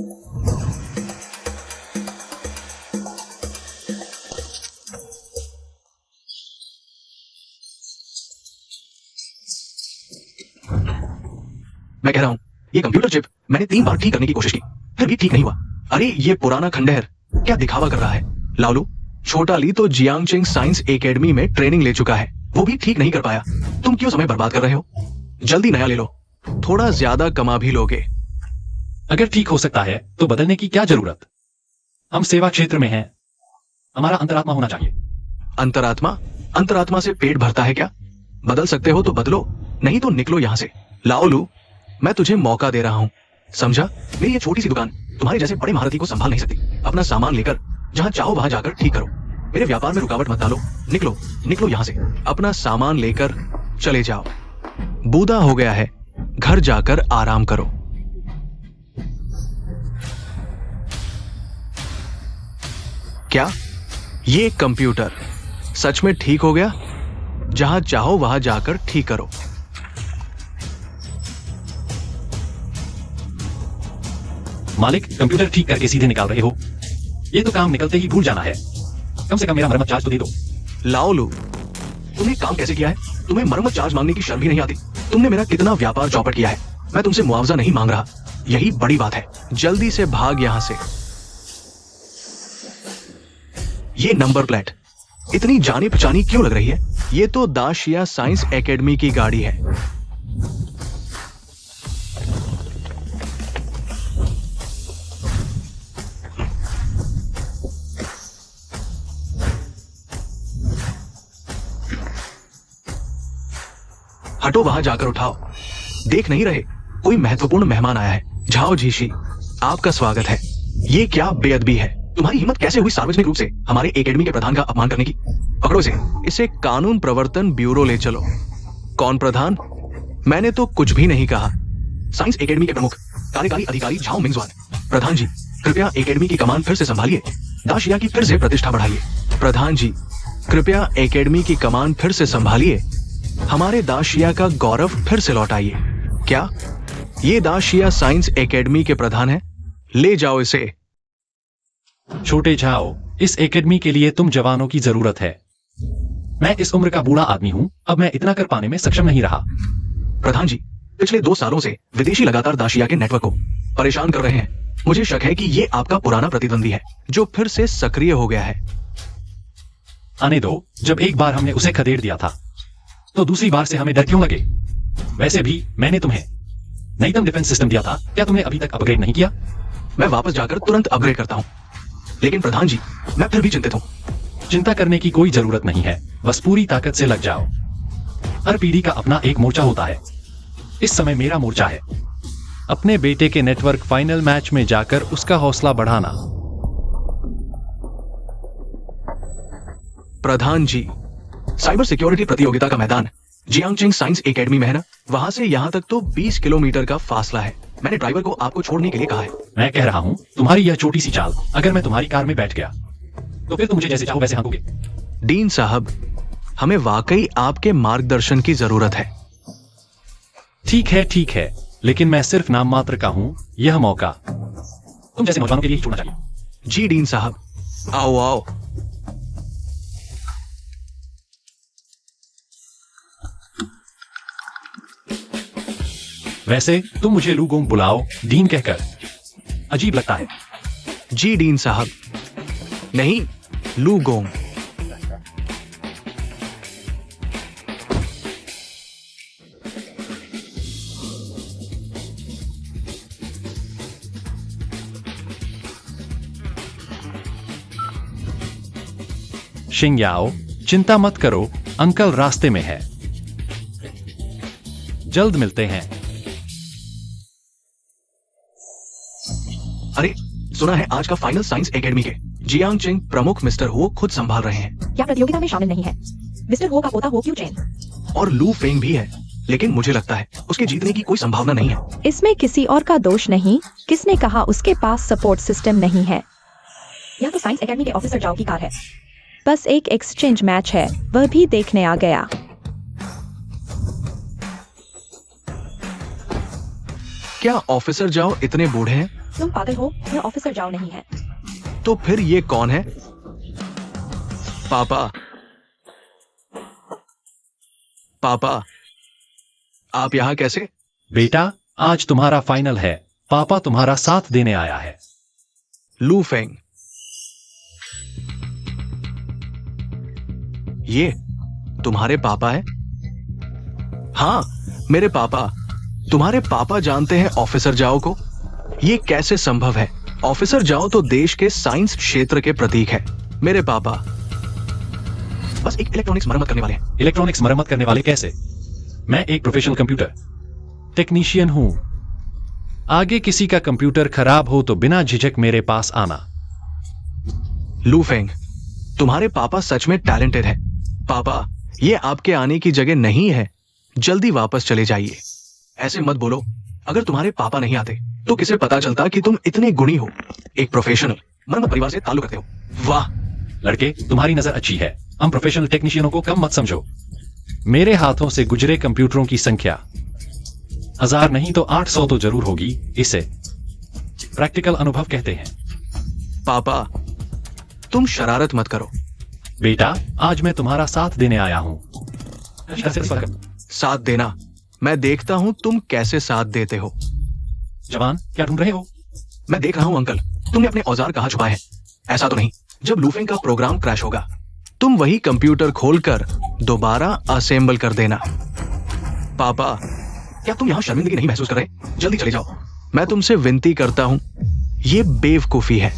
मैं कह रहा हूं, ये कंप्यूटर चिप मैंने 3 बार ठीक करने की कोशिश की, फिर भी ठीक नहीं हुआ। अरे ये पुराना खंडहर क्या दिखावा कर रहा है। लालू, छोटा ली तो जियांगचिंग साइंस एकेडमी में ट्रेनिंग ले चुका है, वो भी ठीक नहीं कर पाया। तुम क्यों समय बर्बाद कर रहे हो? जल्दी नया ले लो, थोड़ा ज्यादा कमा भी लोगे। अगर ठीक हो सकता है तो बदलने की क्या जरूरत? हम सेवा क्षेत्र में हैं, हमारा अंतरात्मा होना चाहिए। अंतरात्मा? अंतरात्मा से पेट भरता है क्या? बदल सकते हो तो बदलो, नहीं तो निकलो यहां से। लाओलू, मैं तुझे मौका दे रहा हूं, समझा? मेरी ये छोटी सी दुकान तुम्हारे जैसे बड़े महारथी को संभाल नहीं सकती। अपना सामान लेकर जहां चाहो वहां जाकर ठीक करो, मेरे व्यापार में रुकावट मत डालो। निकलो, निकलो यहां से, अपना सामान लेकर चले जाओ। बूढ़ा हो गया है, घर जाकर आराम करो। क्या ये कंप्यूटर सच में ठीक हो गया? जहां चाहो वहां जाकर ठीक करो। मालिक, कंप्यूटर ठीक करके सीधे निकाल रहे हो? ये तो काम निकलते ही भूल जाना है। कम से कम मेरा मरम्मत चार्ज तो दे दो। लाओलू, तुमने काम कैसे किया है? तुम्हें मरम्मत चार्ज मांगने की शर्म भी नहीं आती? तुमने मेरा कितना व्यापार चौपट किया है। मैं तुमसे मुआवजा नहीं मांग रहा, यही बड़ी बात है। जल्दी से भाग यहां से। ये नंबर प्लेट इतनी जानी पहचानी क्यों लग रही है? ये तो दाशिया साइंस एकेडमी की गाड़ी है। हटो, वहां जाकर उठाओ। देख नहीं रहे कोई महत्वपूर्ण मेहमान आया है? झाओ झीशी, आपका स्वागत है। ये क्या बेअदबी है? तुम्हारी हिम्मत कैसे हुई सार्वजनिक रूप से हमारे एकेडमी के प्रधान का अपमान करने की? पकड़ो इसे कानून प्रवर्तन ब्यूरो ले चलो। कौन प्रधान? मैंने तो कुछ भी नहीं कहा। साइंस एकेडमी के प्रमुख कार्यकारी अधिकारी झाओ मिंगजुआन। प्रधान जी, कृपया एकेडमी की कमान फिर से संभालिए, दाशिया की फिर से प्रतिष्ठा बढ़ाइए। प्रधान जी, कृपया एकेडमी की कमान फिर से संभालिए, हमारे दाशिया का गौरव फिर से लौटाइए। क्या ये दाशिया साइंस एकेडमी के प्रधान हैं? ले जाओ इसे। छोटे झाओ, इस एकेडमी के लिए तुम जवानों की जरूरत है। मैं इस उम्र का बूढ़ा आदमी हूं, अब मैं इतना कर पाने में सक्षम नहीं रहा। प्रधान जी, पिछले 2 सालों से विदेशी लगातार दाशिया के नेटवर्क को परेशान कर रहे हैं। मुझे शक है कि ये आपका पुराना प्रतिद्वंदी है जो फिर से सक्रिय हो गया है। आने दो, जब एक बार हमने उसे खदेड़ दिया था तो दूसरी बार से हमें डर क्यों लगे? वैसे भी मैंने तुम्हें नईतम डिफेंस सिस्टम दिया था, क्या तुमने अभी तक अपग्रेड नहीं किया? मैं वापस जाकर तुरंत अपग्रेड करता हूं। लेकिन प्रधान जी, मैं फिर भी चिंतित हूं। चिंता करने की कोई जरूरत नहीं है, बस पूरी ताकत से लग जाओ। हर पीढ़ी का अपना एक मोर्चा होता है, इस समय मेरा मोर्चा है अपने बेटे के नेटवर्क फाइनल मैच में जाकर उसका हौसला बढ़ाना। प्रधान जी, साइबर सिक्योरिटी प्रतियोगिता का मैदान जियांगचिंग साइंस एकेडमी में है ना? वहां से यहां तक तो 20 किलोमीटर का फासला है। मैंने ड्राइवर को आपको छोड़ने के लिए कहा है। मैं कह रहा हूं, तुम्हारी यह छोटी सी चाल, अगर मैं तुम्हारी कार में बैठ गया तो फिर तुम मुझे जैसे चाहो वैसे हाँकोगे। डीन साहब, हमें वाकई आपके मार्गदर्शन की जरूरत है। ठीक है, लेकिन मैं सिर्फ नाम मात्र का हूं। यह मौका तुम जैसे नौजवानों के लिए ही छोड़ना चाहिए। जी डीन साहब, आओ आओ। वैसे तुम मुझे लूगोंग बुलाओ डीन कहकर, अजीब लगता है। जी डीन साहब, नहीं, लूगोंग। शिंगयाओ, चिंता मत करो, अंकल रास्ते में है, जल्द मिलते हैं। अरे, सुना है आज का फाइनल साइंस एकेडमी के जियांगचिंग प्रमुख मिस्टर हो खुद संभाल रहे हैं। क्या प्रतियोगिता में शामिल नहीं है? मिस्टर हो का पोता हो क्यू चेन और लू फेंग भी है, लेकिन मुझे लगता है उसके जीतने की कोई संभावना नहीं है। इसमें किसी और का दोष नहीं। किसने कहा उसके पास सपोर्ट सिस्टम नहीं है? यह तो साइंस एकेडमी के ऑफिसर जाओ की कार है। बस एक एक्सचेंज मैच है, वह भी देखने आ गया। क्या ऑफिसर जाओ इतने बूढ़े हैं? तुम पागल हो, यह ऑफिसर जाओ नहीं है। तो फिर ये कौन है? पापा, पापा, आप यहां कैसे? बेटा, आज तुम्हारा फाइनल है। पापा तुम्हारा साथ देने आया है। लू फेंग, ये तुम्हारे पापा है? हाँ, मेरे पापा। तुम्हारे पापा जानते हैं ऑफिसर जाओ को? ये कैसे संभव है? ऑफिसर जाओ तो देश के साइंस क्षेत्र के प्रतीक है। मेरे पापा बस एक इलेक्ट्रॉनिक्स मरम्मत करने वाले हैं। इलेक्ट्रॉनिक्स मरम्मत करने वाले कैसे? मैं एक प्रोफेशनल कंप्यूटर टेक्नीशियन हूं। आगे किसी का कंप्यूटर खराब हो तो बिना झिझक मेरे पास आना। लू फेंग, तुम्हारे पापा सच में टैलेंटेड है। पापा, ये आपके आने की जगह नहीं है। जल्दी वापस चले जाइए। ऐसे मत बोलो। अगर तुम्हारे पापा नहीं आते तो किसे पता चलता कि तुम इतने गुणी हो। एक प्रोफेशनल मरम्मत परिवार से ताल्लुक रखते हो। वाह लड़के, तुम्हारी नजर अच्छी है। हम प्रोफेशनल टेक्नीशियनों को कम मत समझो। मेरे हाथों से गुजरे कंप्यूटरों की संख्या 1000 नहीं तो 800 तो जरूर होगी। इसे प्रैक्टिकल अनुभव कहते हैं। पापा, तुम शरारत मत करो। बेटा, आज मैं तुम्हारा साथ देने आया हूं। साथ देना? मैं देखता हूं तुम कैसे साथ देते हो। जवान, क्या ढूंढ रहे हो? मैं देख रहा हूं अंकल, तुमने अपने औजार कहां छुपाए हैं? ऐसा तो नहीं जब लूफिंग का प्रोग्राम क्रैश होगा तुम वही कंप्यूटर खोलकर दोबारा असेंबल कर देना। पापा, क्या तुम यहां शर्मिंदगी नहीं महसूस कर रहे? जल्दी चले जाओ। मैं तुमसे विनती करता हूं। ये बेवकूफी है।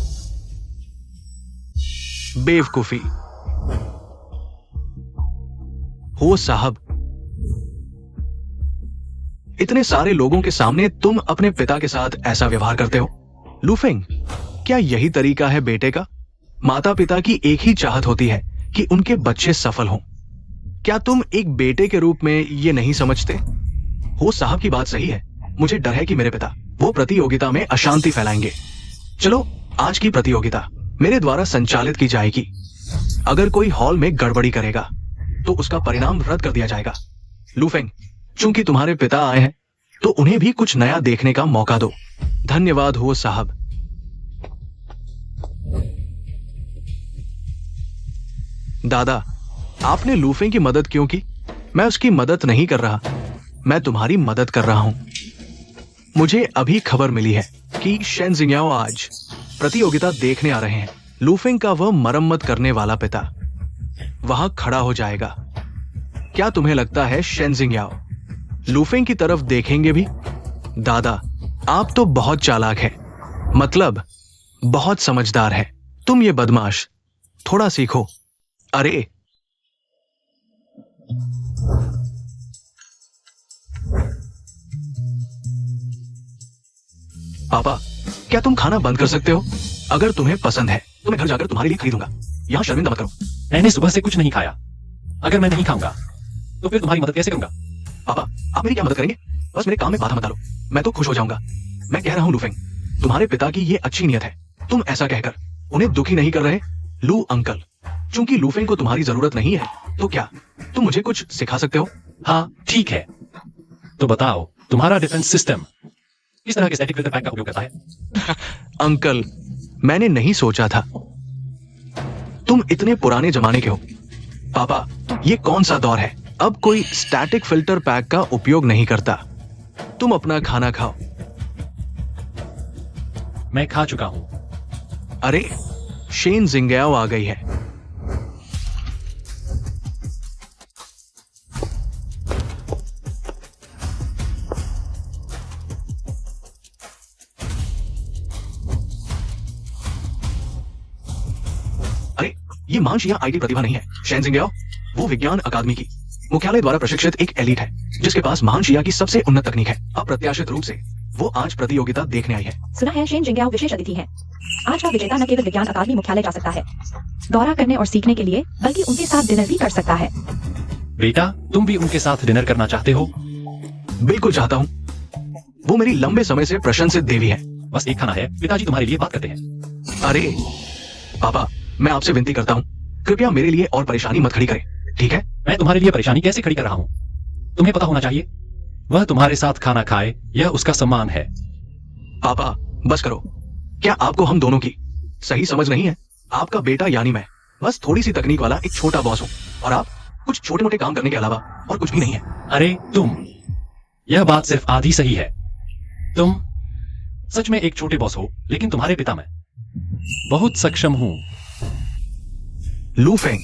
बेवकूफी हो साहब। इतने सारे लोगों के सामने तुम अपने पिता के साथ ऐसा व्यवहार करते हो। लूफिंग, क्या यही तरीका है बेटे का? माता पिता की एक ही चाहत होती है कि उनके बच्चे सफल हों। क्या तुम एक बेटे के रूप में ये नहीं समझते? हो साहब की बात सही है। मुझे डर है कि मेरे पिता वो प्रतियोगिता में अशांति फैलाएंगे। चलो, आज की प्रतियोगिता मेरे द्वारा संचालित की जाएगी। अगर कोई हॉल में गड़बड़ी करेगा तो उसका परिणाम रद्द कर दिया जाएगा। लूफिंग, चूंकि तुम्हारे पिता आए हैं तो उन्हें भी कुछ नया देखने का मौका दो। धन्यवाद हो साहब। दादा, आपने लूफिंग की मदद क्यों की? मैं उसकी मदद नहीं कर रहा, मैं तुम्हारी मदद कर रहा हूं। मुझे अभी खबर मिली है कि शेन जिंगयाओ आज प्रतियोगिता देखने आ रहे हैं। लूफिंग का वह मरम्मत करने वाला पिता वहां खड़ा हो जाएगा। क्या तुम्हें लगता है शेन जिंगयाओ लूफिंग की तरफ देखेंगे भी? दादा, आप तो बहुत चालाक हैं, मतलब बहुत समझदार है। तुम ये बदमाश, थोड़ा सीखो। अरे पापा, क्या तुम खाना बंद कर सकते हो? अगर तुम्हें पसंद है तो मैं घर जाकर तुम्हारे लिए खरीदूंगा। यहां शर्मिंदा मत करो। मैंने सुबह से कुछ नहीं खाया। अगर मैं नहीं खाऊंगा तो फिर तुम्हारी मदद कैसे करूंगा? पापा, आप मेरी क्या मदद करेंगे? बस मेरे काम में बाधा मत डालो, मैं तो खुश हो जाऊंगा। मैं कह रहा हूं लूफिंग, तुम्हारे पिता की ये अच्छी नीयत है। तुम ऐसा कहकर उन्हें दुखी नहीं कर रहे। लू अंकल, चूंकि लूफिंग को तुम्हारी जरूरत नहीं है तो क्या तुम मुझे कुछ सिखा सकते हो? हाँ, ठीक है। तो बताओ, तुम्हारा डिफेंस सिस्टम किस तरह के स्टैटिक फिल्टर पैक का उपयोग करता है? अंकल, मैंने नहीं सोचा था तुम इतने पुराने जमाने के हो। पापा, ये कौन सा दौर है? अब कोई स्टैटिक फिल्टर पैक का उपयोग नहीं करता। तुम अपना खाना खाओ। मैं खा चुका हूं। अरे, शेन जिंगयाओ आ गई है। अरे, ये मानशिया आईटी प्रतिभा नहीं है। शेन जिंगयाओ वो विज्ञान अकादमी की मुख्यालय द्वारा प्रशिक्षित एक एलीट है जिसके पास महानशिया की सबसे उन्नत तकनीक है। अप्रत्याशित रूप से वो आज प्रतियोगिता देखने आई है। सुना है शेन जिंगयाओ विशेष अतिथि है। आज का विजेता न केवल विज्ञान अकादमी मुख्यालय जा सकता है दौरा करने और सीखने के लिए, बल्कि उनके साथ डिनर भी कर सकता है। बेटा, तुम भी उनके साथ डिनर करना चाहते हो? बिल्कुल चाहता हूँ। वो मेरी लंबे समय से प्रशंसित देवी है। बस एक खाना है, पिताजी तुम्हारे लिए बात करते हैं। अरे पापा, मैं आपसे विनती करता हूँ, कृपया मेरे लिए और परेशानी मत खड़ी करें, ठीक है? मैं तुम्हारे लिए परेशानी कैसे खड़ी कर रहा हूं? तुम्हें पता होना चाहिए, वह तुम्हारे साथ खाना खाए, यह उसका सम्मान है। पापा, बस करो। क्या आपको हम दोनों की सही समझ नहीं है? आपका बेटा यानी मैं बस थोड़ी सी तकनीक वाला एक छोटा बॉस हूँ, और आप कुछ छोटे मोटे काम करने के अलावा और कुछ भी नहीं है। अरे तुम, यह बात सिर्फ आधी सही है। तुम सच में एक छोटे बॉस हो, लेकिन तुम्हारे पिता मैं बहुत सक्षम हूं। लू फेंग,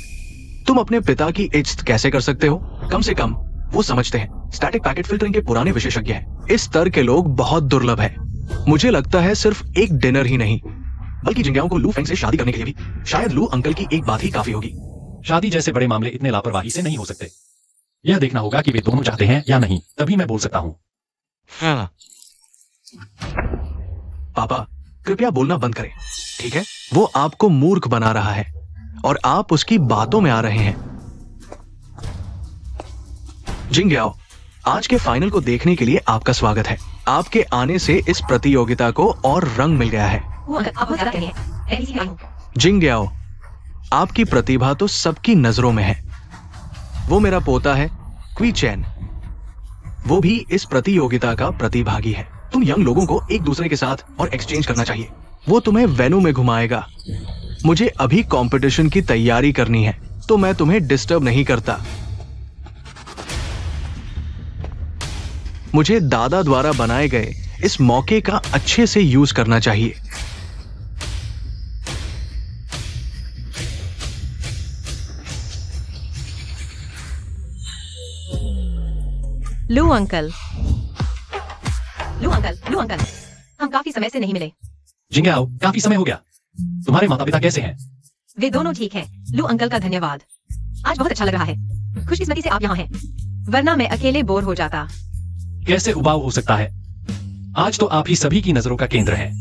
तुम अपने पिता की इज्जत कैसे कर सकते हो? कम से कम वो समझते हैं, स्टैटिक पैकेट फिल्टरिंग के पुराने विशेषज्ञ हैं। इस स्तर के लोग बहुत दुर्लभ हैं। मुझे लगता है सिर्फ एक डिनर ही नहीं, बल्कि जिंग्याओ को लू फेंग से शादी करने के लिए भी शायद लू अंकल की एक बात ही काफी होगी। शादी जैसे बड़े मामले इतने लापरवाही से नहीं हो सकते। यह देखना होगा कि वे दोनों चाहते हैं या नहीं, तभी मैं बोल सकता हूं। हाँ। पापा, कृपया बोलना बंद करें, ठीक है? वो आपको मूर्ख बना रहा है और आप उसकी बातों में आ रहे हैं। जिंग्याओ, आज के फाइनल को देखने के लिए आपका स्वागत है। आपके आने से इस प्रतियोगिता को और रंग मिल गया है। जिंग्याओ, आपकी प्रतिभा तो सबकी नजरों में है। वो मेरा पोता है, क्वी चैन। वो भी इस प्रतियोगिता का प्रतिभागी है। तुम यंग लोगों को एक दूसरे के साथ और एक्सचेंज करना चाहिए। वो तुम्हें वेन्यू में घुमाएगा। मुझे अभी कंपटीशन की तैयारी करनी है, तो मैं तुम्हें डिस्टर्ब नहीं करता। मुझे दादा द्वारा बनाए गए इस मौके का अच्छे से यूज करना चाहिए। लू अंकल, हम काफी समय से नहीं मिले। जिंग्याओ, काफी समय हो गया। तुम्हारे माता पिता कैसे हैं? वे दोनों ठीक हैं। लू अंकल का धन्यवाद। आज बहुत अच्छा लग रहा है। खुशकिस्मती से आप यहाँ हैं, वरना मैं अकेले बोर हो जाता। कैसे उबाऊ हो सकता है? आज तो आप ही सभी की नजरों का केंद्र हैं।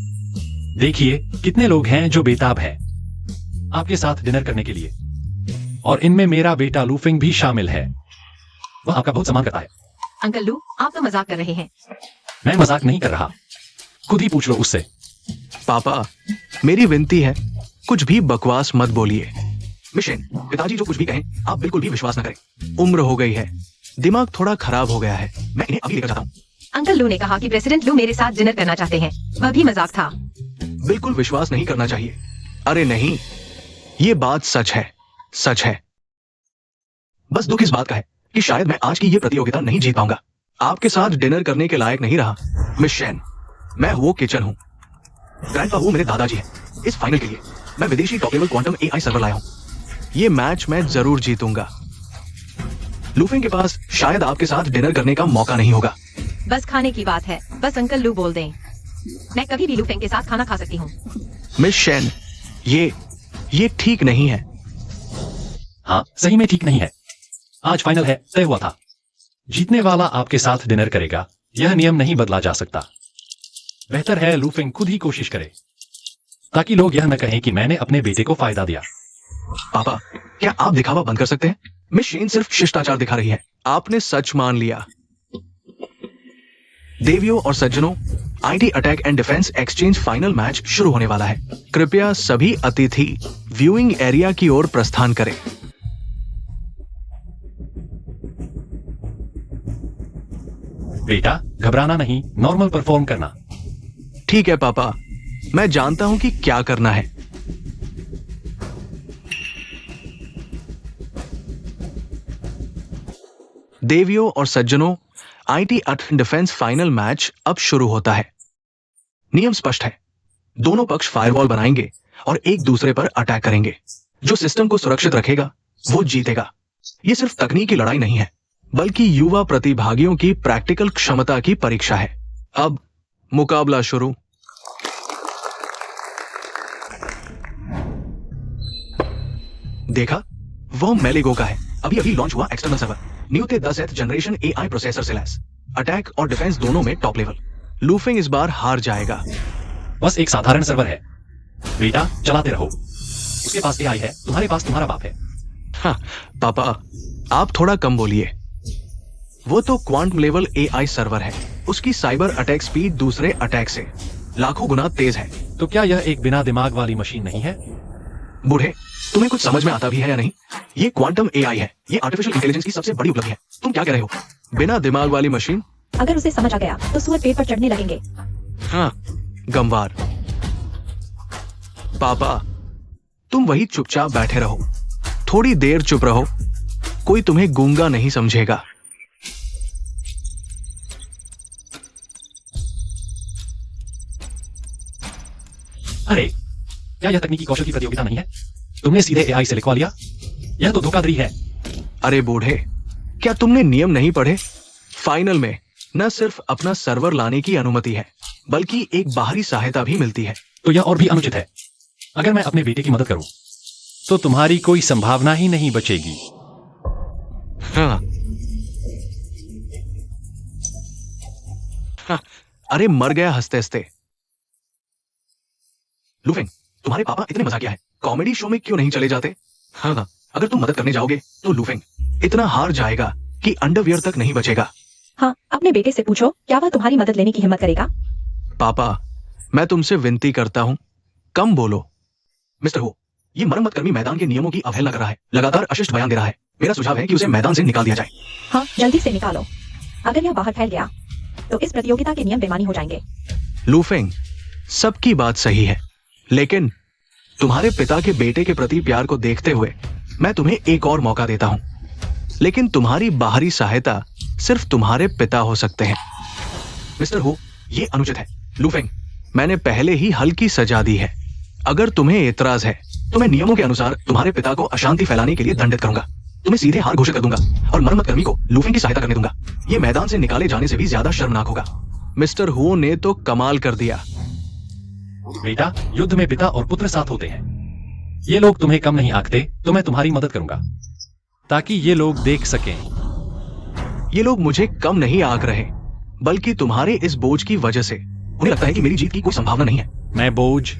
देखिए कितने लोग हैं जो बेताब हैं आपके साथ डिनर करने के लिए, और इनमें मेरा बेटा लू फेंग भी शामिल है। वह आपका बहुत सम्मान करता है। अंकल लू, आप तो मजाक कर रहे हैं। मैं मजाक नहीं कर रहा, खुद ही पूछ लो उससे। पापा, मेरी विनती है, कुछ भी बकवास मत बोलिए। मिशन, पिताजी जो कुछ भी कहें आप बिल्कुल भी विश्वास न करें। उम्र हो गई है, दिमाग थोड़ा खराब हो गया है। मैं इन्हें अभी लेकर जाता हूँ। अंकल लू ने कहा कि प्रेसिडेंट लू मेरे साथ डिनर करना चाहते हैं। वह भी मजाक था। बिल्कुल विश्वास नहीं करना चाहिए। अरे नहीं, ये बात सच है, सच है। बस दुख इस बात का है कि शायद मैं आज की ये प्रतियोगिता नहीं जीत पाऊंगा। आपके साथ डिनर करने के लायक नहीं रहा। मिस शैन, मैं वो किचन हूँ। ग्रैंडपा वो मेरे दादाजी हैं। इस फाइनल के लिए मैं विदेशी top level quantum AI server लाया हूँ। ये मैच मैं जरूर जीतूंगा। लू फेंग के पास शायद आपके साथ डिनर करने का मौका नहीं होगा। बस खाने की बात है, बस अंकल लू बोल दें। मैं कभी भी लू फेंग के साथ खाना खा सकती हूँ। मिस शैन, ये ठीक नहीं है। हाँ, सही में ठीक नहीं है। आज फाइनल है, तय हुआ था। जीतने वाला आपके साथ डिनर करेगा। यह नियम नहीं बदला जा सकता। बेहतर है लू फेंग खुद ही कोशिश करे, ताकि लोग यह न कहें कि मैंने अपने बेटे को फायदा दिया। पापा, क्या आप दिखावा बंद कर सकते हैं? मिस शेन सिर्फ शिष्टाचार दिखा रही है। आपने सच मान लिया। देवियों और सज्जनों, IT attack and defence exchange final match शुरू होने वाला है। कृपया सभी अतिथि व्यूइंग एरिया की ओर प्रस्थान करें। बेटा, घबराना नहीं, नॉर्मल परफॉर्म करना। ठीक है पापा, मैं जानता हूं कि क्या करना है। देवियों और सज्जनों, IT attack defence final match अब शुरू होता है। नियम स्पष्ट है। दोनों पक्ष फायरवॉल बनाएंगे और एक दूसरे पर अटैक करेंगे। जो सिस्टम को सुरक्षित रखेगा वो जीतेगा। ये सिर्फ तकनीकी लड़ाई नहीं है, बल्कि युवा प्रतिभागियों की प्रैक्टिकल क्षमता की परीक्षा है। अब मुकाबला शुरू। देखा, वो मेलेगो का है। अभी लॉन्च हुआ एक्सटर्नल सर्वर। न्यूते 10th जनरेशन एआई प्रोसेसर से लैस। अटैक और डिफेंस दोनों में टॉप लेवल। लू फेंग इस बार हार जाएगा। बस एक साधारण सर्वर है बेटा, चलाते रहो। उसके पास एआई है, तुम्हारे पास तुम्हारा बाप है। हाँ, पापा आप थोड़ा कम बोलिए। वो तो क्वांटम लेवल एआई सर्वर है। उसकी साइबर अटैक स्पीड दूसरे अटैक से लाखों गुना तेज है। तो क्या यह एक बिना दिमाग वाली मशीन नहीं है? बूढ़े, तुम्हें कुछ समझ में आता भी है या नहीं? ये क्वांटम एआई है। ये आर्टिफिशियल इंटेलिजेंस की सबसे बड़ी उपलब्धि है। तुम क्या कह रहे हो? बिना दिमाग वाली मशीन? अगर उसे समझ आ गया तो सुअर पेड़ पर चढ़ने लगेंगे। हाँ, गंवार। पापा, तुम वही चुपचाप बैठे रहो, थोड़ी देर चुप रहो, कोई तुम्हें गूंगा नहीं समझेगा। अरे, क्या यह तकनीकी कौशल की प्रतियोगिता नहीं है? तुमने सीधे एआई से लिखवा लिया? यह तो धोखाधड़ी है। अरे बूढ़े, क्या तुमने नियम नहीं पढ़े? फाइनल में न सिर्फ अपना सर्वर लाने की अनुमति है, बल्कि एक बाहरी सहायता भी मिलती है। तो यह और भी अनुचित है। अगर मैं अपने बेटे की मदद करूं, तो तुम्हारी कोई संभावना ही नहीं बचेगी। हाँ। हाँ, अरे मर गया हंसते हंसते। लुफेंग, तुम्हारे पापा इतने मजाकिया है, कॉमेडी शो में क्यों नहीं चले जाते? हाँ, अगर तुम मदद करने जाओगे तो लुफेंग इतना हार जाएगा कि अंडरवियर तक नहीं बचेगा। हाँ, अपने बेटे से पूछो, क्या वह तुम्हारी मदद लेने की हिम्मत करेगा? पापा, मैं तुमसे विनती करता हूं, कम बोलो। मिस्टर हो, ये मरम्मतकर्मी मैदान के नियमों की अवहेलना कर रहा है, लगातार अशिष्ट बयान दे रहा है। मेरा सुझाव है कि उसे मैदान से निकाल दिया जाए। हाँ, जल्दी से निकालो। अगर यह बाहर फैल गया तो इस प्रतियोगिता के नियम बेमानी हो जाएंगे। लुफेंग, सबकी बात सही है, लेकिन तुम्हारे पिता के बेटे के प्रति प्यार को देखते हुए मैं तुम्हें एक और मौका देता हूं। लेकिन तुम्हारी बाहरी सहायता सिर्फ तुम्हारे पिता हो सकते हैं। मिस्टर हो, ये अनुचित है। लुफेंग, मैंने पहले ही हल्की सजा दी है। अगर तुम्हें एतराज है तो मैं नियमों के अनुसार तुम्हारे पिता को अशांति फैलाने के लिए दंडित करूंगा। तुम्हें सीधे हार घोषित कर दूंगा और मरम्मतकर्मी को लुफेंग की सहायता करने दूंगा। ये मैदान से निकाले जाने से भी ज्यादा शर्मनाक होगा। मिस्टर हो ने तो कमाल कर दिया। बेटा, युद्ध में पिता और पुत्र साथ होते हैं। ये लोग तुम्हें कम नहीं आंकते, तो मैं तुम्हारी मदद करूंगा ताकि ये लोग देख सकें। ये लोग मुझे कम नहीं आंक रहे, बल्कि तुम्हारे इस बोझ की वजह से उन्हें लगता है कि मेरी जीत की कोई संभावना नहीं है। मैं बोझ?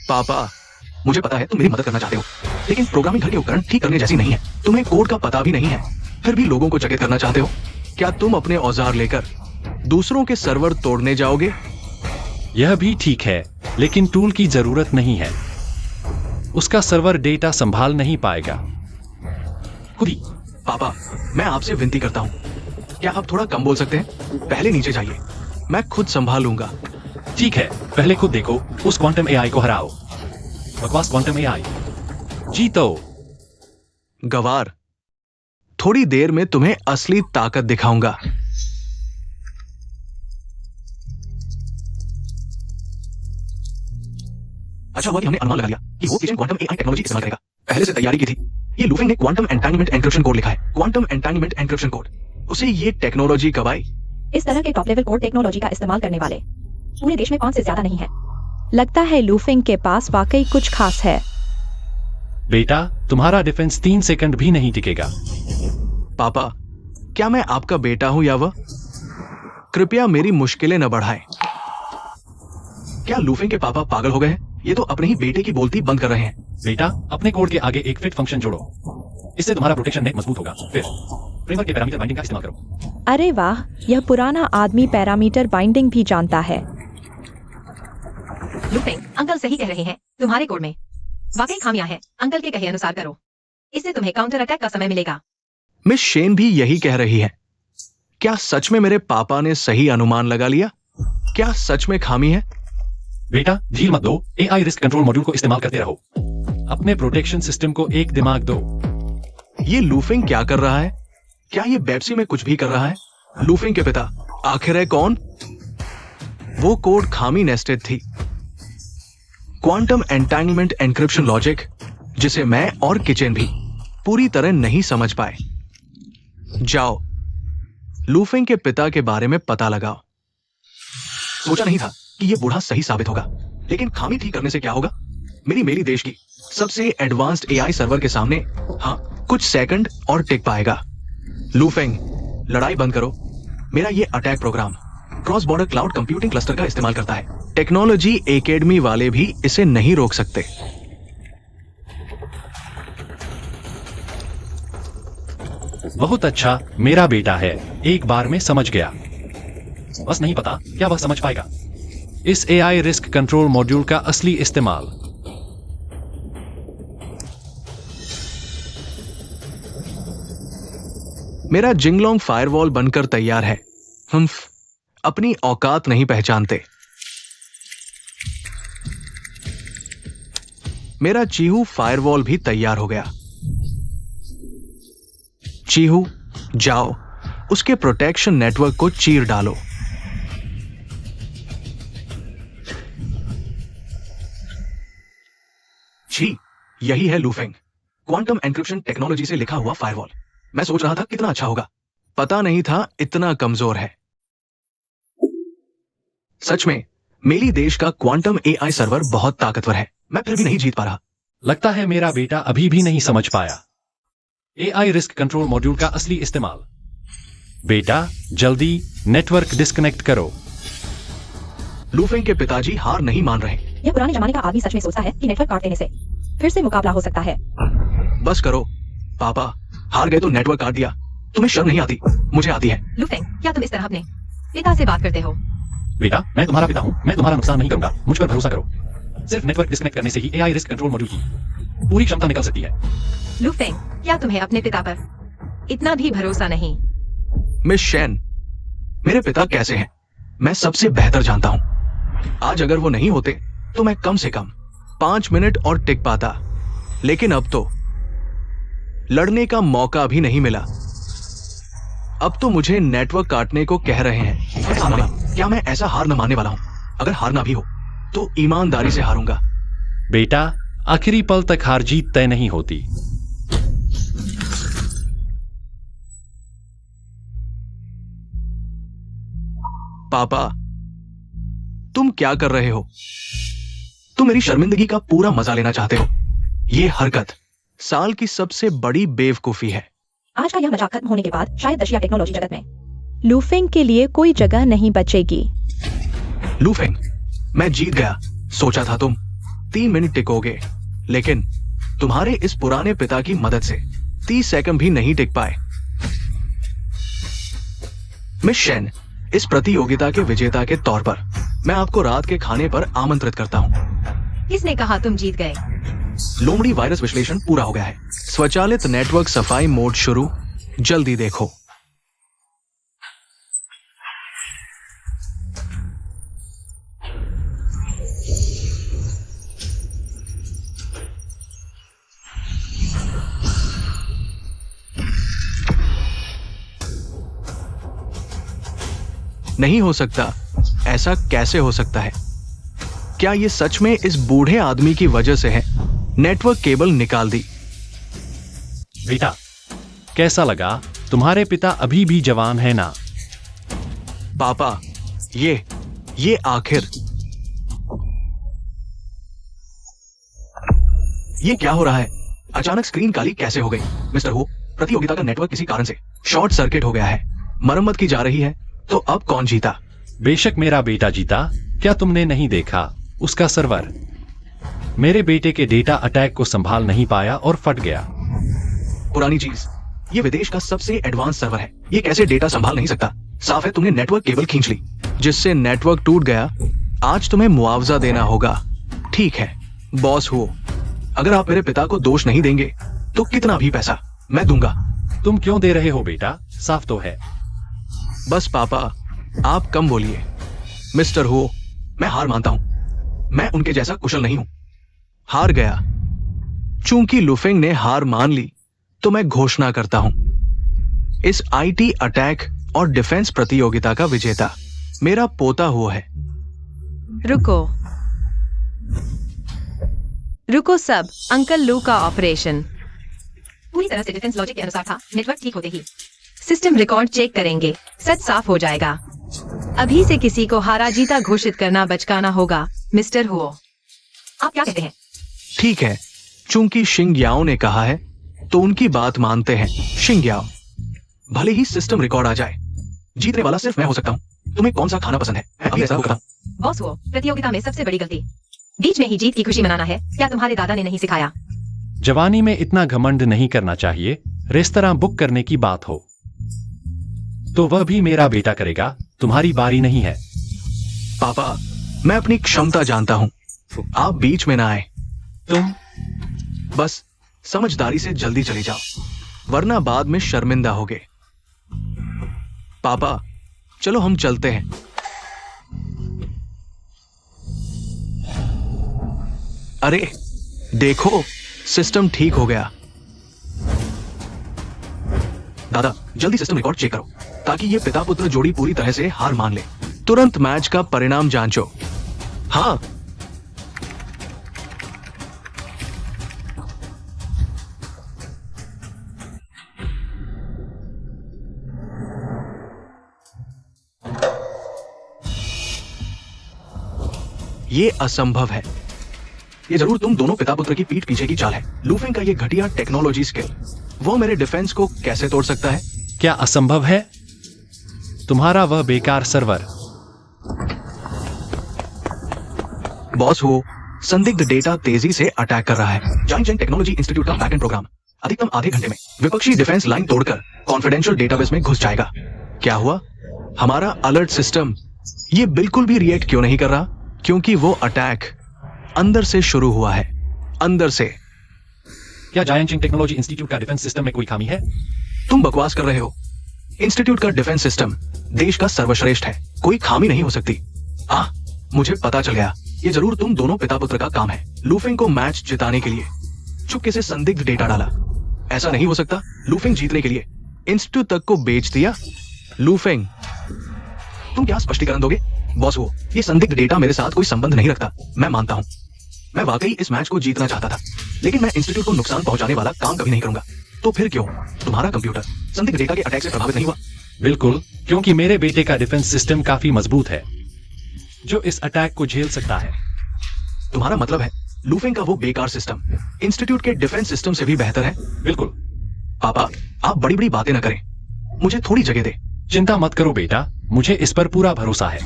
पापा, मुझे पता है तुम मेरी मदद करना चाहते हो, लेकिन प्रोग्रामिंग घर के उपकरण ठीक करने जैसी नहीं है। तुम्हें कोड का पता भी नहीं है, फिर भी लोगों को चकित करना चाहते हो। क्या तुम अपने औजार लेकर दूसरों के सर्वर तोड़ने जाओगे? यह भी ठीक है, लेकिन टूल की जरूरत नहीं है। उसका सर्वर डेटा संभाल नहीं पाएगा खुद ही। पापा, मैं आपसे विनती करता हूँ, क्या आप थोड़ा कम बोल सकते हैं? पहले नीचे जाइए, मैं खुद संभालूंगा। ठीक है, पहले खुद देखो, उस क्वांटम एआई को हराओ। बकवास क्वांटम एआई, जीतो। गवार, थोड़ी देर में तुम्हें असली ताकत दिखाऊंगा। अच्छा हुआ कि हमने अनुमान लगा लिया कि वो किचन क्वांटम एआई टेक्नोलॉजी इस्तेमाल करेगा। पहले से तैयारी की थी। ये लुफेंग ने क्वांटम एंटांगलमेंट एन्क्रिप्शन कोड लिखा है। Quantum entanglement encryption code. उसे ये टेक्नोलॉजी कब आई? इस तरह के टॉप लेवल कोड टेक्नोलॉजी का इस्तेमाल करने वाले पूरे देश में 5 से ज्यादा नहीं है। लगता है लुफेंग के पास वाकई कुछ खास है। बेटा, तुम्हारा डिफेंस 3 सेकंड भी नहीं टिकेगा। पापा, क्या मैं आपका बेटा हूं या वह? कृपया मेरी मुश्किलें न बढ़ाएं। क्या लुफेंग के पापा पागल हो गए हैं? ये तो अपने ही बेटे की बोलती बंद कर रहे हैं। बेटा, अपने कोड के आगे एक फिट फंक्शन जोड़ो, इससे तुम्हारा प्रोटेक्शन नेट मजबूत होगा। फिर फ्रेमवर्क के पैरामीटर बाइंडिंग का इस्तेमाल करो। अरे वाह, यह पुराना आदमी पैरामीटर बाइंडिंग भी जानता है। लुफेंग, अंकल सही कह रहे हैं, तुम्हारे कोड में वाकई खामियां हैं। अंकल के कहे अनुसार करो, इससे तुम्हें काउंटर अटैक का समय मिलेगा। मिस शेन भी यही कह रही है। क्या सच में मेरे पापा ने सही अनुमान लगा लिया? क्या सच में खामी है? बेटा, ढील मत दो, एआई रिस्क कंट्रोल मॉड्यूल को इस्तेमाल करते रहो। अपने प्रोटेक्शन सिस्टम को एक दिमाग दो। ये लुफेंग क्या कर रहा है? क्या ये बेप्सी में कुछ भी कर रहा है? लुफेंग के पिता आखिर है कौन? वो कोड खामी नेस्टेड थी। क्वांटम एंटांगलमेंट एन्क्रिप्शन लॉजिक, जिसे मैं और किचन भी पूरी तरह नहीं समझ पाए। जाओ, लुफेंग के पिता के बारे में पता लगाओ। सोचा नहीं था कि यह बूढ़ा सही साबित होगा, लेकिन खामी ठीक करने से क्या होगा? मेरी मेली देश की सबसे एडवांस्ड एआई सर्वर के सामने हाँ कुछ सेकंड और टिक पाएगा। लुफेंग, लड़ाई बंद करो। मेरा ये attack program cross border cloud computing cluster का इस्तेमाल करता है। टेक्नोलॉजी एकेडमी वाले भी इसे नहीं रोक सकते। बहुत अच्छा, मेरा बेटा है, एक बार में समझ गया। बस नहीं पता क्या वह समझ पाएगा इस एआई रिस्क कंट्रोल मॉड्यूल का असली इस्तेमाल। मेरा जिंगलोंग फायरवॉल बनकर तैयार है। हम अपनी औकात नहीं पहचानते। मेरा चीहू फायरवॉल भी तैयार हो गया। चीहू, जाओ उसके प्रोटेक्शन नेटवर्क को चीर डालो। छी, यही है लूफेंग, क्वांटम एन्क्रिप्शन टेक्नोलॉजी से लिखा हुआ फायरवॉल। मैं सोच रहा था कितना अच्छा होगा, पता नहीं था इतना कमजोर है। सच में मेरी देश का क्वांटम एआई सर्वर बहुत ताकतवर है, मैं फिर भी नहीं जीत पा रहा। लगता है मेरा बेटा अभी भी नहीं समझ पाया एआई रिस्क कंट्रोल मॉड्यूल का असली इस्तेमाल। बेटा जल्दी नेटवर्क डिस्कनेक्ट करो। लूफेंग के पिताजी हार नहीं मान रहे। यह पुराने जमाने का आदमी सच में सोचता है कि नेटवर्क काट देने से फिर से मुकाबला हो सकता है। बस करो पापा, हार गए तो नेटवर्क काट दिया। तुम्हें शर्म नहीं आती? मुझे आती है। लुफेंग, क्या तुम इस तरह अपने पिता से बात करते हो? बेटा मैं तुम्हारा पिता हूं, मैं तुम्हारा नुकसान नहीं करूंगा, मुझ पर भरोसा करो। सिर्फ नेटवर्क डिस्कनेक्ट करने से ही एआई रिस्क कंट्रोल मॉड्यूल की पूरी क्षमता निकल सकती है। लुफेंग, क्या तुम्हें अपने पिता पर इतना भी भरोसा नहीं? मिस शेन, मेरे पिता कैसे हैं मैं सबसे बेहतर जानता हूं। आज अगर वो नहीं होते तो मैं कम से कम 5 मिनट और टिक पाता, लेकिन अब तो लड़ने का मौका भी नहीं मिला। अब तो मुझे नेटवर्क काटने को कह रहे हैं। क्या मैं ऐसा हार न मानने वाला हूं? अगर हारना भी हो तो ईमानदारी से हारूंगा। बेटा आखिरी पल तक हार जीत तय नहीं होती। पापा, तुम क्या कर रहे हो? तुम मेरी शर्मिंदगी का पूरा मजा लेना चाहते हो। ये हरकत साल की सबसे बड़ी बेवकूफी है। आज का यह मजाक खत्म होने के बाद शायद दशिया टेक्नोलॉजी जगत में लूफेंग के लिए कोई जगह नहीं बचेगी। लूफेंग, मैं जीत गया। सोचा था तुम 3 मिनट टिकोगे, लेकिन तुम्हारे इस पुराने पिता की मदद से 30 सेकंड भी नहीं टिक पाए। मिस शेन, इस प्रतियोगिता के विजेता के तौर पर मैं आपको रात के खाने पर आमंत्रित करता हूं। किसने कहा तुम जीत गए? लोमड़ी वायरस विश्लेषण पूरा हो गया है। स्वचालित नेटवर्क सफाई मोड शुरू, जल्दी देखो। नहीं हो सकता। ऐसा कैसे हो सकता है? क्या ये सच में इस बूढ़े आदमी की वजह से है? नेटवर्क केबल निकाल दी। बेटा कैसा लगा? तुम्हारे पिता अभी भी जवान है ना? पापा, ये आखिर ये क्या हो रहा है? अचानक स्क्रीन काली कैसे हो गई? मिस्टर हु, प्रतियोगिता का नेटवर्क किसी कारण से शॉर्ट सर्किट हो गया है। मरम्मत की जा रही है। तो अब कौन जीता? बेशक मेरा बेटा जीता। क्या तुमने नहीं देखा उसका सर्वर मेरे बेटे के डेटा अटैक को संभाल नहीं पाया और फट गया। पुरानी चीज, ये विदेश का सबसे एडवांस सर्वर है। ये कैसे डेटा संभाल नहीं सकता? साफ है तुमने नेटवर्क केबल खींच ली, जिससे नेटवर्क टूट गया। आज तुम्हें मुआवजा देना होगा। ठीक है बॉस हो, अगर आप मेरे पिता को दोष नहीं देंगे तो कितना भी पैसा मैं दूंगा। तुम क्यों दे रहे हो बेटा? साफ तो है। बस पापा, आप कम बोलिए। मिस्टर हो, मैं हार मानता हूं। मैं उनके जैसा कुशल नहीं हूं। हार गया। चूंकि लुफेंग ने हार मान ली तो मैं घोषणा करता हूं इस आईटी अटैक और डिफेंस प्रतियोगिता का विजेता मेरा पोता हुआ है। रुको सब, अंकल लू का ऑपरेशन पूरी तरह से डिफेंस लॉजिक के अनुसार था। नेटवर्क ठीक होते ही सिस्टम रिकॉर्ड चेक करेंगे, सच साफ हो जाएगा। अभी से किसी को हारा जीता घोषित करना बचकाना होगा। मिस्टर हुओ, आप क्या कहते हैं? ठीक है, चूंकि शिंग याओ ने कहा है तो उनकी बात मानते हैं। शिंग याओ, भले ही सिस्टम रिकॉर्ड आ जाए, जीतने वाला सिर्फ मैं हो सकता हूं। तुम्हें कौन सा खाना पसंद है? मैं अभी ऐसा करता हूं। बॉस हुओ, प्रतियोगिता में सबसे बड़ी गलती बीच में ही जीत की खुशी मनाना है। क्या तुम्हारे दादा ने नहीं सिखाया? जवानी में इतना घमंड नहीं करना चाहिए। रेस्तरां बुक करने की बात हो तो वह भी मेरा बेटा करेगा, तुम्हारी बारी नहीं है। पापा, मैं अपनी क्षमता जानता हूं। आप बीच में ना आए। तुम बस समझदारी से जल्दी चले जाओ, वरना बाद में शर्मिंदा होगे। पापा, चलो हम चलते हैं। अरे देखो, सिस्टम ठीक हो गया। दादा, जल्दी सिस्टम रिकॉर्ड चेक करो ताकि ये पिता पुत्र जोड़ी पूरी तरह से हार मान ले। तुरंत मैच का परिणाम जांचो। हाँ, ये असंभव है। ये जरूर तुम दोनों पिता पुत्र की पीठ पीछे की चाल है। लूफेंग का ये घटिया टेक्नोलॉजी स्किल, वो मेरे डिफेंस को कैसे तोड़ सकता है? क्या असंभव है? तुम्हारा वह बेकार सर्वर। बॉस, वो संदिग्ध डेटा तेजी से अटैक कर रहा है। जाइंट टेक्नोलॉजी इंस्टीट्यूट का बैकएंड प्रोग्राम अधिकतम आधे घंटे में विपक्षी डिफेंस लाइन तोड़कर कॉन्फिडेंशियल डेटाबेस में घुस जाएगा। क्या हुआ? हमारा अलर्ट सिस्टम ये बिल्कुल भी रिएक्ट क्यों नहीं कर रहा? क्योंकि वो अटैक अंदर से शुरू हुआ है। अंदर से। क्या जायंट टेक्नोलॉजी इंस्टीट्यूट का डिफेंस सिस्टम में कोई खामी है? तुम बकवास कर रहे हो। इंस्टीट्यूट का डिफेंस सिस्टम देश का सर्वश्रेष्ठ है, कोई खामी नहीं हो सकती। हाँ, मुझे पता चल गया। ये जरूर तुम दोनों पिता पुत्र का काम है। लूफेंग को मैच जिताने के लिए चुपके से संदिग्ध डेटा डाला। ऐसा नहीं हो सकता। लूफेंग जीतने के लिए इंस्टीट्यूट तक को बेच दिया। लूफेंग, तुम क्या स्पष्टीकरण दोगे? बॉस, वो ये संदिग्ध डेटा मेरे साथ कोई संबंध नहीं रखता। मैं मानता हूं, मैं वाकई इस मैच को जीतना चाहता था, लेकिन मैं इंस्टीट्यूट को नुकसान पहुंचाने वाला काम कभी नहीं करूंगा। तो फिर क्यों तुम्हारा कंप्यूटर संदिग्ध डेटा के अटैक से प्रभावित नहीं हुआ? बिल्कुल, क्योंकि मेरे बेटे का डिफेंस सिस्टम काफी मजबूत है जो इस अटैक को झेल सकता है। तुम्हारा मतलब है लूफेंग का वो बेकार सिस्टम इंस्टीट्यूट के डिफेंस सिस्टम से भी बेहतर है? बिल्कुल। पापा, आप बड़ी बड़ी बातें न करें, मुझे थोड़ी जगह दे। चिंता मत करो बेटा, मुझे इस पर पूरा भरोसा है।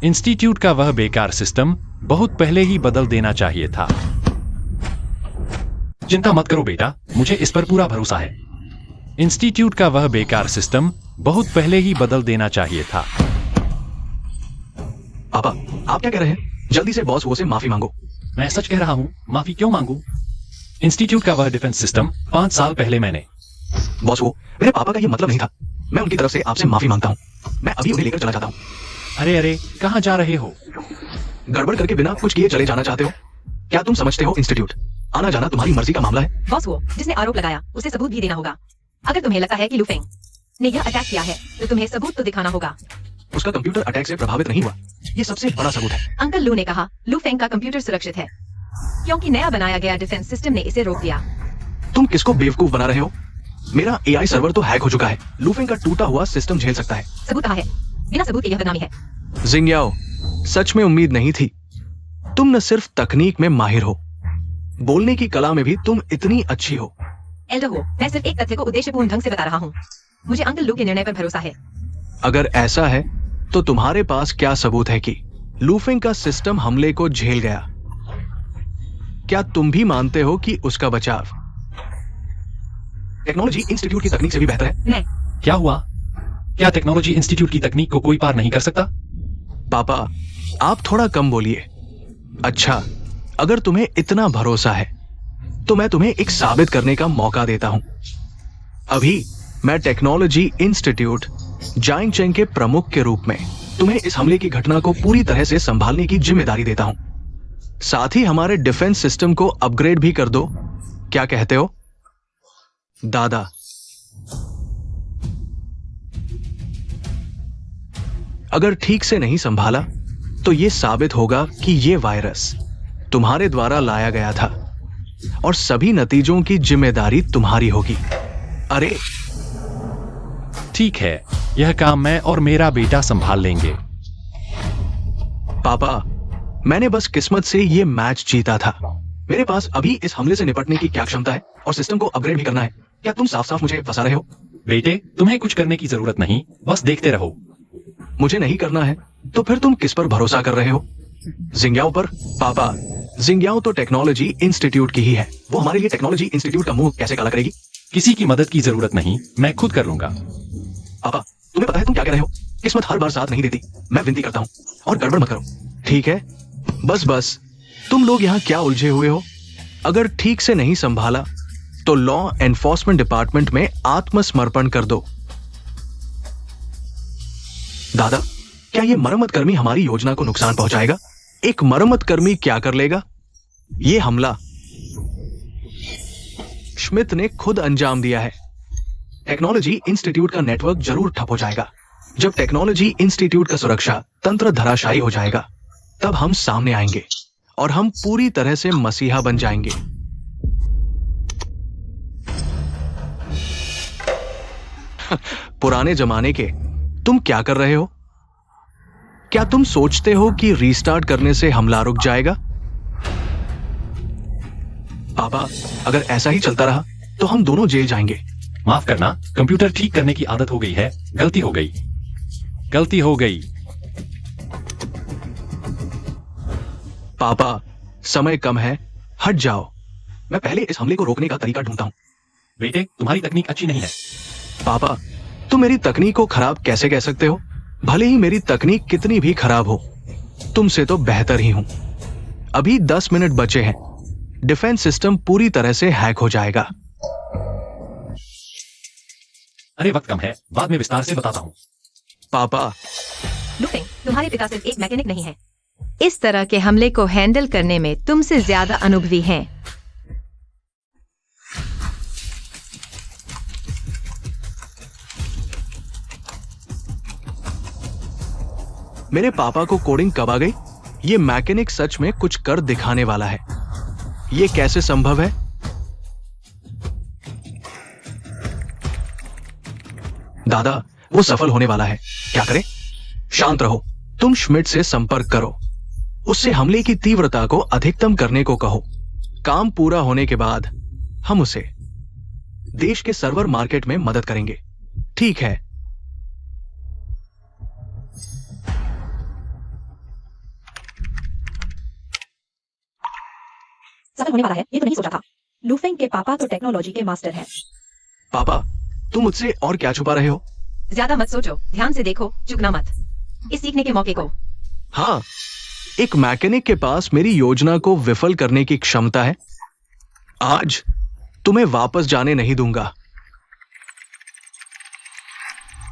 इंस्टीट्यूट का वह बेकार सिस्टम बहुत पहले ही बदल देना चाहिए था। चिंता मत करो बेटा, मुझे इस पर पूरा भरोसा है। इंस्टीट्यूट का वह बेकार सिस्टम बहुत पहले ही बदल देना चाहिए था। पापा, आप क्या कह रहे हैं? जल्दी से बॉस वो से माफी मांगो। मैं सच कह रहा हूं, माफी क्यों मांगू? इंस्टीट्यूट का वह डिफेंस सिस्टम 5 साल पहले मैंने। बॉस, वो मेरे पापा का ये मतलब नहीं था। मैं उनकी तरफ से आपसे माफी मांगता हूँ। मैं अभी उन्हें लेकर चला जाता हूँ। अरे अरे, कहां जा रहे हो? गड़बड़ करके बिना कुछ किए चले जाना चाहते हो? क्या तुम समझते हो इंस्टीट्यूट आना जाना तुम्हारी मर्जी का मामला है? बॉस, वो जिसने आरोप लगाया उसे सबूत भी देना होगा। अगर तुम्हें लगता है कि लूफेंग ने यह अटैक किया है तो तुम्हें सबूत तो दिखाना होगा। उसका कंप्यूटर अटैक से प्रभावित नहीं हुआ, ये सबसे बड़ा सबूत है। अंकल लू ने कहा लूफेंग का कंप्यूटर सुरक्षित है क्योंकि नया बनाया गया डिफेंस सिस्टम ने इसे रोक दिया। तुम किसको बेवकूफ बना रहे हो? मेरा एआई सर्वर तो हैक हो चुका है। लूफेंग का टूटा हुआ सिस्टम झेल सकता है। सबूत कहाँ है? बिना सबूत के यह बदनामी है। जिंगयाओ, सच में उम्मीद नहीं थी। तुम न सिर्फ तकनीक में माहिर हो, बोलने की कला में भी तुम इतनी अच्छी हो। एल्डर हो, मैं सिर्फ एक तथ्य को उद्देश्यपूर्ण ढंग से बता रहा हूँ। मुझे अंकल लू के निर्णय पर भरोसा है। अगर ऐसा है तो तुम्हारे पास क्या सबूत है कि लूफेंग का सिस्टम हमले को झेल गया? क्या तुम भी मानते हो कि उसका बचाव टेक्नोलॉजी इंस्टीट्यूट की तकनीक से भी बेहतर है? मैं क्या हुआ? क्या टेक्नोलॉजी इंस्टीट्यूट की तकनीक को कोई पार नहीं कर सकता? पापा, आप थोड़ा कम बोलिए। अच्छा, अगर तुम्हें इतना भरोसा है तो मैं तुम्हें एक साबित करने का मौका देता हूं। अभी मैं टेक्नोलॉजी इंस्टीट्यूट जाइंग चेंग के प्रमुख के रूप में तुम्हें इस हमले की घटना को पूरी तरह से संभालने की जिम्मेदारी देता हूं। साथ ही हमारे डिफेंस सिस्टम को अपग्रेड भी कर दो। क्या कहते हो दादा? अगर ठीक से नहीं संभाला तो यह साबित होगा कि यह वायरस तुम्हारे द्वारा लाया गया था और सभी नतीजों की जिम्मेदारी तुम्हारी होगी। अरे ठीक है, यह काम मैं और मेरा बेटा संभाल लेंगे। पापा, मैंने बस किस्मत से यह मैच जीता था। मेरे पास अभी इस हमले से निपटने की क्या क्षमता है और सिस्टम को अपग्रेड भी करना है। क्या तुम साफ साफ मुझे फंसा रहे हो? बेटे, तुम्हें कुछ करने की जरूरत नहीं, बस देखते रहो। मुझे नहीं करना है तो फिर तुम किस पर भरोसा कर रहे हो? जिंगयाओ पर? पापा, जिंगयाओ तो टेक्नोलॉजी इंस्टीट्यूट की ही है। वो हमारे लिए टेक्नोलॉजी इंस्टीट्यूट का मुंह कैसे काला करेगी? किसी की मदद की जरूरत नहीं, मैं खुद कर लूंगा। पापा, तुम्हें पता है तुम क्या कह रहे हो? किस्मत हर बार साथ नहीं देती। मैं विनती करता हूँ और गड़बड़ मत करो, ठीक है? बस तुम लोग यहाँ क्या उलझे हुए हो? अगर ठीक से नहीं संभाला तो लॉ एनफोर्समेंट डिपार्टमेंट में आत्मसमर्पण कर दो। दादा, क्या ये मरम्मत कर्मी हमारी योजना को नुकसान पहुंचाएगा? एक मरम्मत कर्मी क्या कर लेगा? ये हमला श्मिट ने खुद अंजाम दिया है। टेक्नोलॉजी इंस्टीट्यूट का नेटवर्क जरूर ठप हो जाएगा। जब टेक्नोलॉजी इंस्टीट्यूट का सुरक्षा तंत्र धराशायी हो जाएगा, तब हम सामने आएंगे और हम पूरी तरह से मसीहा बन जाएंगे। पुराने जमाने के तुम क्या कर रहे हो? क्या तुम सोचते हो कि रीस्टार्ट करने से हमला रुक जाएगा? पापा, अगर ऐसा ही चलता रहा तो हम दोनों जेल जाएंगे। माफ करना, कंप्यूटर ठीक करने की आदत हो गई है। गलती हो गई, गलती हो गई। पापा, समय कम है, हट जाओ। मैं पहले इस हमले को रोकने का तरीका ढूंढता हूं। बेटे, तुम्हारी तकनीक अच्छी नहीं है। पापा, तुम मेरी तकनीक को खराब कैसे कह सकते हो? भले ही मेरी तकनीक कितनी भी खराब हो, तुमसे तो बेहतर ही हूं। अभी 10 मिनट बचे हैं। डिफेंस सिस्टम पूरी तरह से हैक हो जाएगा। अरे वक्त कम है, बाद में विस्तार से बताता हूँ। पापा, लुफिंग, तुम्हारे पिता सिर्फ एक मैकेनिक नहीं है। इस तरह के हमले को हैंडल करने में तुमसे ज्यादा अनुभवी हैं। मेरे पापा को कोडिंग कब आ गई? ये मैकेनिक सच में कुछ कर दिखाने वाला है। ये कैसे संभव है? दादा, वो सफल होने वाला है। क्या करें? शांत रहो। तुम श्मिट से संपर्क करो। उससे हमले की तीव्रता को अधिकतम करने को कहो। काम पूरा होने के बाद हम उसे देश के सर्वर मार्केट में मदद करेंगे। ठीक है? सफल होने वाला है, ये तो नहीं सोचा था। लुफेंग के पापा तो टेक्नोलॉजी के मास्टर हैं। पापा, तुम मुझसे और क्या छुपा रहे हो? ज्यादा मत सोचो, ध्यान से देखो, चुकना मत इस सीखने के मौके को। हाँ, एक मैकेनिक के पास मेरी योजना को विफल करने की क्षमता है। आज तुम्हें वापस जाने नहीं दूंगा।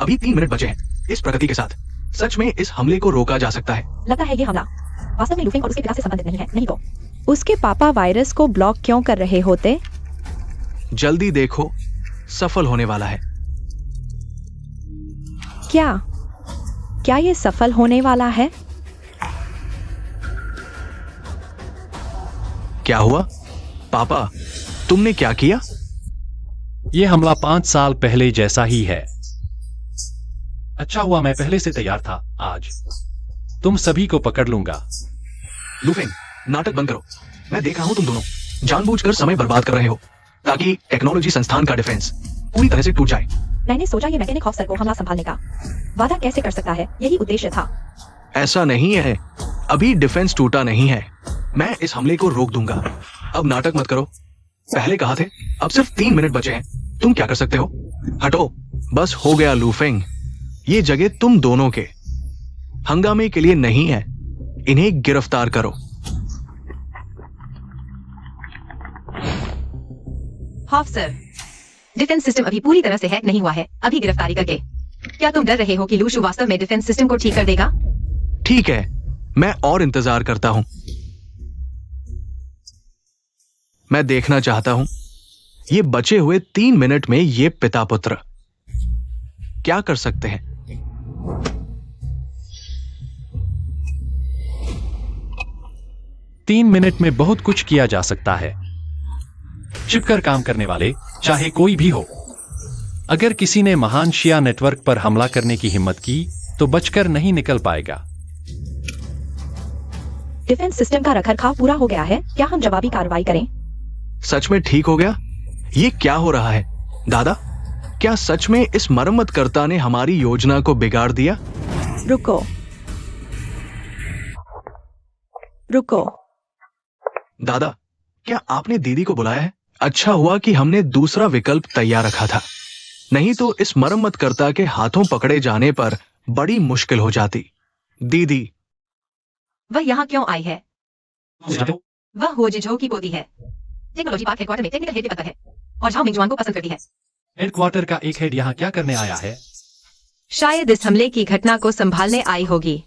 अभी 3 मिनट बचे हैं। इस प्रगति के साथ सच में इस हमले को रोका जा सकता है। लगता है ये हमला वास्तव में लुफेंग और उसके पिता से संबंधित नहीं है। नहीं तो उसके पापा वायरस को ब्लॉक क्यों कर रहे होते? जल्दी देखो, सफल होने वाला है। क्या ये सफल होने वाला है? क्या हुआ? पापा, तुमने क्या किया? ये हमला 5 साल पहले जैसा ही है। अच्छा हुआ मैं पहले से तैयार था। आज तुम सभी को पकड़ लूंगा। लुफेंग, नाटक बंद करो। मैं देख रहा हूं तुम दोनों जानबूझकर समय बर्बाद कर रहे हो ताकि टेक्नोलॉजी संस्थान का डिफेंस पूरी तरह से टूट जाए। मैंने सोचा ये मैकेनिक ऑफिसर को हमला संभालने का वादा कैसे कर सकता है, यही उद्देश्य था। ऐसा नहीं है, अभी डिफेंस टूटा नहीं है। मैं इस हमले को रोक दूंगा। अब नाटक मत करो। पहले कहा थे, अब सिर्फ 3 मिनट बचे हैं। तुम क्या कर सकते हो? हटो, बस हो गया लुफेंग। ये जगह तुम दोनों के हंगामे के लिए नहीं है। इन्हें गिरफ्तार करो। ऑफिसर, डिफेंस सिस्टम अभी पूरी तरह से हैक नहीं हुआ है। अभी गिरफ्तारी करके क्या तुम डर रहे हो कि लूशु वास्तव में डिफेंस सिस्टम को ठीक कर देगा? ठीक है, मैं और इंतजार करता हूं। मैं देखना चाहता हूं ये बचे हुए 3 मिनट में ये पिता पुत्र क्या कर सकते हैं। तीन मिनट में बहुत कुछ किया जा सकता है। छिपकर काम करने वाले चाहे कोई भी हो। अगर किसी ने महान शिया नेटवर्क पर हमला करने की हिम्मत की तो बचकर नहीं निकल पाएगा। डिफेंस सिस्टम का रखरखाव पूरा हो गया है। क्या हम जवाबी कार्रवाई करें? सच में ठीक हो गया? ये क्या हो रहा है? दादा, क्या सच में इस मरम्मतकर्ता ने हमारी योजना को बिगाड़ दिया? रुको रुको। दादा, क्या आपने दीदी को बुलाया है? अच्छा हुआ कि हमने दूसरा विकल्प तैयार रखा था, नहीं तो इस मरम्मतकर्ता के हाथों पकड़े जाने पर बड़ी मुश्किल हो जाती। दीदी, वह यहाँ क्यों आई है? वह हो जिझो की पोती है। टेक्नोलॉजी पार्क हेडक्वार्टर में टेक्निकल हेड के पद है और झाओ मिंगजुआन को पसंद करती है। हेडक्वार्टर का एक हेड यहाँ क्या करने आया है? शायद इस हमले की घटना को संभालने आई होगी।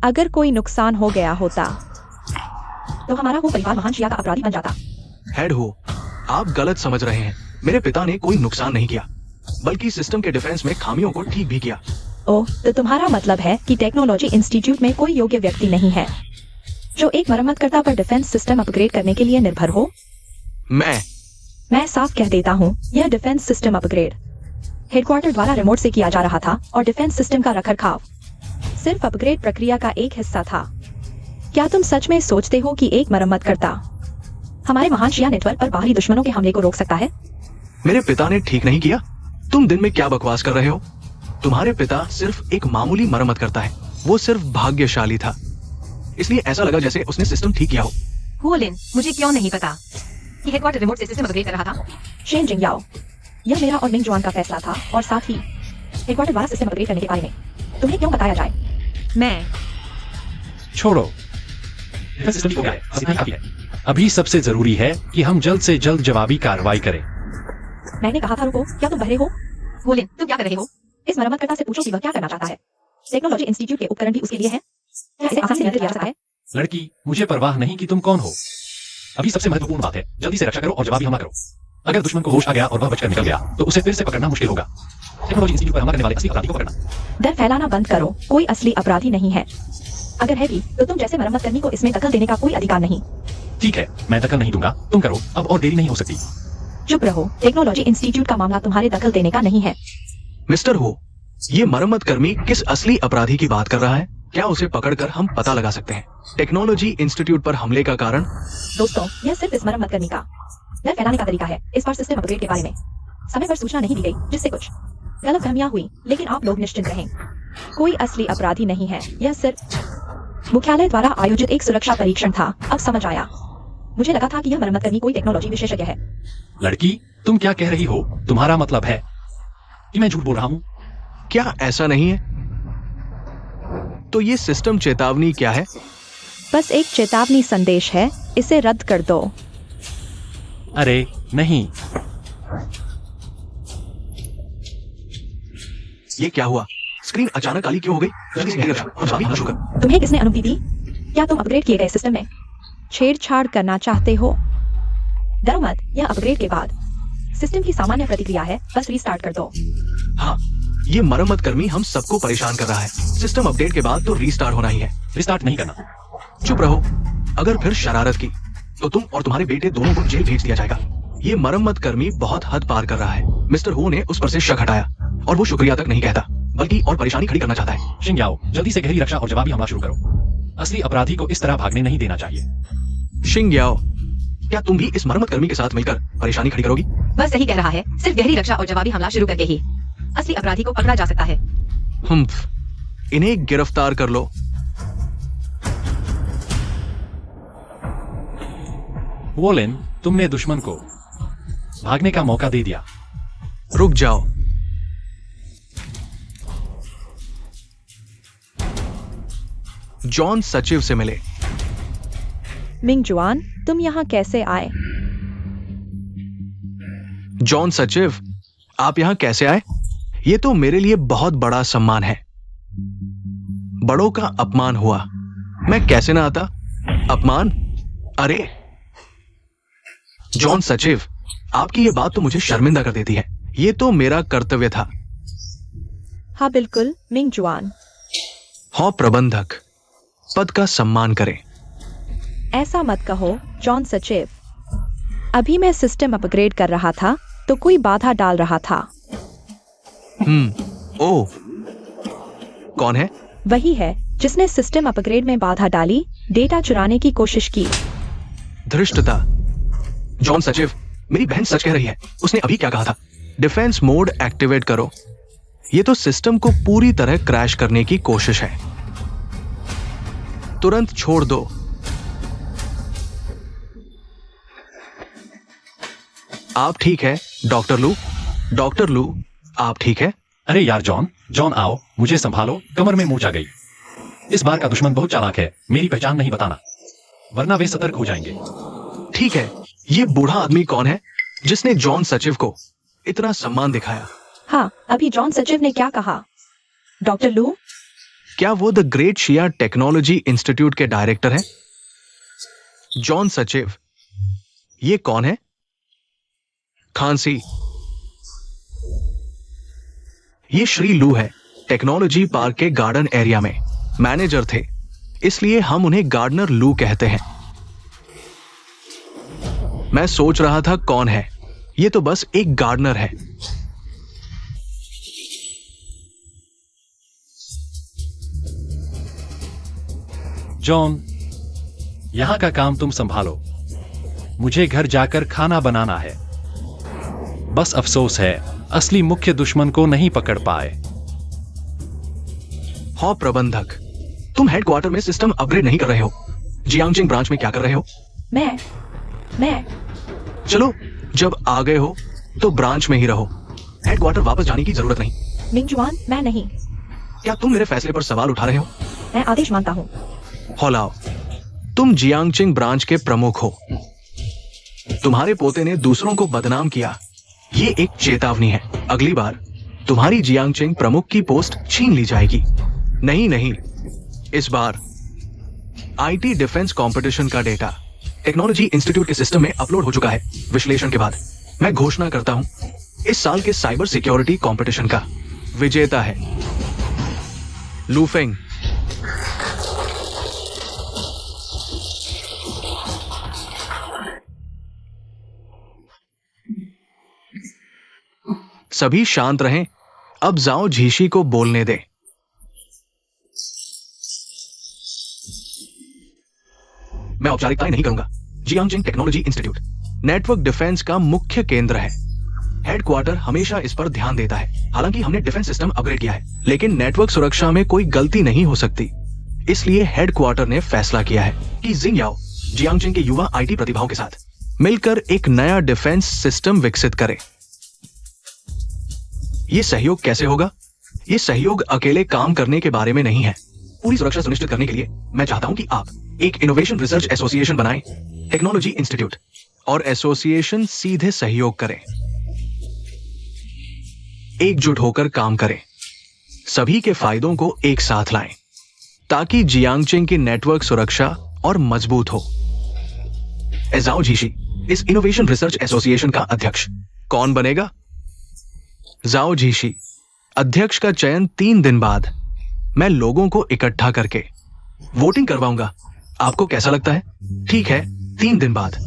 अगर कोई नुकसान हो गया होता तो हमारा वो परिवार महान शिया का अपराधी बन जाता। हेड हो, आप गलत समझ रहे हैं। मेरे पिता ने कोई नुकसान नहीं किया, बल्कि सिस्टम के डिफेंस में खामियों को ठीक भी किया। ओह, तो तुम्हारा मतलब है कि टेक्नोलॉजी इंस्टीट्यूट में कोई योग्य व्यक्ति नहीं है जो एक मरम्मतकर्ता पर डिफेंस सिस्टम अपग्रेड करने के लिए निर्भर हो? मैं साफ कह देता हूँ, यह डिफेंस सिस्टम अपग्रेड हेडक्वार्टर द्वारा रिमोट से किया जा रहा था और डिफेंस सिस्टम का रखरखाव सिर्फ अपग्रेड प्रक्रिया का एक हिस्सा था। क्या तुम सच में सोचते हो कि एक मरम्मतकर्ता हमारे महान शिया नेटवर्क पर बाहरी दुश्मनों के हमले को रोक सकता है? मेरे पिता ने ठीक नहीं किया। तुम दिन में क्या बकवास कर रहे हो? तुम्हारे पिता सिर्फ एक मामूली मरम्मत करता है। वो सिर्फ भाग्यशाली था, इसलिए ऐसा लगा जैसे उसने सिस्टम ठीक किया हो। हुओलिन, मुझे क्यों नहीं पता कि हेडक्वार्टर रिमोट से सिस्टम अपग्रेड कर रहा था? शेन जिंगयाओ, यह मेरा और मिंग जुआन का फैसला था और साथ ही हेडक्वार्टर द्वारा सिस्टम अपग्रेड करने के बारे में तुम्हें क्यों बताया जाए? मैं छोड़ो, डिफेंस सिस्टम ठीक हो गया है, बस इतना ही काफी है। अभी सबसे जरूरी है कि हम जल्द से जल्द जवाबी कार्रवाई करें। मैंने कहा था रुको, क्या तुम बहरे हो? हुओलिन, तुम क्या कर रहे हो? इस मरम्मतकर्ता से पूछो कि वह क्या करना चाहता है। टेक्नोलॉजी इंस्टीट्यूट के उपकरण भी उसके लिए हैं। क्या इसे आसानी से नियंत्रित किया जा सकता है? लड़की, मुझे परवाह नहीं कि तुम कौन हो। अभी सबसे महत्वपूर्ण बात है, जल्दी से रक्षा करो और जवाबी हमला करो। अगर दुश्मन को होश आ गया और वह बचकर निकल गया तो उसे फिर से पकड़ना मुश्किल होगा। टेक्नोलॉजी इंस्टीट्यूट पर हमला करने वाले असली अपराधी को पकड़ना। डर फैलाना बंद करो, कोई असली अपराधी नहीं है। अगर है भी तो तुम जैसे मरम्मतकर्मी को इसमें दखल देने का कोई अधिकार नहीं। ठीक है, मैं दखल नहीं दूंगा, तुम करो, अब और देरी नहीं हो सकती। चुप रहो, टेक्नोलॉजी इंस्टीट्यूट का मामला तुम्हारे दखल देने का नहीं है। मिस्टर हो, ये मरम्मत कर्मी किस असली अपराधी की बात कर रहा है? क्या उसे पकड़कर हम पता लगा सकते हैं? टेक्नोलॉजी इंस्टीट्यूट पर हमले का कारण? दोस्तों, यह सिर्फ इस मरम्मतकर्मी का डर फैलाने का तरीका है। इस बार सिस्टम अपग्रेड के बारे में समय पर सूचना नहीं दी गई, जिससे कुछ गलतफहमियां हुई, लेकिन आप लोग निश्चिंत रहें, कोई असली अपराधी नहीं है। यह सिर्फ मुख्यालय द्वारा आयोजित एक सुरक्षा परीक्षण था। अब समझ आया, मुझे लगा था कि यह मरम्मतकर्मी कोई टेक्नोलॉजी विशेषज्ञ है। लड़की, तुम क्या कह रही हो? तुम्हारा मतलब है कि मैं झूठ बोल रहा हूँ? क्या ऐसा नहीं है? तो ये सिस्टम चेतावनी क्या है? बस एक चेतावनी संदेश है, इसे रद्द कर दो। अरे नहीं, ये क्या हुआ? स्क्रीन अचानक काली क्यों हो गई? जल्दी से गिर और जवाबी हमला शुरू कर। तुम्हें किसने अनुमति दी? क्या तुम अपग्रेड किए गए सिस्टम में छेड़छाड़ करना चाहते हो? डरो मत, यह अपग्रेड के बाद सिस्टम की सामान्य प्रतिक्रिया है, बस रीस्टार्ट कर दो। हाँ, ये मरम्मत कर्मी हम सबको परेशान कर रहा है। सिस्टम अपडेट के बाद तो रीस्टार्ट होना ही है। रिस्टार्ट नहीं करना। चुप रहो, अगर फिर शरारत की तो तुम और तुम्हारे बेटे दोनों को जेल भेज दिया जाएगा। ये मरम्मत कर्मी बहुत हद पार कर रहा है। मिस्टर हो ने उस पर से शक हटाया और वो शुक्रिया तक नहीं कहता, बल्कि और परेशानी खड़ी करना चाहता है। शिंग्याओ, जल्दी से गहरी रक्षा और जवाबी हमला शुरू करो। असली अपराधी को इस तरह भागने नहीं देना चाहिए। शिंग्याओ, क्या तुम भी इस मरम्मत कर्मी के साथ मिलकर परेशानी खड़ी करोगी? बस सही कह रहा है, सिर्फ गहरी रक्षा और जवाबी हमला शुरू करके ही असली अपराधी को पकड़ा जा सकता है। इन्हें गिरफ्तार कर लो। वोलिन, तुमने दुश्मन को भागने का मौका दे दिया। रुक जाओ। जॉन सचिव से मिले। मिंग जुआन, तुम यहाँ कैसे आए? जॉन सचिव, आप यहाँ कैसे आए? ये तो मेरे लिए बहुत बड़ा सम्मान है। बड़ों का अपमान हुआ, मैं कैसे ना आता? अपमान? अरे जॉन सचिव, आपकी ये बात तो मुझे शर्मिंदा कर देती है। ये तो मेरा कर्तव्य था। हाँ बिल्कुल, मिंग जुआन। हाँ प्रबंधक, पद का सम्मान करें। ऐसा मत कहो जॉन सचिव। अभी मैं सिस्टम अपग्रेड कर रहा था तो कोई बाधा डाल रहा था। ओ, कौन है? वही है जिसने सिस्टम अपग्रेड में बाधा डाली, डेटा चुराने की कोशिश की। धृष्टता। जॉन सचिव, मेरी बहन सच कह रही है। उसने अभी क्या कहा था? डिफेंस मोड एक्टिवेट करो। ये तो सिस्टम को पूरी तरह क्रैश करने की कोशिश है। तुरंत छोड़ दो। आप ठीक है डॉक्टर लू? डॉक्टर लू, आप ठीक है? अरे यार जॉन, जॉन आओ, मुझे संभालो, कमर में मूर्छा गई। इस बार का दुश्मन बहुत चालाक है, मेरी पहचान नहीं बताना, वरना वे सतर्क हो जाएंगे। ठीक है, ये बूढ़ा आदमी कौन है जिसने जॉन सचिव को इतना सम्मान दिखाया? हाँ, अभी जॉन सचिव ने क्या कहा? Doctor Lu? क्या वो the great Xia technology institute के डायरेक्टर हैं? जॉन सचिव, ये कौन है? खांसी। ये श्री लू है, टेक्नोलॉजी पार्क के गार्डन एरिया में मैनेजर थे, इसलिए हम उन्हें गार्डनर लू कहते हैं। मैं सोच रहा था कौन है, ये तो बस एक गार्डनर है। जॉन, यहां का काम तुम संभालो, मुझे घर जाकर खाना बनाना है। बस अफसोस है, असली मुख्य दुश्मन को नहीं पकड़ पाए। हाँ प्रबंधक, तुम हेडक्वार्टर में सिस्टम अपग्रेड नहीं कर रहे हो। जियांगजिंग ब्रांच में क्या कर रहे हो? मैं चलो, जब आ गए हो तो ब्रांच में ही रहो, हेडक्वार्टर वापस जाने की जरूरत नहीं। मिंगजुआन, मैं नहीं। क्या तुम मेरे फैसले पर सवाल उठा रहे हो? मैं आदेश मानता हूँ। होलाओ, तुम जियांगजिंग ब्रांच के प्रमुख हो। तुम्हारे पोते ने दूसरों को बदनाम किया, ये एक चेतावनी है। अगली बार तुम्हारी जियांगजिंग प्रमुख की पोस्ट छीन ली जाएगी। नहीं, इस बार आईटी डिफेंस कंपटीशन का डेटा टेक्नोलॉजी इंस्टीट्यूट के सिस्टम में अपलोड हो चुका है। विश्लेषण के बाद मैं घोषणा करता हूं, इस साल के साइबर सिक्योरिटी कंपटीशन का विजेता है लू फेंग। सभी शांत रहें, अब जाओ झीशी को बोलने दे। मैं औपचारिकताएं नहीं करूंगा। जियांगजिंग टेक्नोलॉजी इंस्टीट्यूट नेटवर्क डिफेंस का मुख्य केंद्र है। हेडक्वार्टर हमेशा इस पर ध्यान देता है। हालांकि हमने डिफेंस सिस्टम अपग्रेड किया है, लेकिन नेटवर्क सुरक्षा में कोई गलती नहीं हो सकती। इसलिए हेडक्वार्टर ने फैसला किया है कि जिंग याओ जियांगजिंग के युवा आईटी प्रतिभाओं के साथ मिलकर एक नया डिफेंस सिस्टम विकसित करे। ये सहयोग कैसे होगा? ये सहयोग अकेले काम करने के बारे में नहीं है। पूरी सुरक्षा सुनिश्चित करने के लिए मैं चाहता हूं कि आप एक इनोवेशन रिसर्च एसोसिएशन बनाएं, टेक्नोलॉजी इंस्टीट्यूट और एसोसिएशन सीधे सहयोग करें, एकजुट होकर काम करें, सभी के फायदों को एक साथ लाएं, ताकि जियांगजिंग की नेटवर्क सुरक्षा और मजबूत हो। एजाओ झीशी इस इनोवेशन रिसर्च एसोसिएशन का अध्यक्ष कौन बनेगा? जाओ झीशी, अध्यक्ष का चयन 3 दिन बाद मैं लोगों को इकट्ठा करके वोटिंग करवाऊंगा। आपको कैसा लगता है? ठीक है, 3 दिन बाद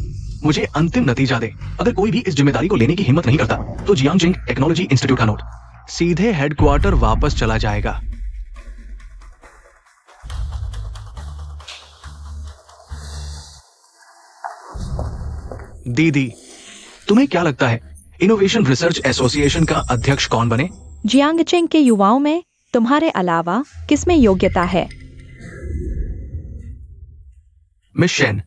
मुझे अंतिम नतीजा दे। अगर कोई भी इस जिम्मेदारी को लेने की हिम्मत नहीं करता तो जियांगजिंग टेक्नोलॉजी इंस्टीट्यूट का नोट सीधे हेडक्वार्टर वापस चला जाएगा। दीदी, तुम्हें क्या लगता है इनोवेशन रिसर्च एसोसिएशन का अध्यक्ष कौन बने? जियांगजिंग के युवाओं में तुम्हारे अलावा किसमें योग्यता है? मिस शेन,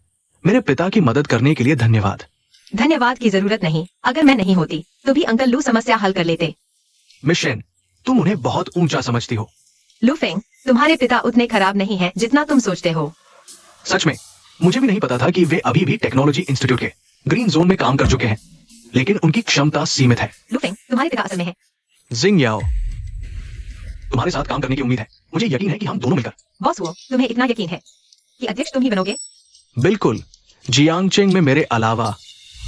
मेरे पिता की मदद करने के लिए धन्यवाद। धन्यवाद की जरूरत नहीं। अगर मैं नहीं होती तो भी अंकल लू समस्या हल कर लेते। मिस शेन, तुम उन्हें बहुत ऊंचा समझती हो। लू फेंग, तुम्हारे पिता उतने खराब नहीं हैं जितना तुम सोचते हो। सच में, मुझे भी नहीं पता था कि वे अभी भी टेक्नोलॉजी इंस्टीट्यूट के ग्रीन जोन में काम कर चुके हैं, लेकिन उनकी क्षमता सीमित है। लू फेंग, तुम्हारे पिता असल में है। जिंग याओ, तुम्हारे साथ काम करने की उम्मीद है। मुझे यकीन है कि हम दोनों मिलकर। बॉस हुओ, तुम्हें इतना यकीन है कि अध्यक्ष तुम ही बनोगे? बिल्कुल। जियांगजिंग में मेरे अलावा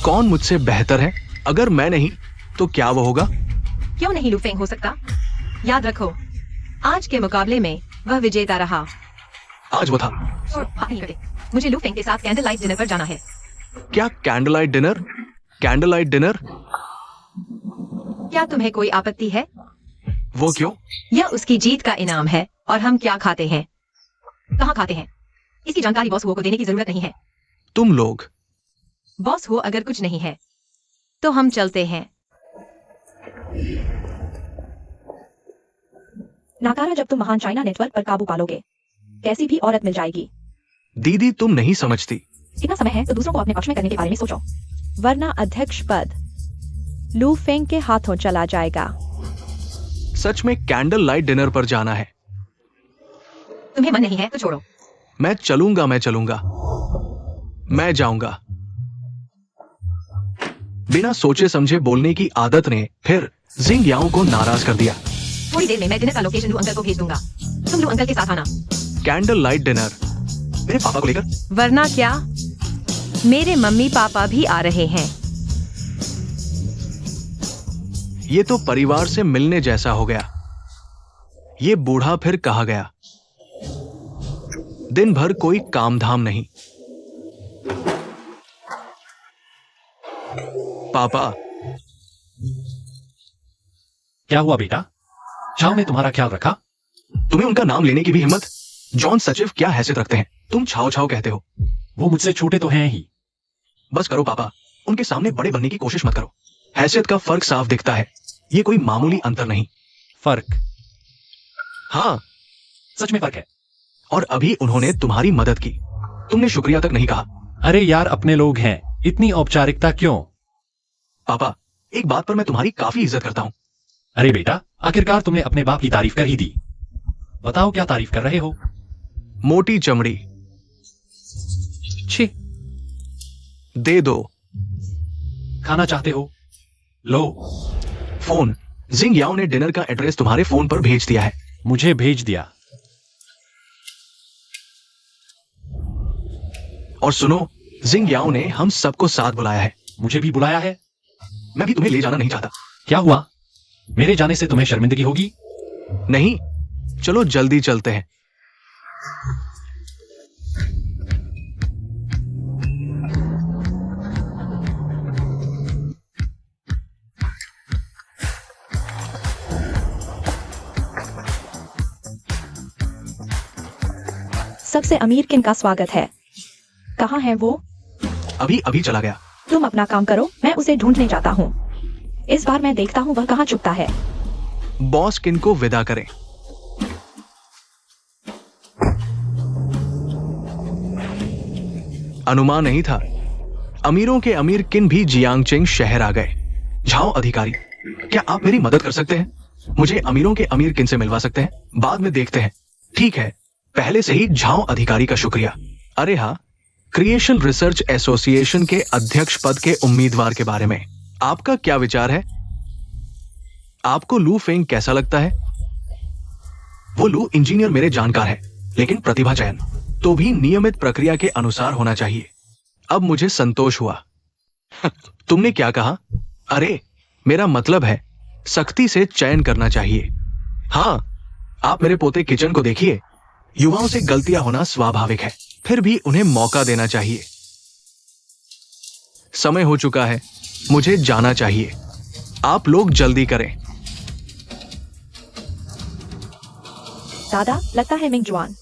कौन मुझसे बेहतर है? अगर मैं नहीं तो क्या वो होगा? क्यों नहीं लू फेंग हो सकता? याद रखो, आज के मुकाबले में वह विजेता रहा। आज वो था। और बात नहीं करते। मुझे लू फेंग के साथ कैंडल लाइट डिनर पर जाना है। क्या candle light dinner? Candle light dinner? क्या तुम्हें कोई आपत्ति है? वो क्यों? यह उसकी जीत का इनाम है। और हम क्या खाते हैं, कहाँ खाते हैं, इसकी जानकारी बॉस हुओ को देने की जरूरत नहीं है। तुम लोग बॉस हुओ अगर कुछ नहीं है तो हम चलते हैं। नाकारा, जब तुम महान चाइना नेटवर्क पर काबू पालोगे, कैसी भी औरत मिल जाएगी। दीदी, तुम नहीं समझती। इतना समय है तो दूसरों को अपने पक्ष में करने के बारे में सोचो, वरना अध्यक्ष पद लू फेंग के हाथों चला जाएगा। सच में कैंडल लाइट डिनर पर जाना है। तुम्हें मन नहीं है तो छोड़ो। मैं चलूंगा, मैं जाऊंगा। बिना सोचे समझे बोलने की आदत ने फिर जिंग याओ को नाराज कर दिया। थोड़ी देर में मैं डिनर का लोकेशन लू अंकल को भेज दूंगा। तुम लू अंकल के साथ आना। कैंडल लाइट डिनर मेरे पापा को लेकर? वरना क्या? मेरे मम्मी पापा भी आ रहे हैं। ये तो परिवार से मिलने जैसा हो गया। ये बूढ़ा फिर कहा गया। दिन भर कोई काम धाम नहीं। पापा, क्या हुआ बेटा? छाव ने तुम्हारा ख्याल रखा? तुम्हें उनका नाम लेने की भी हिम्मत? जॉन सचिव क्या हैसियत रखते हैं? तुम छाव छाव कहते हो। वो मुझसे छोटे तो हैं ही। बस करो पापा, उनके सामने बड़े बनने की कोशिश मत करो। हैसियत का फर्क साफ दिखता है। ये कोई मामूली अंतर नहीं। फर्क? हाँ, सच में फर्क है। और अभी उन्होंने तुम्हारी मदद की। तुमने शुक्रिया तक नहीं कहा। अरे यार, अपने लोग हैं, इतनी औपचारिकता क्यों? पापा, एक बात पर मैं तुम्हारी काफी इज्जत करता हूं। अरे बेटा, आखिरकार तुमने अपने बाप की तारीफ कर ही दी। बताओ क्या तारीफ कर रहे हो? मोटी चमड़ी। छी। दे दो। खाना चाहते हो? लो। फोन। जिंग याओ ने डिनर का एड्रेस तुम्हारे फोन पर भेज दिया है। मुझे भेज दिया। और सुनो, जिंग याओ ने हम सबको साथ बुलाया है। मुझे भी बुलाया है। मैं भी तुम्हें ले जाना नहीं चाहता। क्या हुआ? मेरे जाने से तुम्हें शर्मिंदगी होगी? नहीं, चलो जल्दी चलते हैं। सबसे अमीर किन का स्वागत है? कहाँ है वो? अभी अभी चला गया। तुम अपना काम करो, मैं उसे ढूंढने जाता हूँ। इस बार मैं देखता हूँ वह कहाँ छुपता है। बॉस किन को विदा करें? अनुमान नहीं था। अमीरों के अमीर किन भी जियांगचेंग शहर आ गए। झाओ अधिकारी, क्या आप मेरी मदद कर सकते हैं? मुझे अमीरों के अमीर किन से मिलवा सकते हैं? बाद में देखते हैं। ठीक है, पहले से ही झाओ अधिकारी का शुक्रिया। अरे हाँ, क्रिएशन रिसर्च एसोसिएशन के अध्यक्ष पद के उम्मीदवार के बारे में आपका क्या विचार है? आपको लू फेंग कैसा लगता है? वो लू इंजीनियर मेरे जानकार है, लेकिन प्रतिभा चयन तो भी नियमित प्रक्रिया के अनुसार होना चाहिए। अब मुझे संतोष हुआ। तुमने क्या कहा? अरे, मेरा मतलब है सख्ती से चयन करना चाहिए। हाँ, आप मेरे पोते किचन को देखिए। युवाओं से गलतियां होना स्वाभाविक है, फिर भी उन्हें मौका देना चाहिए। समय हो चुका है, मुझे जाना चाहिए। आप लोग जल्दी करें। दादा, लगता है मिंग जुआन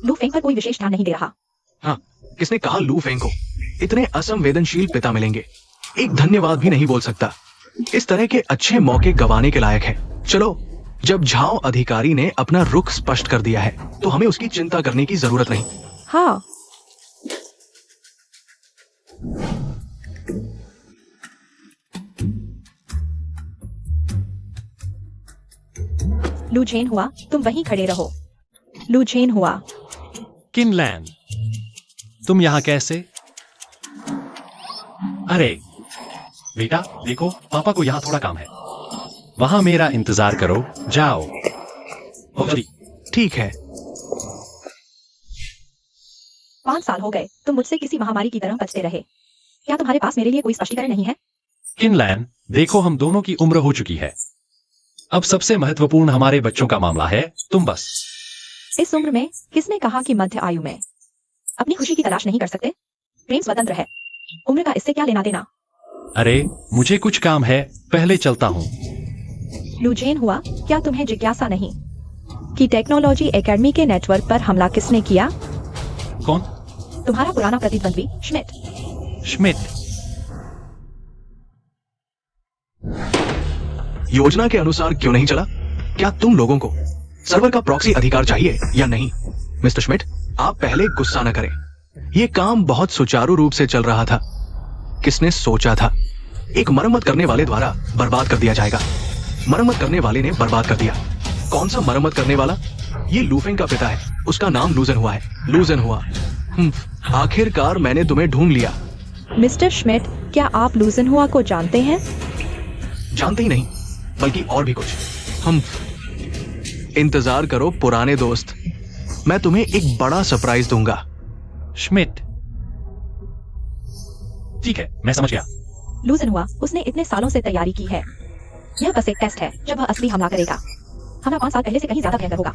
लू फेंग पर कोई विशेष ध्यान नहीं दे रहा। हाँ, किसने कहा लू फेंग को? इतने असंवेदनशील पिता मिलेंगे, एक धन्यवाद भी नहीं बोल सकता। इस तरह के अच्छे मौके गंवाने के लायक है। चलो, जब झाओ अधिकारी ने अपना रुख स्पष्ट कर दिया है, तो हमें उसकी चिंता करने की जरूरत नहीं। हाँ, लू झेन हुआ, तुम वहीं खड़े रहो। लू झेन हुआ। किनलैन, तुम यहाँ कैसे? अरे बेटा, देखो, पापा को यहाँ थोड़ा काम है। वहां मेरा इंतजार करो, जाओ। ओ जल्दी। ठीक है। 5 साल हो गए, तुम मुझसे किसी महामारी की तरह बचते रहे। क्या तुम्हारे पास मेरे लिए कोई स्पष्टीकरण नहीं है? किनलैन, देखो, हम दोनों की उम्र हो चुकी है। अब सबसे महत्वपूर्ण हमारे बच्चों का मामला है। तुम बस इस उम्र में किसने कहा कि मध्य आयु में अपनी खुशी की तलाश नहीं कर सकते? प्रेम स्वतंत्र है, उम्र का इससे क्या लेना देना? अरे, मुझे कुछ काम है, पहले चलता हूँ। लू झेन हुआ, क्या तुम्हें जिज्ञासा नहीं कि टेक्नोलॉजी एकेडमी के नेटवर्क पर हमला किसने किया? कौन? तुम्हारा पुराना प्रतिद्वंद्वी श्मिट। श्मिट? योजना के अनुसार क्यों नहीं चला? क्या तुम लोगों को सर्वर का प्रॉक्सी अधिकार चाहिए या नहीं? मिस्टर श्मिट, आप पहले गुस्सा न करें। यह काम बहुत सुचारू रूप से चल रहा था। किसने सोचा था एक मरम्मत करने वाले द्वारा बर्बाद कर दिया जाएगा? मरम्मत करने वाले ने बर्बाद कर दिया। कौन सा मरम्मत करने वाला? ये लूफेंग का पिता है, उसका नाम लूजन हुआ है। लूजन हुआ। आखिरकार मैंने तुम्हें ढूंढ लिया। मिस्टर श्मिट, क्या आप लूजन हुआ को जानते हैं? जानते ही नहीं, बल्कि और भी कुछ। हम इंतजार करो पुराने दोस्त, मैं तुम्हें एक बड़ा सरप्राइज दूंगा। श्मिट, ठीक है, मैं समझ गया। लूजन हुआ, उसने इतने सालों से तैयारी की है। यह बस एक टेस्ट है, जब वह असली हमला करेगा। हमला 5 साल पहले से कहीं ज्यादा भयंकर होगा।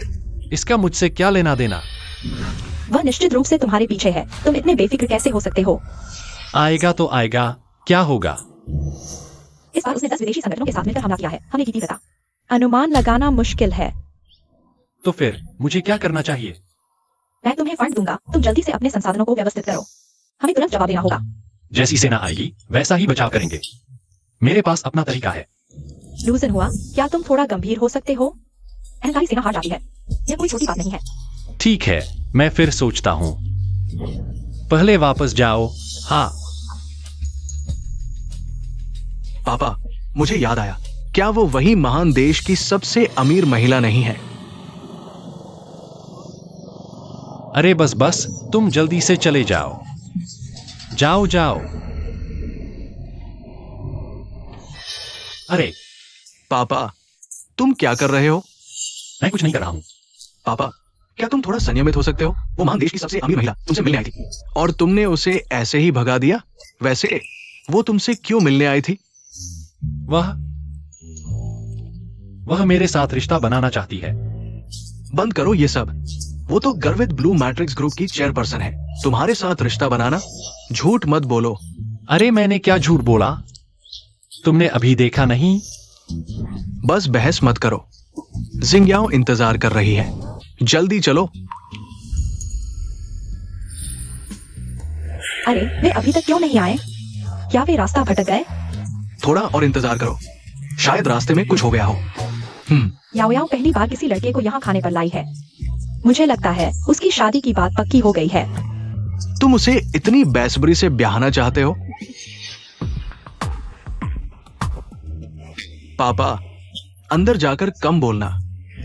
इसका मुझसे क्या लेना देना? वह निश्चित रूप से तुम्हारे पीछे है। तुम इतने बेफिक्र कैसे हो सकते हो? आएगा तो आएगा, क्या होगा? इस बार उसने 10 विदेशी संगठनों के साथ मिलकर हमला किया है। हमले की तीव्रता अनुमान लगाना मुश्किल है। तो फिर मुझे क्या करना चाहिए? मैं तुम्हें फंड दूंगा, तुम जल्दी से अपने संसाधनों को व्यवस्थित करो। हमें तुरंत जवाब देना होगा। जैसी सेना आएगी वैसा ही बचाव करेंगे। मेरे पास अपना तरीका है। लूजन हुआ, क्या तुम थोड़ा गंभीर हो सकते हो? अहंकारी सेना हार जाती है, यह कोई छोटी बात नहीं है। ठीक है, मैं फिर सोचता हूँ। पहले वापस जाओ। हाँ। पापा, मुझे याद आया, क्या वो वही महान देश की सबसे अमीर महिला नहीं है? अरे बस बस, तुम जल्दी से चले जाओ। जाओ जाओ। अरे पापा, तुम क्या कर रहे हो? मैं कुछ नहीं कर रहा हूँ। पापा, क्या तुम थोड़ा संयमित हो सकते हो? वो महान देश की सबसे अमीर महिला तुमसे मिलने आई थी और तुमने उसे ऐसे ही भगा दिया। वैसे वो तुमसे क्यों मिलने आई थी? वह मेरे साथ रिश्ता बनाना चाहती है। बंद करो ये सब। वो तो गर्वित ब्लू मैट्रिक्स ग्रुप की चेयरपर्सन है। तुम्हारे साथ रिश्ता बनाना? झूठ मत बोलो। अरे मैंने क्या झूठ बोला? तुमने अभी देखा नहीं? बस बहस मत करो। जिंग्याओ इंतजार कर रही है, जल्दी चलो। अरे वे अभी तक क्यों नहीं आए? क्या वे रास्ता भटक गए? थोड़ा और इंतजार करो, शायद रास्ते में कुछ हो गया हो। याओ याओ पहली बार किसी लड़के को यहाँ खाने पर लाई है। मुझे लगता है उसकी शादी की बात पक्की हो गई है। तुम उसे इतनी बेसब्री से ब्याहना चाहते हो? पापा, अंदर जाकर कम बोलना,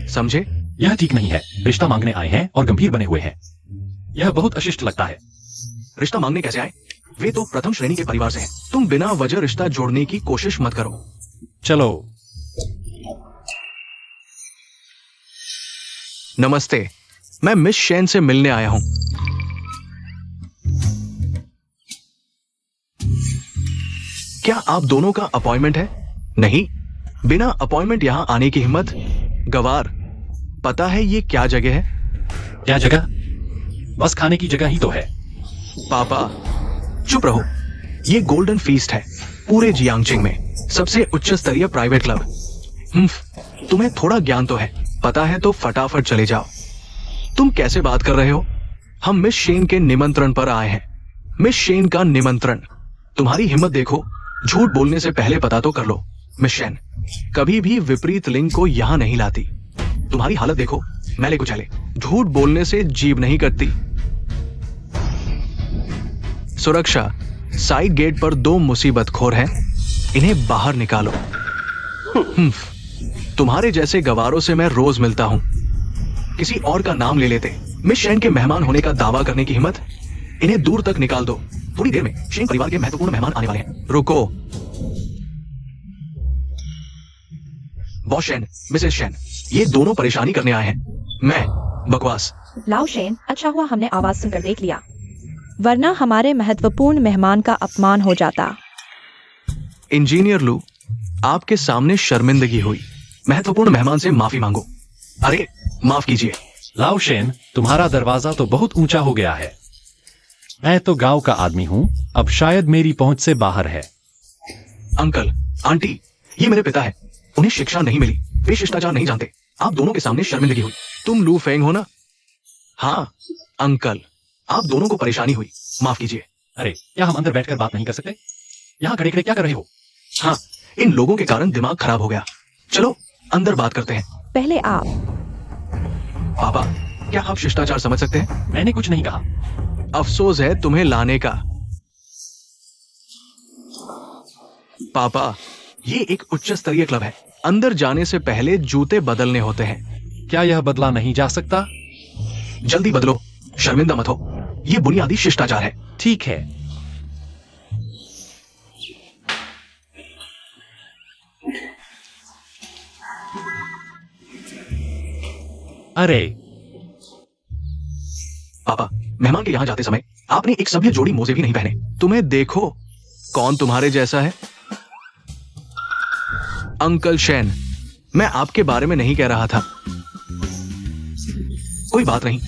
समझे? यह ठीक नहीं है। रिश्ता मांगने आए हैं और गंभीर बने हुए हैं। यह बहुत अशिष्ट लगता है। रिश्ता मांगने कैसे आए? वे तो प्रथम श्रेणी के परिवार से हैं। तुम बिना वजह रिश्ता जोड़ने की कोशिश मत करो। चलो। नमस्ते, मैं मिस शेन से मिलने आया हूं। क्या आप दोनों का अपॉइंटमेंट है? नहीं, बिना अपॉइंटमेंट यहां आने की हिम्मत? गवार, पता है ये क्या जगह है? क्या जगह? बस खाने की जगह ही तो है। पापा, चुप रहो। ये गोल्डन फीस्ट है, पूरे जियांगचिंग में सबसे उच्च स्तरीय प्राइवेट क्लब। तुम्हें थोड़ा ज्ञान तो है, पता है तो फटाफट चले जाओ। तुम कैसे बात कर रहे हो? हम मिस शेन के निमंत्रण पर आए हैं। मिस शेन का निमंत्रण। तुम्हारी हिम्मत देखो, झूठ बोलने से पहले पता तो कर लो। मिस शेन कभी भी विपरीत लिंग को यहां नहीं लाती। तुम्हारी हालत देखो, मैले कुचले। झूठ बोलने से जीभ नहीं कटती। सुरक्षा, साइड गेट पर 2 मुसीबतखोर हैं, इन्हें बाहर निकालो। तुम्हारे जैसे गवारों से मैं रोज मिलता हूं। किसी और का नाम ले लेते। मिस शेन के मेहमान होने का दावा करने की हिम्मत? इन्हें दूर तक निकाल दो। थोड़ी देर में शेन परिवार के महत्वपूर्ण मेहमान आने वाले हैं। रुको। बॉस शेन, मिसेस शेन, ये दोनों परेशानी करने आए हैं। मैं बकवास। लाओ शेन, अच्छा हुआ हमने आवाज सुनकर देख लिया, वरना हमारे महत्वपूर्ण मेहमान का अपमान हो जाता। इंजीनियर लू, आपके सामने शर्मिंदगी हुई। महत्वपूर्ण मेहमान से माफी मांगो। अरे माफ कीजिए। लाओ शेन, तुम्हारा दरवाजा तो बहुत ऊंचा हो गया है। मैं तो गांव का आदमी हूं, अब शायद मेरी पहुंच से बाहर है। अंकल, आंटी, ये मेरे पिता है। उन्हें शिक्षा नहीं मिली, वे शिष्टाचार नहीं जानते। आप दोनों के सामने शर्मिंदगी हुई। तुम लू फेंग हो ना? हाँ अंकल, आप दोनों को परेशानी हुई, माफ कीजिए। अरे क्या हम अंदर बैठकर बात नहीं कर सकते? यहाँ खड़े खड़े क्या कर रहे हो? हाँ, इन लोगों के कारण दिमाग खराब हो गया। चलो अंदर बात करते हैं। पहले आप। पापा, क्या आप शिष्टाचार समझ सकते हैं? मैंने कुछ नहीं कहा। अफसोस है तुम्हें लाने का। पापा, ये एक उच्च स्तरीय क्लब है। अंदर जाने से पहले जूते बदलने होते हैं। क्या यह बदला नहीं जा सकता? जल्दी बदलो, शर्मिंदा मत हो। ये बुनियादी शिष्टाचार है। ठीक है। अरे पापा, मेहमान के यहां जाते समय आपने एक सभ्य जोड़ी मोजे भी नहीं पहने। तुम्हें देखो, कौन तुम्हारे जैसा है? अंकल शैन, मैं आपके बारे में नहीं कह रहा था। कोई बात नहीं,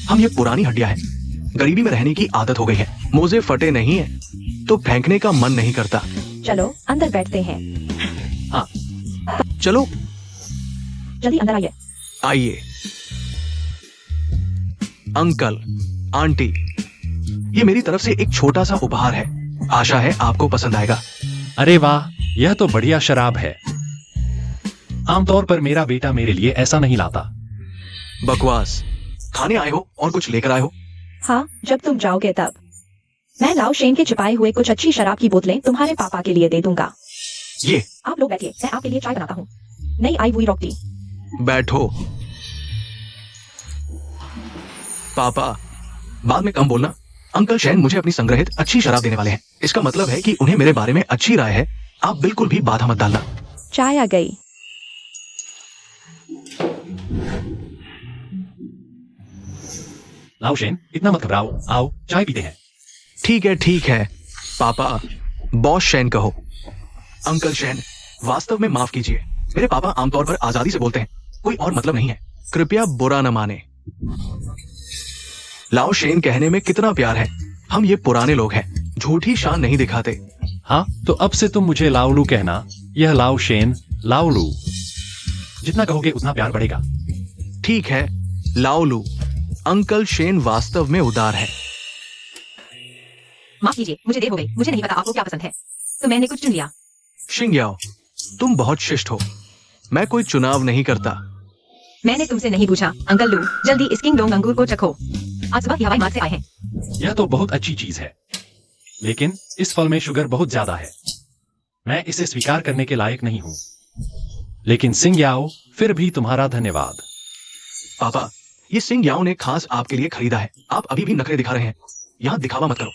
हम ये पुरानी हड्डियां हैं। गरीबी में रहने की आदत हो गई है। मोजे फटे नहीं है तो फेंकने का मन नहीं करता। चलो अंदर बैठते हैं। हाँ चलो जल्दी अंदर आइए। आइए। अंकल, आंटी, ये मेरी तरफ से एक छोटा सा उपहार है। आशा है आपको पसंद आएगा। अरे वाह, यह तो बढ़िया शराब है। आमतौर पर मेरा बेटा मेरे लिए ऐसा नहीं लाता। बकवास। खाने आए हो और कुछ लेकर आए हो? हाँ, जब तुम जाओगे तब। मैं लाओ शेन के छिपाए हुए कुछ अच्छी शराब की बोतलें तुम्हारे पापा के लिए दे दूंगा। ये आप लोग बैठिए, मैं आपके लिए चाय बनाता हूँ। नई आई हुई रोटी। बैठो। पापा, बाद में कम बोलना। अंकल शैन मुझे अपनी संग्रहित अच्छी शराब देने वाले हैं। इसका मतलब है कि उन्हें मेरे बारे में अच्छी राय है। आप बिल्कुल भी बाधा मत डालना। चाय आ गई। लाओ शेन, इतना मत घबराओ, आओ चाय पीते हैं। ठीक है पापा, बॉस शैन कहो। अंकल शैन, वास्तव में माफ कीजिए। मेरे पापा आमतौर पर आजादी से बोलते हैं, कोई और मतलब नहीं है। कृपया बुरा न माने। लाओ शेन कहने में कितना प्यार है। हम ये पुराने लोग हैं, झूठी शान नहीं दिखाते। हाँ, तो अब से तुम मुझे लाओलू कहना। यह लाओ शेन, लाओलू। जितना कहोगे उतना प्यार बढ़ेगा। ठीक है, लाओलू। अंकल शेन वास्तव में उदार है। माफ कीजिए, मुझे देर हो गई। मुझे नहीं पता आपको क्या पसंद है, तो मैंने कुछ चुन लिया। शिंग्याओ, तुम बहुत शिष्ट हो। मैं कोई चुनाव नहीं करता। मैंने तुमसे नहीं पूछा। अंकल लू, जल्दी इस किंग डोंग अंगूर को चखो। आज सुबह ही हवाई मार्ग से आए हैं। यह तो बहुत अच्छी चीज है, लेकिन इस फल में शुगर बहुत ज्यादा है। मैं इसे स्वीकार करने के लायक नहीं हूं। लेकिन सिंह याओ, फिर भी तुम्हारा धन्यवाद। पापा, ये सिंह याओ ने खास आपके लिए खरीदा है। आप अभी भी नखरे दिखा रहे हैं। यहाँ दिखावा मत करो।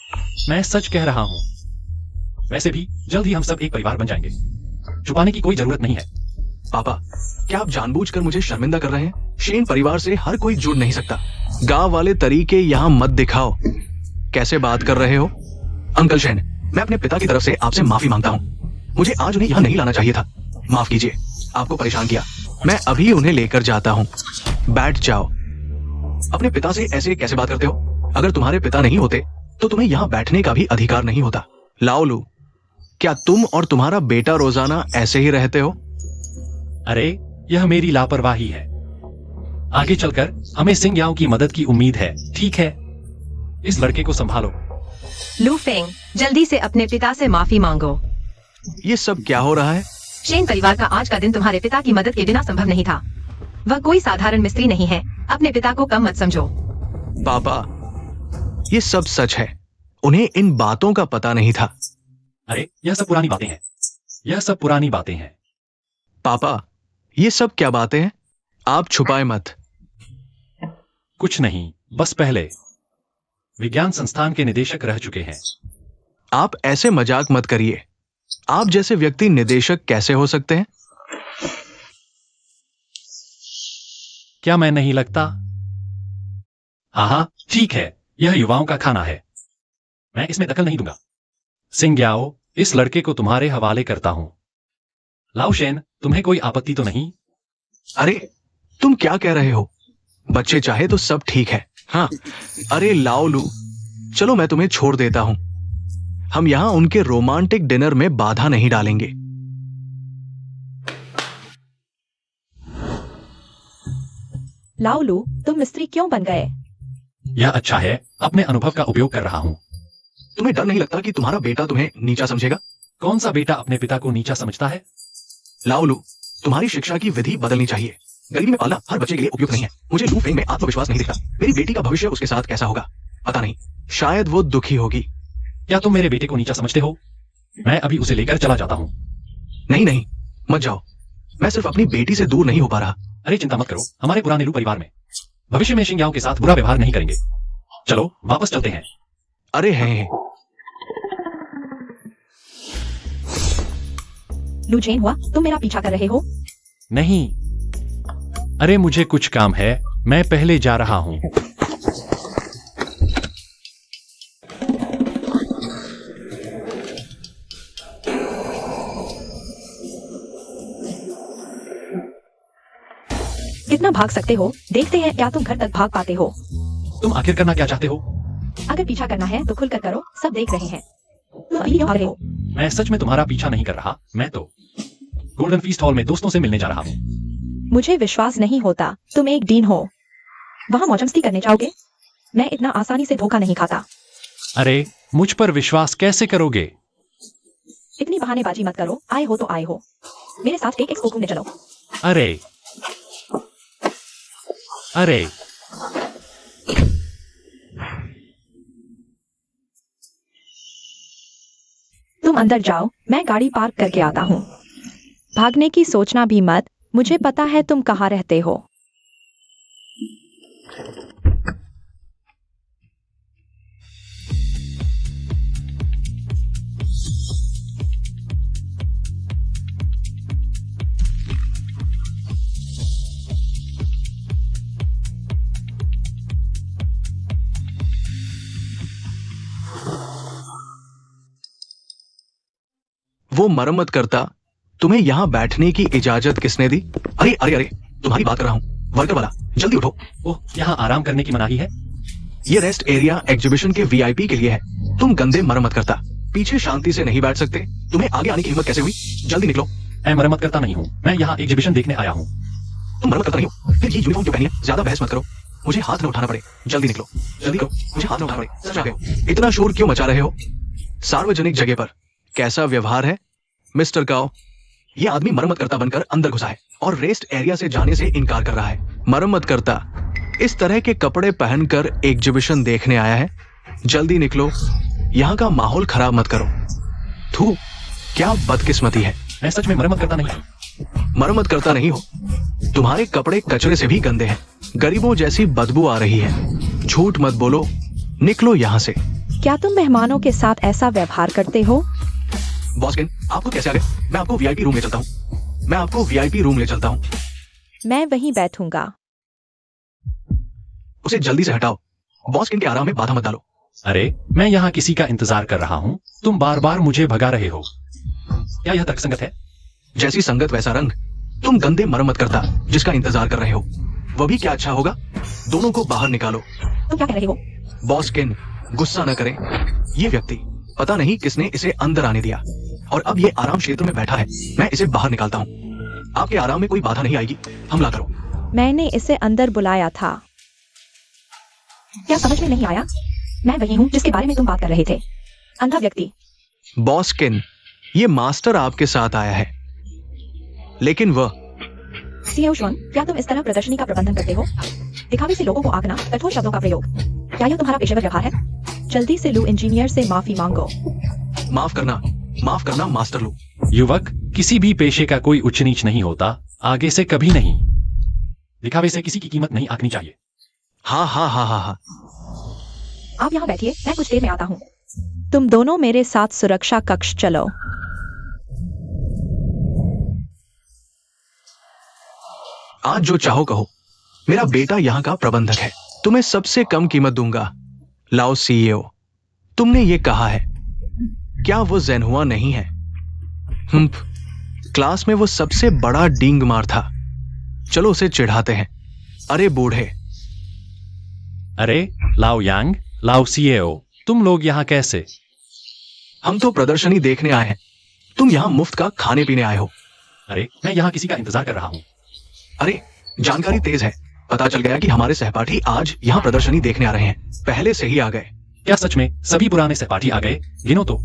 मैं सच कह रहा हूं। वैसे भी जल्द ही हम सब एक परिवार बन जाएंगे। छुपाने की कोई जरूरत नहीं है। पापा, क्या आप जानबूझकर मुझे शर्मिंदा कर रहे हैं? शेन परिवार से हर कोई जुड़ नहीं सकता। गांव वाले तरीके यहाँ मत दिखाओ। कैसे बात कर रहे हो? अंकल शैन, मैं अपने पिता की तरफ से आपसे माफी मांगता हूँ। मुझे आज उन्हें यहाँ नहीं लाना चाहिए था। माफ कीजिए, आपको परेशान किया। मैं अभी उन्हें लेकर जाता हूँ। बैठ जाओ। अपने पिता से ऐसे कैसे बात करते हो? अगर तुम्हारे पिता नहीं होते तो तुम्हें यहाँ बैठने का भी अधिकार नहीं होता। लाओलू, क्या तुम और तुम्हारा बेटा रोजाना ऐसे ही रहते हो? अरे, यह मेरी लापरवाही है। आगे चलकर हमें सिंह याओ की मदद की उम्मीद है। ठीक है, इस लड़के को संभालो। लू फेंग, जल्दी से अपने पिता से माफी मांगो। ये सब क्या हो रहा है? शेन परिवार का आज का दिन तुम्हारे पिता की मदद के बिना संभव नहीं था। वह कोई साधारण मिस्त्री नहीं है। अपने पिता को कम मत समझो। पापा, ये सब सच है। उन्हें इन बातों का पता नहीं था। अरे, यह सब पुरानी बातें हैं। यह सब पुरानी बातें हैं। पापा, ये सब क्या बातें हैं? आप छुपाए मत। कुछ नहीं, बस पहले विज्ञान संस्थान के निदेशक रह चुके हैं। आप ऐसे मजाक मत करिए। आप जैसे व्यक्ति निदेशक कैसे हो सकते हैं? क्या मैं नहीं लगता? हाँ, ठीक है, यह युवाओं का खाना है। मैं इसमें दखल नहीं दूंगा। सिंह याओ, इस लड़के को तुम्हारे हवाले करता हूं। लाओ शेन, तुम्हें कोई आपत्ति तो नहीं? अरे, तुम क्या कह रहे हो? बच्चे चाहे तो सब ठीक है। हाँ, अरे लाओलू, चलो मैं तुम्हें छोड़ देता हूं। हम यहां उनके रोमांटिक डिनर में बाधा नहीं डालेंगे। लाओलू, तुम मिस्त्री क्यों बन गए? यह अच्छा है, अपने अनुभव का उपयोग कर रहा हूं। तुम्हें डर नहीं लगता कि तुम्हारा बेटा तुम्हें नीचा समझेगा? कौन सा बेटा अपने पिता को नीचा समझता है? लाओलू, तुम्हारी शिक्षा की विधि बदलनी चाहिए। गरीबी में पालना हर बच्चे के लिए उपयुक्त नहीं है। मुझे लू फेंग में आत्मविश्वास नहीं दिखता। मेरी बेटी का भविष्य उसके साथ कैसा होगा पता नहीं। शायद वो दुखी होगी। क्या तुम मेरे बेटे को नीचा समझते हो? मैं अभी उसे लेकर चला जाता हूं। नहीं, मत जाओ। मैं सिर्फ अपनी बेटी से दूर नहीं हो पा रहा। अरे चिंता मत करो, हमारे पुराने लू परिवार में भविष्य में शिंग याओ के साथ बुरा व्यवहार नहीं करेंगे। चलो वापस चलते हैं। अरे हैं। लू चेन हुआ, तुम मेरा पीछा कर रहे हो? नहीं, अरे मुझे कुछ काम है, मैं पहले जा रहा हूं। कितना भाग सकते हो देखते हैं क्या तुम घर तक भाग पाते हो। तुम आखिर करना क्या चाहते हो? अगर पीछा करना है तो खुलकर करो, सब देख रहे हैं। तुम अभी क्यों भाग रहे हो? मैं सच में तुम्हारा पीछा नहीं कर रहा, मैं तो गोल्डन फीस्ट हॉल में दोस्तों से मिलने जा रहा हूँ। मुझे विश्वास नहीं होता तुम एक डीन हो। वहाँ मौजमस्ती करने जाओगे? मैं इतना आसानी से धोखा नहीं खाता। अरे मुझ पर विश्वास कैसे करोगे? इतनी बहानेबाजी मत करो, आए हो तो आए हो। मेरे साथ केक एक्सपो घूमने चलो। अरे अरे तुम अंदर जाओ, मैं गाड़ी पार्क करके आता हूँ। भागने की सोचना भी मत, मुझे पता है तुम कहाँ रहते हो। वो मरम्मत करता तुम्हें यहाँ बैठने की इजाजत किसने दी? अरे अरे अरे, तुम्हारी बात कर रहा हूँ, वर्कर वाला, जल्दी उठो। ओह, यहाँ आराम करने की मनाही है? ये रेस्ट एरिया एग्जीबिशन के वीआईपी के लिए है। तुम गंदे मरम्मत करता पीछे शांति से नहीं बैठ सकते? तुम्हें आगे आने की हिम्मत कैसे हुई? जल्दी निकलो। मैं मरम्मत करता नहीं हूँ, मैं यहाँ एग्जीबिशन देखने आया हूँ। तुम मरम्मत करता नहीं हो, फिर ये यूनिफॉर्म क्यों पहनी है? ज्यादा बहस मत करो, मुझे हाथ न उठाना पड़े। जल्दी निकलो, जल्दी करो, मुझे हाथ न उठाना पड़े। सच आ गए। इतना शोर क्यों मचा रहे हो सार्वजनिक जगह पर? कैसा व्यवहार है मिस्टर काओ? ये आदमी मरम्मत करता बनकर अंदर घुसा है और रेस्ट एरिया से जाने से इनकार कर रहा है। मरम्मत करता इस तरह के कपड़े पहनकर एग्जीबिशन देखने आया है? जल्दी निकलो, यहाँ का माहौल खराब मत करो। थू, क्या बदकिस्मती है। मैं सच में मरम्मत करता नहीं हूँ। मरम्मत करता नहीं हो? तुम्हारे कपड़े कचरे से भी गंदे हैं, गरीबों जैसी बदबू आ रही है। झूठ मत बोलो, निकलो यहाँ से। क्या तुम मेहमानों के साथ ऐसा व्यवहार करते हो? बॉसकिन, आपको कैसे आ गए? मैं आपको वीआईपी रूम ले चलता हूँ। मैं आपको वीआईपी रूम ले चलता हूँ। मैं वहीं बैठूंगा। उसे जल्दी से हटाओ। बॉसकिन के आराम में बाधा मत डालो। अरे मैं यहाँ किसी का इंतजार कर रहा हूँ, तुम बार बार मुझे भगा रहे हो। क्या यह तर्कसंगत है? जैसी संगत वैसा रंग। तुम गंदे मरम्मत करता जिसका इंतजार कर रहे हो, वो भी क्या अच्छा होगा? दोनों को बाहर निकालो। तुम क्या कह रहे हो? बॉसकिन, गुस्सा न करें। ये व्यक्ति पता नहीं किसने इसे अंदर आने दिया और अब ये आराम क्षेत्र में बैठा है। मैं इसे बाहर निकालता हूँ। आपके आराम में कोई बाधा नहीं आएगी। हमला करो। मैंने इसे अंदर बुलाया था। क्या समझ में नहीं आया? मैं वही हूँ जिसके बारे में तुम बात कर रहे थे, अंधा व्यक्ति। बॉसकिन, ये मास्टर आपके साथ आया है, लेकिन वह सीईओ श्वन, क्या तुम इस तरह प्रदर्शनी का प्रबंधन करते हो? दिखावे से लोगों को आंकना, कठोर शब्दों का प्रयोग, क्या यह तुम्हारा पेशेवर व्यवहार है? जल्दी से लू इंजीनियर से माफी मांगो। माफ करना मास्टर लू। युवक, किसी भी पेशे का कोई उच्च नीच नहीं होता, आगे से कभी नहीं। दिखावे से किसी की कीमत नहीं आंकनी चाहिए। हाँ हाँ हाँ हाँ हाँ। आप यहाँ बैठिए, मैं कुछ देर में आता हूँ। तुम दोनों मेरे साथ सुरक्षा कक्ष चलो। आज जो चाहो कहो, मेरा बेटा यहाँ का प्रबंधक है। तुम्हें सबसे कम कीमत दूंगा। लाओ सीईओ, तुमने ये कहा है। क्या वो ज़ेनहुआ नहीं है? क्लास में वो सबसे बड़ा डींग मार था। चलो उसे चिढ़ाते हैं। अरे बूढ़े। अरे लाओ यांग, लाओ सीईओ, तुम लोग यहाँ कैसे? हम तो प्रदर्शनी देखने आए हैं, तुम यहाँ मुफ्त का खाने पीने आए हो। अरे मैं यहाँ किसी का इंतजार कर रहा हूँ। अरे जानकारी तेज है, पता चल गया कि हमारे सहपाठी आज यहाँ प्रदर्शनी देखने आ रहे हैं। पहले से ही आ गए। क्या सच में सभी पुराने सहपाठी आ गए? गिनो तो,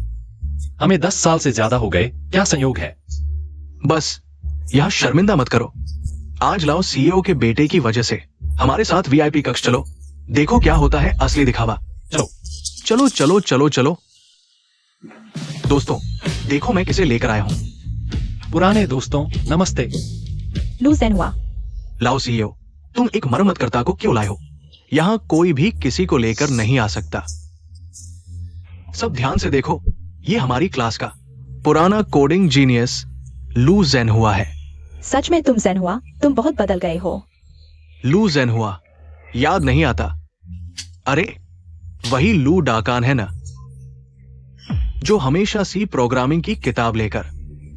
हमें 10 साल से ज्यादा हो गए। क्या संयोग है? बस यहाँ शर्मिंदा मत करो। आज लाओ सीईओ के बेटे की वजह से हमारे साथ वीआईपी कक्ष चलो, देखो क्या होता है असली दिखावा। चलो चलो चलो चलो चलो। दोस्तों, देखो मैं किसे लेकर आया हूँ। पुराने दोस्तों, नमस्ते। लू ज़ेनहुआ। लाओ सीईओ, तुम एक मरम्मतकर्ता को क्यों लाए हो? यहाँ कोई भी किसी को लेकर नहीं आ सकता। सब ध्यान से देखो, ये हमारी क्लास का पुराना कोडिंग जीनियस लू ज़ेनहुआ है। सच में तुम ज़ेनहुआ? तुम बहुत बदल गए हो। लू ज़ेनहुआ याद नहीं आता? अरे वही लू डाकान है ना, जो हमेशा सी प्रोग्रामिंग की किताब लेकर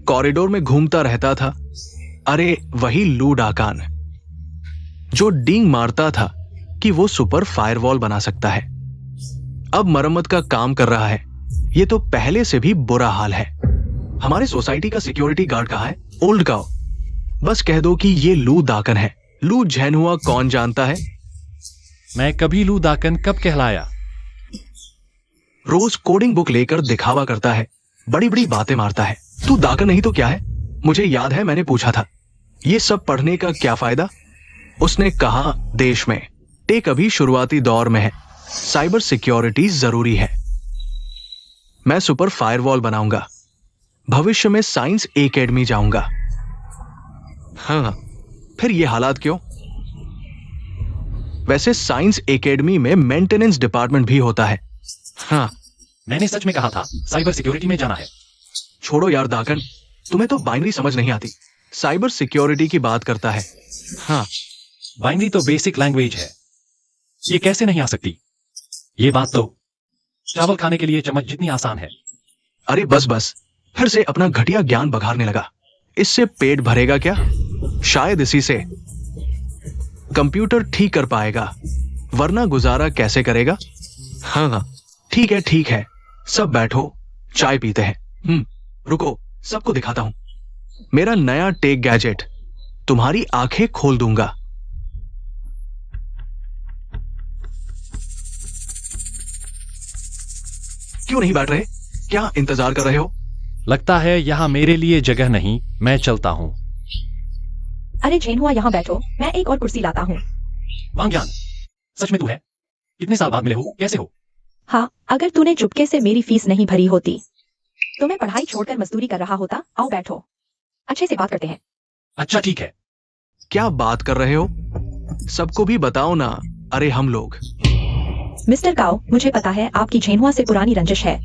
कॉरिडोर में घूमता रहता था। अरे वही लू डाकान। जो डींग मारता था कि वो सुपर फायरवॉल बना सकता है, अब मरम्मत का काम कर रहा है। ये तो पहले से भी बुरा हाल है। हमारे सोसाइटी का सिक्योरिटी गार्ड कहाँ है? ओल्ड काओ। बस कह दो कि ये लू दाकन है। लू झैनहुआ कौन जानता है? मैं कभी लू दाकन कब कहलाया? रोज कोडिंग बुक लेकर दिखावा करता है, बड़ी बड़ी बातें मारता है। तू दाकन नहीं तो क्या है? मुझे याद है मैंने पूछा था, ये सब पढ़ने का क्या फायदा? उसने कहा देश में टेक अभी शुरुआती दौर में है, साइबर सिक्योरिटी जरूरी है। मैं सुपर फायरवॉल बनाऊंगा, भविष्य में साइंस एकेडमी जाऊंगा। हाँ, फिर ये हालात क्यों? वैसे साइंस एकेडमी में मेंटेनेंस डिपार्टमेंट भी होता है। हाँ, मैंने सच में कहा था साइबर सिक्योरिटी में जाना है। छोड़ो यार दाकन, तुम्हें तो बाइनरी समझ नहीं आती। साइबर सिक्योरिटी की बात करता है। हाँ, बाइनरी तो बेसिक लैंग्वेज है, ये कैसे नहीं आ सकती? ये बात तो चावल खाने के लिए चम्मच जितनी आसान है। अरे बस बस, फिर से अपना घटिया ज्ञान बघारने लगा। इससे पेट भरेगा क्या? शायद इसी से कंप्यूटर ठीक कर पाएगा, वरना गुजारा कैसे करेगा? हाँ ठीक है, सब बैठो, चाय पीते हैं। रुको, सबको दिखाता हूं मेरा नया टेक गैजेट। तुम्हारी आंखें खोल दूंगा। क्यों नहीं बैठ रहे? क्या इंतजार कर रहे हो? लगता है यहाँ मेरे लिए जगह नहीं, मैं चलता हूँ। अरे झेनहुआ यहाँ बैठो, मैं एक और कुर्सी लाता हूँ। वांग्यान, सच में तू है? इतने साल बाद मिले हो, कैसे हो? हाँ, अगर तूने चुपके से मेरी फीस नहीं भरी होती तो मैं पढ़ाई छोड़कर मजदूरी कर रहा होता। आओ बैठो, अच्छे से बात करते हैं। अच्छा ठीक है। क्या बात कर रहे हो? सबको भी बताओ ना। अरे हम लोग। मिस्टर काओ, मुझे पता है आपकी झेनहुआ से पुरानी रंजिश है।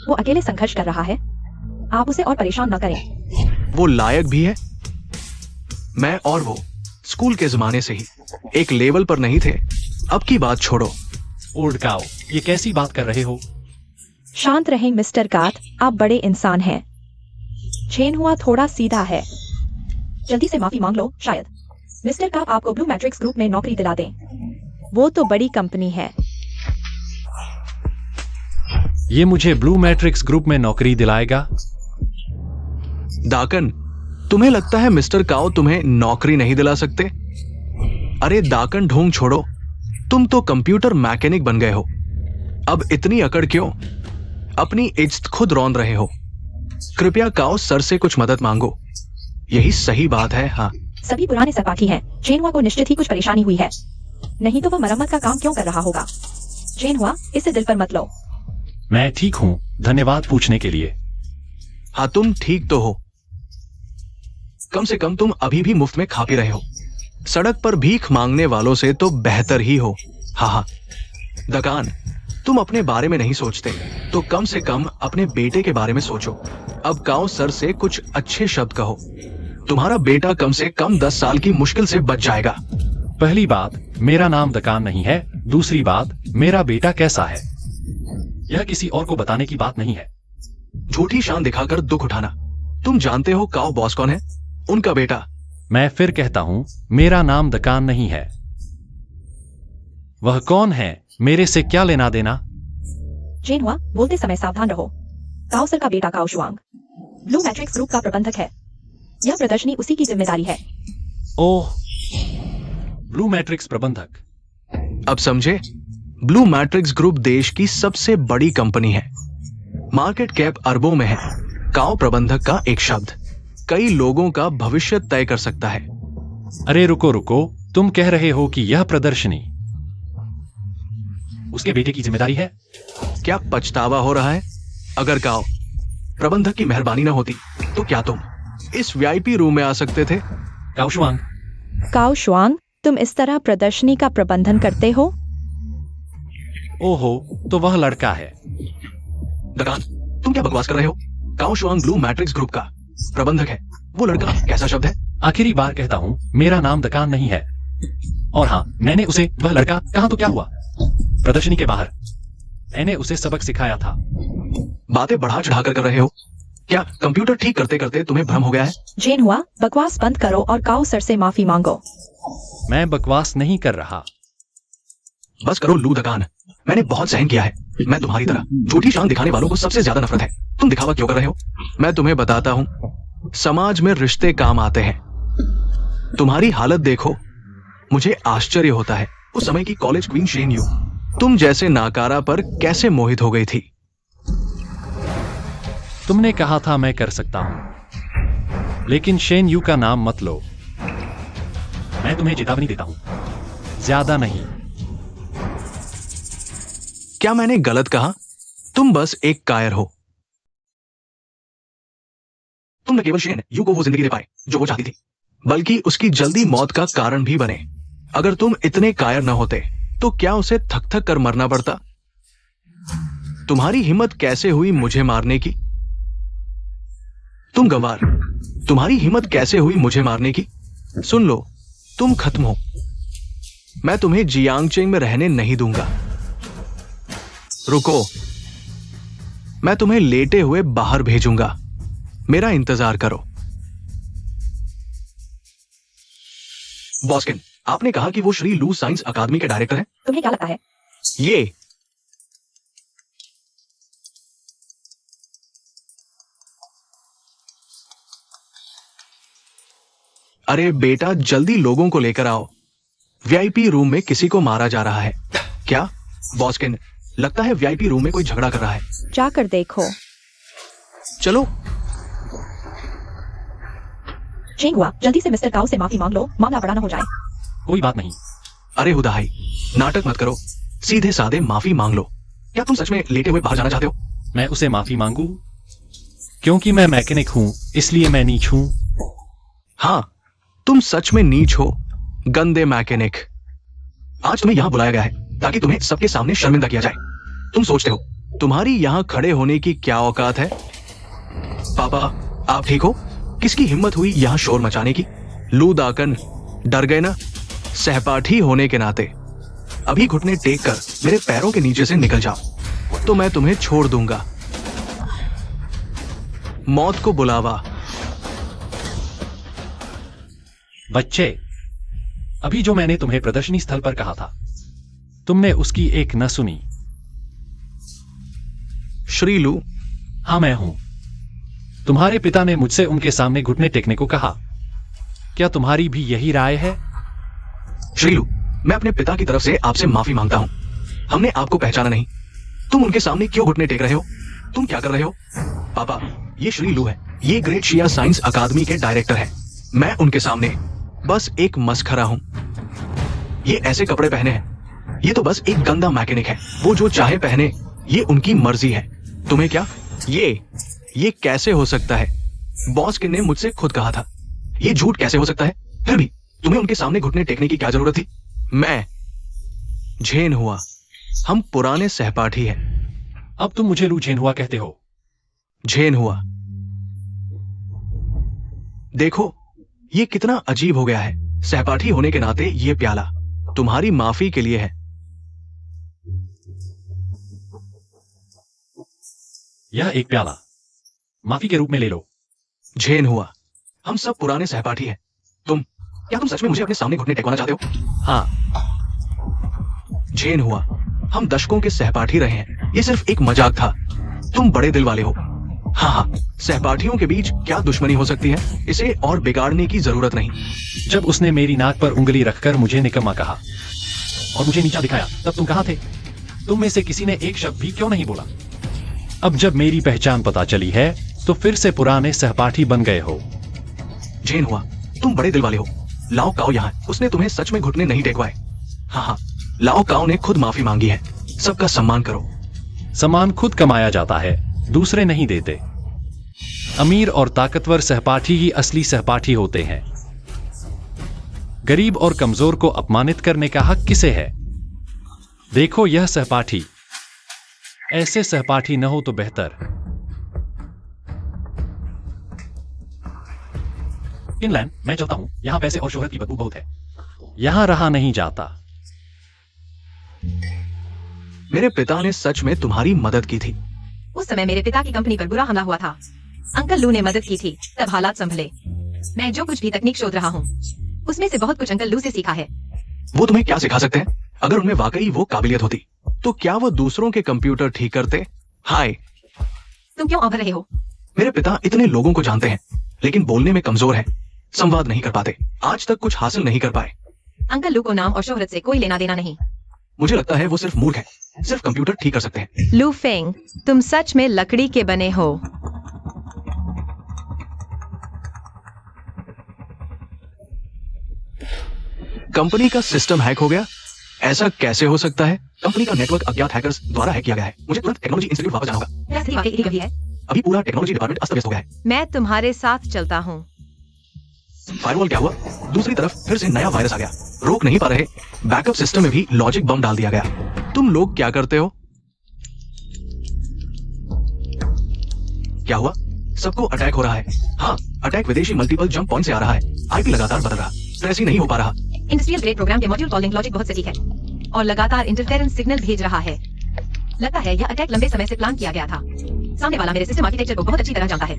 वो अकेले संघर्ष कर रहा है, आप उसे और परेशान न करें। वो लायक भी है। मैं और वो स्कूल के जमाने से ही एक लेवल पर नहीं थे। अब की बात छोड़ो। ओल्ड काओ, ये कैसी बात कर रहे हो? शांत रहें मिस्टर कात, आप बड़े इंसान हैं। झेनहुआ थोड़ा सीधा है, जल्दी से माफी मांग लो। शायद मिस्टर कात आपको ब्लू मैट्रिक्स ग्रुप में नौकरी दिला दें। वो तो बड़ी कंपनी है। ये मुझे ब्लू मैट्रिक्स ग्रुप में नौकरी दिलाएगा? दाकन, तुम्हें लगता है मिस्टर काओ तुम्हें नौकरी नहीं दिला सकते? अरे दाकन, ढोंग छोड़ो, तुम तो कंप्यूटर मैकेनिक बन गए हो। अब इतनी अकड़ क्यों? अपनी इज्जत खुद रौंद रहे हो। कृपया काओ सर से कुछ मदद मांगो, यही सही बात है। हाँ, सभी पुराने सहपाठी हैं। झेनहुआ को निश्चित ही कुछ परेशानी हुई है, नहीं तो वह मरम्मत का काम क्यों कर रहा होगा? झेनहुआ, इसे दिल पर मत लो। मैं ठीक हूँ, धन्यवाद पूछने के लिए। हाँ तुम ठीक तो हो, कम से कम तुम अभी भी मुफ्त में खा पी रहे हो। सड़क पर भीख मांगने वालों से तो बेहतर ही हो। हाँ, दकान, तुम अपने बारे में नहीं सोचते तो कम से कम अपने बेटे के बारे में सोचो। अब काओ सर से कुछ अच्छे शब्द कहो, तुम्हारा बेटा कम से कम 10 साल की मुश्किल से बच जाएगा। पहली बात, मेरा नाम दकान नहीं है। दूसरी बात, मेरा बेटा कैसा है यह किसी और को बताने की बात नहीं है। झूठी शान दिखाकर दुख उठाना। तुम जानते हो काओ बॉस कौन है? उनका बेटा। मैं फिर कहता हूँ, मेरा नाम दकान नहीं है। वह कौन है? मेरे से क्या लेना देना? झेनहुआ, बोलते समय सावधान रहो। काओ सर का बेटा काओ शुआंग ब्लू मैट्रिक्स ग्रुप का प्रबंधक है। यह प्रदर्शनी उसी की जिम्मेदारी है। ओह, ब्लू मैट्रिक्स प्रबंधक। अब समझे? ब्लू मैट्रिक्स ग्रुप देश की सबसे बड़ी कंपनी है, मार्केट कैप अरबों में है। काओ प्रबंधक का एक शब्द कई लोगों का भविष्य तय कर सकता है। अरे रुको, तुम कह रहे हो कि यह प्रदर्शनी उसके बेटे की जिम्मेदारी है? क्या पछतावा हो रहा है? अगर काओ प्रबंधक की मेहरबानी ना होती तो क्या तुम इस वीआईपी रूम में आ सकते थे? काओ शुआंग, काओ शुआंग, तुम इस तरह प्रदर्शनी का प्रबंधन करते हो? ओहो, तो वह लड़का है। दकान, तुम क्या बकवास कर रहे हो? काओ शुआंग ब्लू मैट्रिक्स ग्रुप का प्रबंधक है। वो लड़का कैसा शब्द है? आखिरी बार कहता हूँ, मेरा नाम दकान नहीं है। और हाँ, मैंने उसे वह लड़का कहा तो क्या हुआ? प्रदर्शनी के बाहर मैंने उसे सबक सिखाया था। बातें बढ़ा चढ़ाकर कर रहे हो। क्या कंप्यूटर ठीक करते करते तुम्हें भ्रम हो गया है? झेनहुआ, बकवास बंद करो और काओ सर से माफी मांगो। मैं बकवास नहीं कर रहा। बस करो लू दकान, मैंने बहुत सहन किया है। मैं तुम्हारी तरह झूठी शान दिखाने वालों को सबसे ज्यादा नफरत है। तुम दिखावा क्यों कर रहे हो? मैं तुम्हें बताता हूं, समाज में रिश्ते काम आते हैं। तुम्हारी हालत देखो, मुझे आश्चर्य होता है उस समय की कॉलेज क्वीन शेन यू तुम जैसे नाकारा पर कैसे मोहित हो गई थी। तुमने कहा था मैं कर सकता हूं, लेकिन शेन यू का नाम मत लो। मैं तुम्हें चेतावनी देता हूं, ज्यादा नहीं। क्या मैंने गलत कहा? तुम बस एक कायर हो। तुम न केवल शेन यू को वो जिंदगी दे पाए जो वो चाहती थी, बल्कि उसकी जल्दी मौत का कारण भी बने। अगर तुम इतने कायर न होते तो क्या उसे थक थक कर मरना पड़ता? तुम्हारी हिम्मत कैसे हुई मुझे मारने की? तुम गंवार, तुम्हारी हिम्मत कैसे हुई मुझे मारने की? सुन लो, तुम खत्म हो। मैं तुम्हें जियांगचेंग में रहने नहीं दूंगा। रुको, मैं तुम्हें लेटे हुए बाहर भेजूंगा। मेरा इंतजार करो। बॉस्किन, आपने कहा कि वो श्री लू साइंस अकादमी के डायरेक्टर हैं। तुम्हें क्या लगता है? ये अरे बेटा, जल्दी लोगों को लेकर आओ। वीआईपी रूम में किसी को मारा जा रहा है। क्या? बॉस्किन, लगता है वीआईपी रूम में कोई झगड़ा कर रहा है। जाकर देखो। चलो। चेंग हुआ, जल्दी से मिस्टर काओ से माफी मांग लो, मामला बड़ा न हो जाए। कोई बात नहीं। अरे हुदाई, नाटक मत करो, सीधे साधे माफी मांग लो। क्या तुम सच में लेटे हुए बाहर जाना चाहते हो? मैं उसे माफी मांगू? क्योंकि मैं मैकेनिक हूं, इसलिए मैं नीच हूं। हाँ, तुम सच में नीच हो, गंदे मैकेनिक। आज तुम्हें यहां बुलाया गया है ताकि तुम्हें सबके सामने शर्मिंदा किया जाए। तुम सोचते हो तुम्हारी यहां खड़े होने की क्या औकात है? पापा, आप ठीक हो? किसकी हिम्मत हुई यहां शोर मचाने की? लू दाकन, डर गए ना? सहपाठी होने के नाते अभी घुटने टेक कर मेरे पैरों के नीचे से निकल जाओ तो मैं तुम्हें छोड़ दूंगा। मौत को बुलावा। बच्चे, अभी जो मैंने तुम्हें प्रदर्शनी स्थल पर कहा था, तुमने उसकी एक न सुनी। श्री लू? हाँ, मैं हूं। तुम्हारे पिता ने मुझसे उनके सामने घुटने टेकने को कहा। क्या तुम्हारी भी यही राय है? श्रीलू, मैं अपने पिता की तरफ से आपसे माफी मांगता हूं। हमने आपको पहचाना नहीं। तुम उनके सामने क्यों घुटने टेक रहे हो? तुम क्या कर रहे हो? पापा, ये श्रीलू है, ये ग्रेट शिया साइंस अकादमी के डायरेक्टर हैं। मैं उनके सामने बस एक मस्खरा हूं। ये ऐसे कपड़े पहने हैं, ये तो बस एक गंदा मैकेनिक है। वो जो चाहे पहने, ये उनकी मर्जी है। तुम्हें क्या? ये कैसे हो सकता है? बॉस्किन ने मुझसे खुद कहा था। ये झूठ कैसे हो सकता है? फिर भी तुम्हें उनके सामने घुटने टेकने की क्या जरूरत थी? मैं झेन हुआ, हम पुराने सहपाठी हैं। अब तुम मुझे लू झेन हुआ कहते हो? झेन हुआ, देखो ये कितना अजीब हो गया है। सहपाठी होने के नाते ये प्याला तुम्हारी माफी के लिए है। यह एक प्याला माफी के रूप में ले लो। झेन हुआ, हम सब पुराने सहपाठी हैं। क्या तुम सच में मुझे अपने सामने घुटने टेकवाना चाहते हो? हाँ। झेन हुआ, हम दशकों के सहपाठी रहे हैं। ये सिर्फ एक मजाक था। तुम बड़े दिल वाले हो। हाँ, सहपाठियों के बीच क्या दुश्मनी हो सकती है? इसे और बिगाड़ने की जरूरत नहीं। जब उसने मेरी नाक पर उंगली रखकर मुझे निकम्मा कहा और मुझे नीचा दिखाया, तब तुम कहाँ थे? तुम में से किसी ने एक शब्द भी क्यों नहीं बोला? अब जब मेरी पहचान पता चली है, तो फिर से पुराने सहपाठी बन गए हो। झेन हुआ, तुम बड़े दिल वाले हो। लाओ काओ यहाँ है, उसने तुम्हें सच में घुटने नहीं टेकवाए। हाँ, लाओ काओ ने खुद माफी मांगी है। सबका सम्मान करो। सम्मान खुद कमाया जाता है, दूसरे नहीं देते। अमीर और ताकतवर सहपाठी ही असली सहपाठी होते हैं। गरीब और कमजोर को अपमानित करने का हक किसे है? देखो यह सहपाठी, ऐसे सहपाठी न हो तो बेहतर। फिनलैंड, मैं चलता हूं। यहां पैसे और शोहरत की बदबू बहुत है। यहां रहा नहीं जाता। मेरे पिता ने सच में तुम्हारी मदद की थी। उस समय मेरे पिता की कंपनी पर बुरा हमला हुआ था। अंकल लू ने मदद की थी, तब हालात संभले। मैं जो कुछ भी तकनीक शोध रहा हूँ, उसमें से बहुत कुछ अंकल लू से सीखा है। वो तुम्हें क्या सिखा सकते हैं? अगर उनमें वाकई वो काबिलियत होती तो क्या वो दूसरों के कंप्यूटर ठीक करते? हाय, तुम क्यों अभर रहे हो? मेरे पिता इतने लोगों को जानते हैं लेकिन बोलने में कमजोर हैं, संवाद नहीं कर पाते, आज तक कुछ हासिल नहीं कर पाए। अंकल लू को नाम और शोहरत से कोई लेना देना नहीं। मुझे लगता है वो सिर्फ मूर्ख है, सिर्फ कंप्यूटर ठीक कर सकते हैं। लू फेंग, तुम सच में लकड़ी के बने हो। कंपनी का सिस्टम हैक हो गया? ऐसा कैसे हो सकता है? कंपनी का नेटवर्क अज्ञात हैकर्स द्वारा हैक किया गया है। मुझे तुरंत टेक्नोलॉजी इंस्टीट्यूट वापस जाना होगा। क्या स्थिति वाकई इतनी गंभीर है? अभी पूरा टेक्नोलॉजी डिपार्टमेंट अस्त व्यस्त हो गया है। मैं तुम्हारे साथ चलता हूँ। फायरवॉल क्या हुआ? दूसरी तरफ फिर से नया वायरस आ गया, रोक नहीं पा रहे। बैकअप सिस्टम में भी लॉजिक बम डाल दिया गया। तुम लोग क्या करते हो? क्या हुआ? सबको अटैक हो रहा है। हाँ, अटैक विदेशी मल्टीपल जंप पॉइंट से आ रहा है। आईपी लगातार बदल रहा, ट्रेस ही नहीं हो पा रहा। इंडस्ट्रियल ग्रेड प्रोग्राम के मॉड्यूल कॉलिंग लॉजिक बहुत सटीक है और लगातार इंटरफेरेंस सिग्नल भेज रहा है। लगता है यह अटैक लंबे समय से प्लान किया गया था। सामने वाला मेरे सिस्टम आर्किटेक्चर को बहुत अच्छी तरह जानता है।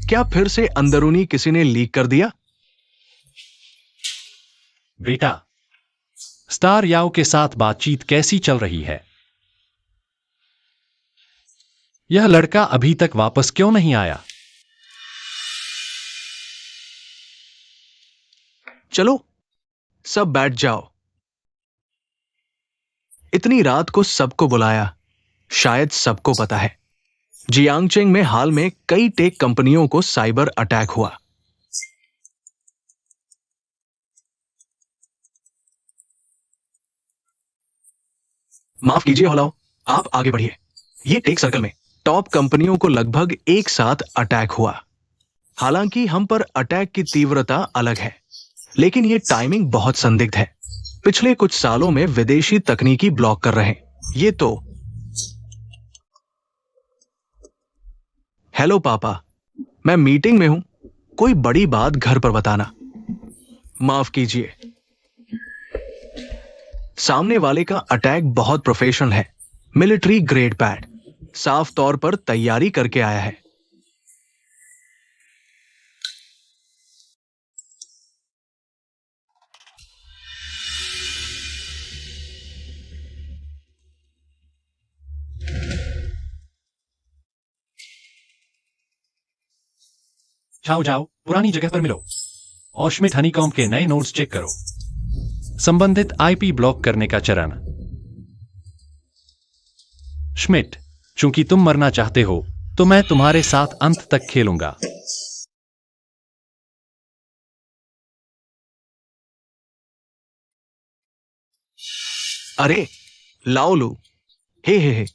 क्या फिर से अंदरूनी किसी ने लीक कर दिया? बेटा, स्टार याओ के साथ बातचीत कैसी चल रही है? यह लड़का अभी तक वापस क्यों नहीं आया? चलो सब बैठ जाओ। इतनी रात को सबको बुलाया, शायद सबको पता है जियांगचेंग में हाल में कई टेक कंपनियों को साइबर अटैक हुआ। माफ कीजिए होलाओ, आप आगे बढ़िए। ये टेक सर्कल में टॉप कंपनियों को लगभग एक साथ अटैक हुआ। हालांकि हम पर अटैक की तीव्रता अलग है, लेकिन ये टाइमिंग बहुत संदिग्ध है। पिछले कुछ सालों में विदेशी तकनीकी ब्लॉक कर रहे हैं। ये तो हेलो पापा, मैं मीटिंग में हूं, कोई बड़ी बात घर पर बताना। माफ कीजिए। सामने वाले का अटैक बहुत प्रोफेशनल है, मिलिट्री ग्रेड पैड, साफ तौर पर तैयारी करके आया है। जाओ जाओ, पुरानी जगह पर मिलो और श्मिट हनीकॉम्ब के नए नोड्स चेक करो। संबंधित आईपी ब्लॉक करने का चरण। श्मिट, चूंकि तुम मरना चाहते हो तो मैं तुम्हारे साथ अंत तक खेलूंगा। अरे लाओ लू, हे।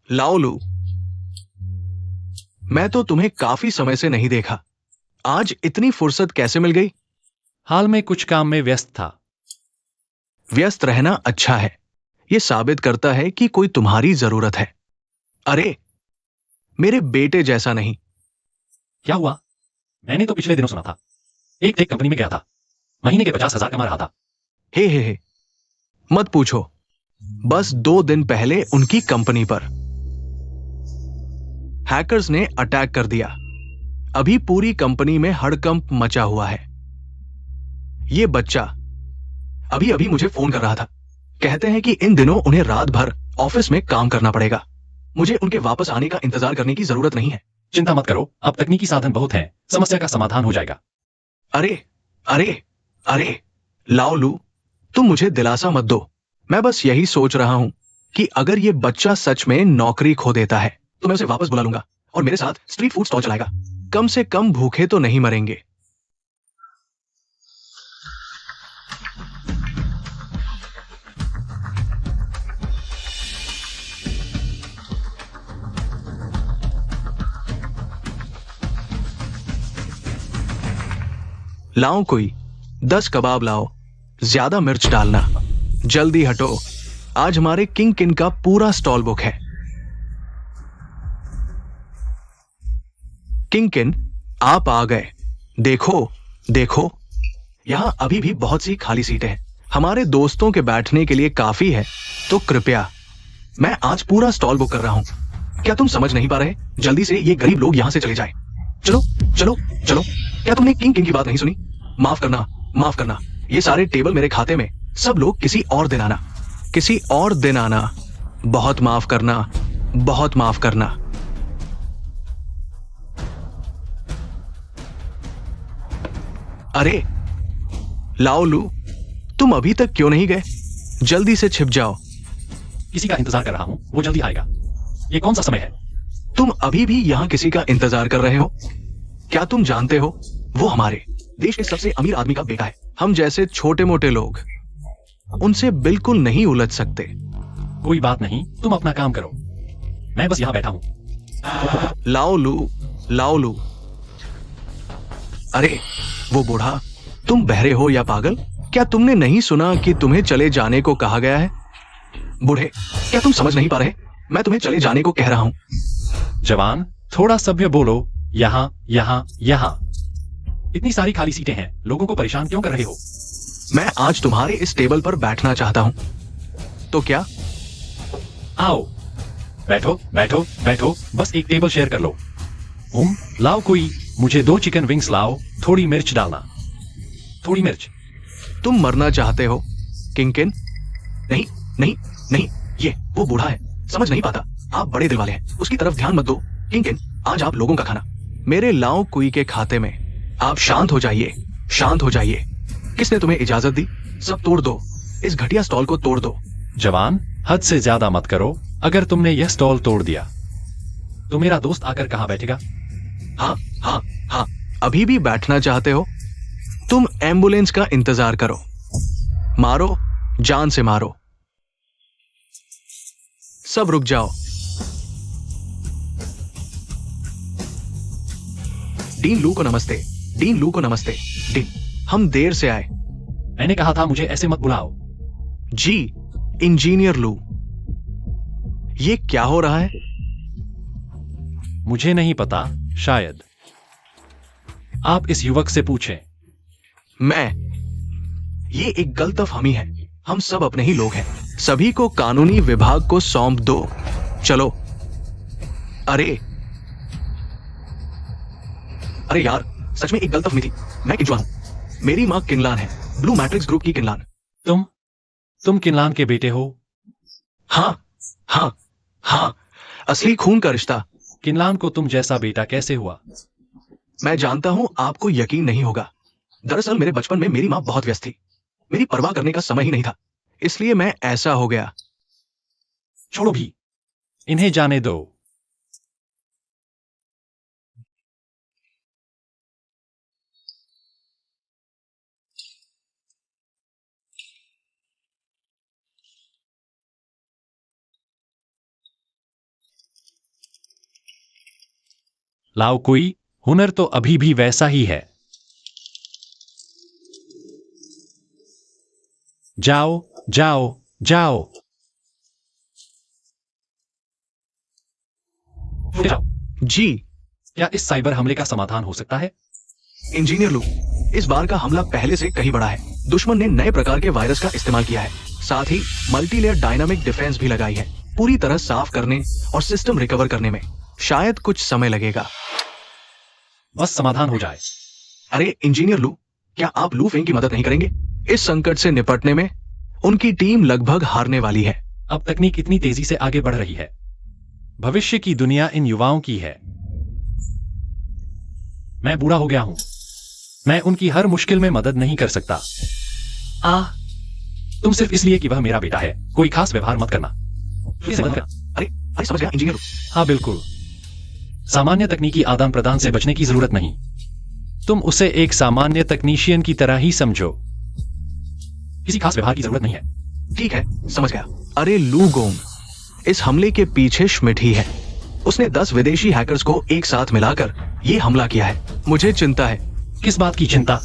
लाओ लू, मैं तो तुम्हें काफी समय से नहीं देखा, आज इतनी फुर्सत कैसे मिल गई? हाल में कुछ काम में व्यस्त था। व्यस्त रहना अच्छा है, यह साबित करता है कि कोई तुम्हारी जरूरत है। अरे मेरे बेटे जैसा नहीं। क्या हुआ? मैंने तो पिछले दिनों सुना था एक टेक कंपनी में गया था, महीने के 50,000 कमा रहा था। हे, मत पूछो। बस 2 दिन पहले उनकी कंपनी पर हैकर्स ने अटैक कर दिया। अभी पूरी कंपनी में हड़कंप मचा हुआ है। यह बच्चा अभी अभी मुझे फोन कर रहा था, कहते हैं कि इन दिनों उन्हें रात भर ऑफिस में काम करना पड़ेगा। मुझे उनके वापस आने का इंतजार करने की जरूरत नहीं है। चिंता मत करो, अब तकनीकी साधन बहुत हैं, समस्या का समाधान हो जाएगा। अरे लाओ लू, तुम मुझे दिलासा मत दो। मैं बस यही सोच रहा हूं कि अगर यह बच्चा सच में नौकरी खो देता है तो मैं उसे वापस बुला लूंगा और मेरे साथ स्ट्रीट फूड स्टॉल चलाएगा। कम से कम भूखे तो नहीं मरेंगे। लाओ कोई 10 कबाब लाओ, ज्यादा मिर्च डालना। जल्दी हटो, आज हमारे किंग किन का पूरा स्टॉल बुक है। किंग किन, आप आ गए। देखो, यहां अभी भी बहुत सी खाली सीटें हैं। हमारे दोस्तों के बैठने के लिए काफी है, तो कृपया। मैं आज पूरा स्टॉल बुक कर रहा हूँ। क्या तुम समझ नहीं पा रहे? जल्दी से ये गरीब लोग यहाँ से चले जाएं। चलो चलो चलो। क्या तुमने किंग किंग की बात नहीं सुनी? माफ करना, माफ करना। ये सारे टेबल मेरे खाते में। सब लोग किसी और दिन आना, किसी और दिन आना। बहुत माफ करना, बहुत माफ करना। अरे लाओ लू, तुम अभी तक क्यों नहीं गए? जल्दी से छिप जाओ। किसी का इंतजार कर रहा हूँ, वो जल्दी आएगा। ये कौन सा समय है? तुम अभी भी यहाँ किसी का इंतजार कर रहे हो? क्या तुम जानते हो वो हमारे देश के सबसे अमीर आदमी का बेटा है। हम जैसे छोटे मोटे लोग उनसे बिल्कुल नहीं उलझ सकते। कोई बात नहीं, तुम अपना काम करो, मैं बस यहाँ बैठा हूँ। लाओ लू, लाओ लू। अरे वो बूढ़ा, तुम बहरे हो या पागल? क्या तुमने नहीं सुना कि तुम्हें चले जाने को कहा गया है? बूढ़े, क्या तुम समझ नहीं पा रहे? मैं तुम्हें चले जाने को कह रहा हूं। जवान, थोड़ा सभ्य बोलो। यहाँ यहाँ यहाँ। इतनी सारी खाली सीटें हैं, लोगों को परेशान क्यों कर रहे हो? मैं आज तुम्हारे इस टेबल पर बैठना चाहता हूं। तो क्या? आओ, बैठो बैठो बैठो, बस एक टेबल शेयर कर लो। लाओ कोई, मुझे 2 चिकन विंग्स लाओ, थोड़ी मिर्च डालना, थोड़ी मिर्च। तुम मरना चाहते हो किंकिन? नहीं नहीं नहीं, ये वो बूढ़ा है, समझ नहीं पाता। आप बड़े दिल वाले हैं, उसकी तरफ ध्यान मत दो। किंकिन, आज आप लोगों का खाना मेरे लाओ कुई के खाते में। आप शांत हो जाइए, शांत हो जाइए। किसने तुम्हें इजाजत दी? सब तोड़ दो, इस घटिया स्टॉल को तोड़ दो। जवान, हद से ज्यादा मत करो। अगर तुमने यह स्टॉल तोड़ दिया तो मेरा दोस्त आकर कहाँ बैठेगा? हाँ हाँ हाँ, अभी भी बैठना चाहते हो? तुम एम्बुलेंस का इंतजार करो। मारो, जान से मारो। सब रुक जाओ। डीन लू को नमस्ते, डीन लू को नमस्ते। डीन, हम देर से आए। मैंने कहा था मुझे ऐसे मत बुलाओ। जी, इंजीनियर लू। ये क्या हो रहा है? मुझे नहीं पता, शायद आप इस युवक से पूछें। ये एक गलतफहमी है। हम सब अपने ही लोग हैं। सभी को कानूनी विभाग को सौंप दो। चलो। अरे अरे यार, सच में एक गलतफहमी थी। मैं किंजवान हूं। मेरी मां किनलान है, ब्लू मैट्रिक्स ग्रुप की किनलान। तुम किनलान के बेटे हो? हाँ हाँ हाँ, असली खून का रिश्ता। किनलान को तुम जैसा बेटा कैसे हुआ? मैं जानता हूं आपको यकीन नहीं होगा। दरअसल मेरे बचपन में मेरी मां बहुत व्यस्त थी। मेरी परवाह करने का समय ही नहीं था, इसलिए मैं ऐसा हो गया। छोड़ो भी, इन्हें जाने दो। लाओ कोई, हुनर तो अभी भी वैसा ही है। जाओ जाओ जाओ। जी, क्या इस साइबर हमले का समाधान हो सकता है? इंजीनियर लू, इस बार का हमला पहले से कहीं बड़ा है। दुश्मन ने नए प्रकार के वायरस का इस्तेमाल किया है, साथ ही मल्टीलेयर डायनामिक डिफेंस भी लगाई है। पूरी तरह साफ करने और सिस्टम रिकवर करने में शायद कुछ समय लगेगा। बस समाधान हो जाए। अरे इंजीनियर लू, क्या आप लू फेंग की मदद नहीं करेंगे? इस संकट से निपटने में उनकी टीम लगभग हारने वाली है। अब तकनीक इतनी तेजी से आगे बढ़ रही है। भविष्य की दुनिया इन युवाओं की है। मैं बूढ़ा हो गया हूं, मैं उनकी हर मुश्किल में मदद नहीं कर सकता। तुम सिर्फ इसलिए कि वह मेरा बेटा है कोई खास व्यवहार मत करना। अरे समझ गया इंजीनियर लू। हाँ बिल्कुल, सामान्य तकनीकी आदान प्रदान से बचने की जरूरत नहीं। तुम उसे एक सामान्य तकनीशियन की तरह ही समझो। किसी खास व्यवहार की जरूरत नहीं है। ठीक है, समझ गया। अरे लू गोंग, इस हमले के पीछे श्मिट ही है। उसने 10 विदेशी हैकर्स को एक साथ मिलाकर ये हमला किया है। मुझे चिंता है। किस बात की चिंता?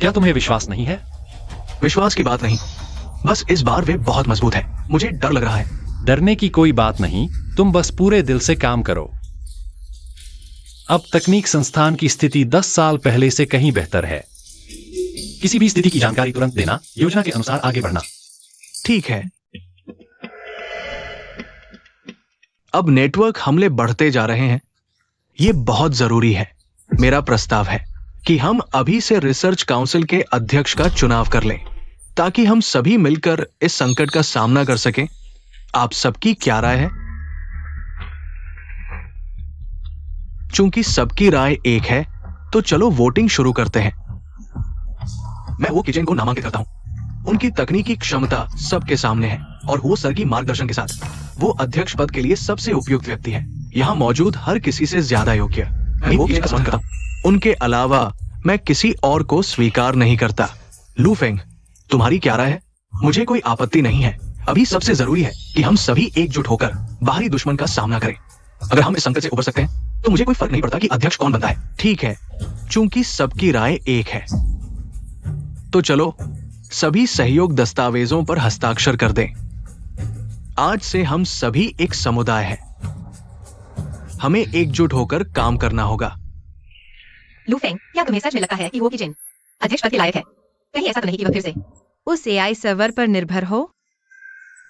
क्या तुम्हें विश्वास नहीं है? विश्वास की बात नहीं, बस इस बार वे बहुत मजबूत है। मुझे डर लग रहा है। डरने की कोई बात नहीं, तुम बस पूरे दिल से काम करो। अब तकनीक संस्थान की स्थिति 10 साल पहले से कहीं बेहतर है। किसी भी स्थिति की जानकारी तुरंत देना, योजना के अनुसार आगे बढ़ना। ठीक है। अब नेटवर्क हमले बढ़ते जा रहे हैं। ये बहुत जरूरी है। मेरा प्रस्ताव है कि हम अभी से रिसर्च काउंसिल के अध्यक्ष का चुनाव कर लें, ताकि हम सभी मिलकर इस संकट का सामना कर सकें। आप सबकी क्या राय है? चूंकि सबकी राय एक है, तो चलो वोटिंग शुरू करते हैं। मैं वो किचन को नामांकित करता हूं। उनकी तकनीकी क्षमता सबके सामने है और वो सर की मार्गदर्शन के साथ वो अध्यक्ष पद के लिए सबसे उपयुक्त व्यक्ति है, यहाँ मौजूद हर किसी से ज्यादा योग्य। मैं वो किचन का समर्थन करता हूं। उनके अलावा मैं किसी और को स्वीकार नहीं करता। लू फेंग, तुम्हारी क्या राय है? मुझे कोई आपत्ति नहीं है। अभी सबसे जरूरी है कि हम सभी एकजुट होकर बाहरी दुश्मन का सामना करें। अगर हम इस संकट से उबर सकते हैं तो मुझे कोई फर्क नहीं पड़ता कि अध्यक्ष कौन बनता है। ठीक है, चूंकि सबकी राय एक है, तो चलो सभी सहयोग दस्तावेजों पर हस्ताक्षर कर दें। आज से हम सभी एक समुदाय है। हमें एकजुट होकर काम करना होगा। लू फेंग, क्या तुम्हें सच में लगता है कि वो किचन अध्यक्ष पद के लायक है? कहीं ऐसा तो नहीं कि वह फिर से उस एआई सर्वर पर निर्भर हो?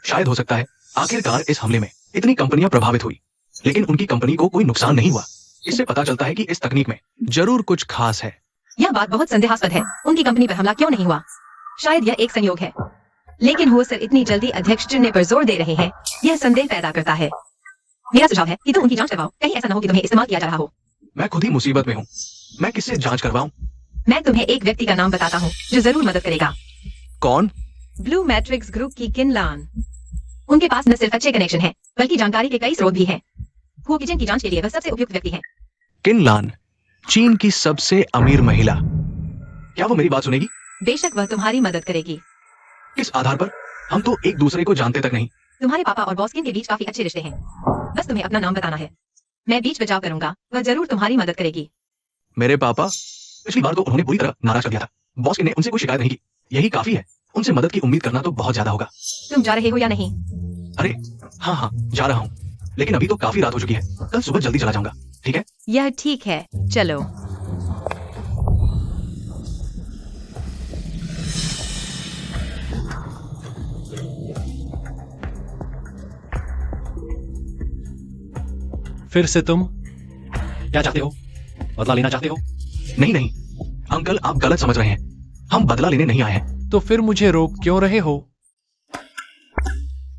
शायद हो सकता है। आखिरकार इस हमले में इतनी कंपनियां प्रभावित हुई, लेकिन उनकी कंपनी को कोई नुकसान नहीं हुआ। इससे पता चलता है कि इस तकनीक में जरूर कुछ खास है। यह बात बहुत संदेहास्पद है। उनकी कंपनी पर हमला क्यों नहीं हुआ? शायद यह एक संयोग है। लेकिन वो सर इतनी जल्दी अध्यक्ष चुनने पर जोर दे रहे हैं, यह संदेह पैदा करता है। मेरा सुझाव है कि तुम उनकी जांच करवाओ। कहीं ऐसा न हो कि तुम्हें इस्तेमाल किया जा रहा हो। मैं खुद ही मुसीबत में हूँ। मैं किससे जांच करवाऊं? मैं तुम्हें एक व्यक्ति का नाम बताता हूँ जो जरूर मदद करेगा। कौन? ब्लू मैट्रिक्स ग्रुप की किनलान। उनके पास न सिर्फ अच्छे कनेक्शन है, बल्कि जानकारी के कई स्रोत भी हैं। वो किचन की जांच के लिए वह सबसे उपयुक्त व्यक्ति है। किनलान, चीन की सबसे अमीर महिला। क्या वो मेरी बात सुनेगी? बेशक वह तुम्हारी मदद करेगी। किस आधार पर? हम तो एक दूसरे को जानते तक नहीं। तुम्हारे पापा और बॉस किन के बीच काफी अच्छे रिश्ते हैं। बस तुम्हें अपना नाम बताना है। मैं बीच बचाव करूंगा, वह जरूर तुम्हारी मदद करेगी। मेरे पापा? पिछली बार तो उन्होंने पूरी तरह नाराज कर दिया था। बॉस ने उनसे कोई शिकायत नहीं की। यही काफी है। उनसे मदद की उम्मीद करना तो बहुत ज्यादा होगा। तुम जा रहे हो या नहीं? अरे हाँ, जा रहा हूँ, लेकिन अभी तो काफी रात हो चुकी है। कल सुबह जल्दी चला जाऊंगा। ठीक है? यह ठीक है, चलो। फिर से तुम क्या चाहते हो? बदला लेना चाहते हो? नहीं नहीं अंकल, आप गलत समझ रहे हैं। हम बदला लेने नहीं आए हैं। तो फिर मुझे रोक क्यों रहे हो?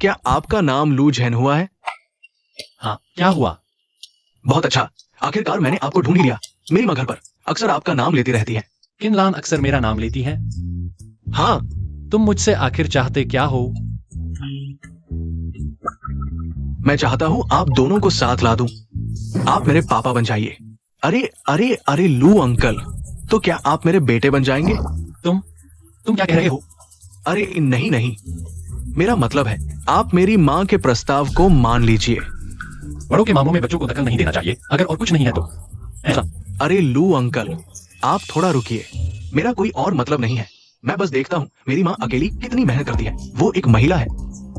क्या आपका नाम लू झेन हुआ है? हाँ, क्या हुआ? बहुत अच्छा, आखिरकार मैंने आपको ढूंढ ही लिया। मेरी माँ घर पर अक्सर आपका नाम लेती रहती है। किनलान अक्सर मेरा नाम लेती है। हाँ, तुम मुझसे आखिर चाहते क्या हो? मैं चाहता हूँ आप दोनों को साथ ला दूं। आप मेरे पापा बन जाइए। अरे अरे अरे लू अंकल, तो क्या आप मेरे बेटे बन जाएंगे? तुम क्या कह रहे हो? अरे नहीं नहीं, मेरा मतलब है आप मेरी माँ के प्रस्ताव को मान लीजिए। बड़ों के मामलों में बच्चों को दखल नहीं देना चाहिए, अगर और कुछ नहीं है तो। ऐसा। अरे लू अंकल, आप थोड़ा रुकिए। मेरा कोई और मतलब नहीं है। मैं बस देखता हूँ मेरी माँ अकेली कितनी मेहनत करती है। वो एक महिला है,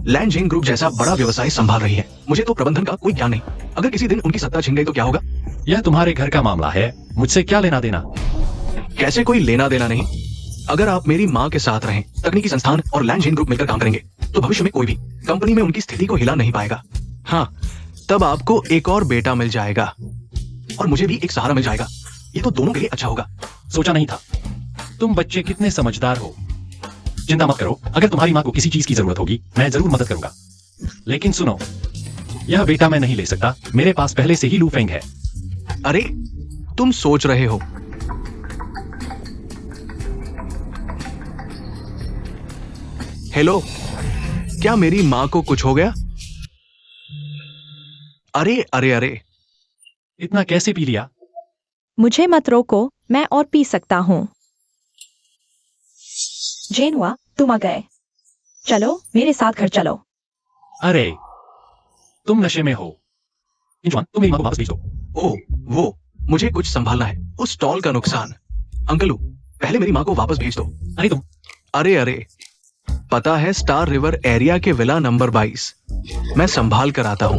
लैंडजेन ग्रुप जैसा बड़ा व्यवसाय संभाल रही है। मुझे तो प्रबंधन का कोई ज्ञान नहीं। अगर किसी दिन उनकी सत्ता छिन गई तो क्या होगा? यह तुम्हारे घर का मामला है, मुझसे क्या लेना देना? कैसे कोई लेना देना नहीं? अगर आप मेरी माँ के साथ रहें, तकनीकी संस्थान और लैंडजेन ग्रुप मिलकर काम करेंगे, तो भविष्य में कोई भी कंपनी में उनकी स्थिति को हिला नहीं पाएगा। हाँ, तब आपको एक और बेटा मिल जाएगा और मुझे भी एक सहारा मिल जाएगा। ये तो दोनों के लिए अच्छा होगा। सोचा नहीं था। तुम बच्चे कितने समझदार हो। चिंता मत करो, अगर तुम्हारी माँ को किसी चीज की जरूरत होगी मैं जरूर मदद करूंगा। लेकिन सुनो, यह बेटा मैं नहीं ले सकता। मेरे पास पहले से ही लू फेंग है। अरे तुम सोच रहे हो। हेलो, क्या मेरी माँ को कुछ हो गया? अरे अरे अरे, इतना कैसे पी लिया? मुझे मत रोको, मैं और पी सकता हूँ। जेन हुआ, तुम आ गए। चलो मेरे साथ घर चलो। अरे तुम नशे में हो। इंजवान, तुम मेरी माँ को वापस भेज दो। ओह वो, मुझे कुछ संभालना है। उस स्टॉल का नुकसान। अंकलू, पहले मेरी माँ को वापस भेज दो। अरे तुम। अरे अरे, पता है स्टार रिवर एरिया के विला नंबर 22 मैं संभाल कर आता हूँ।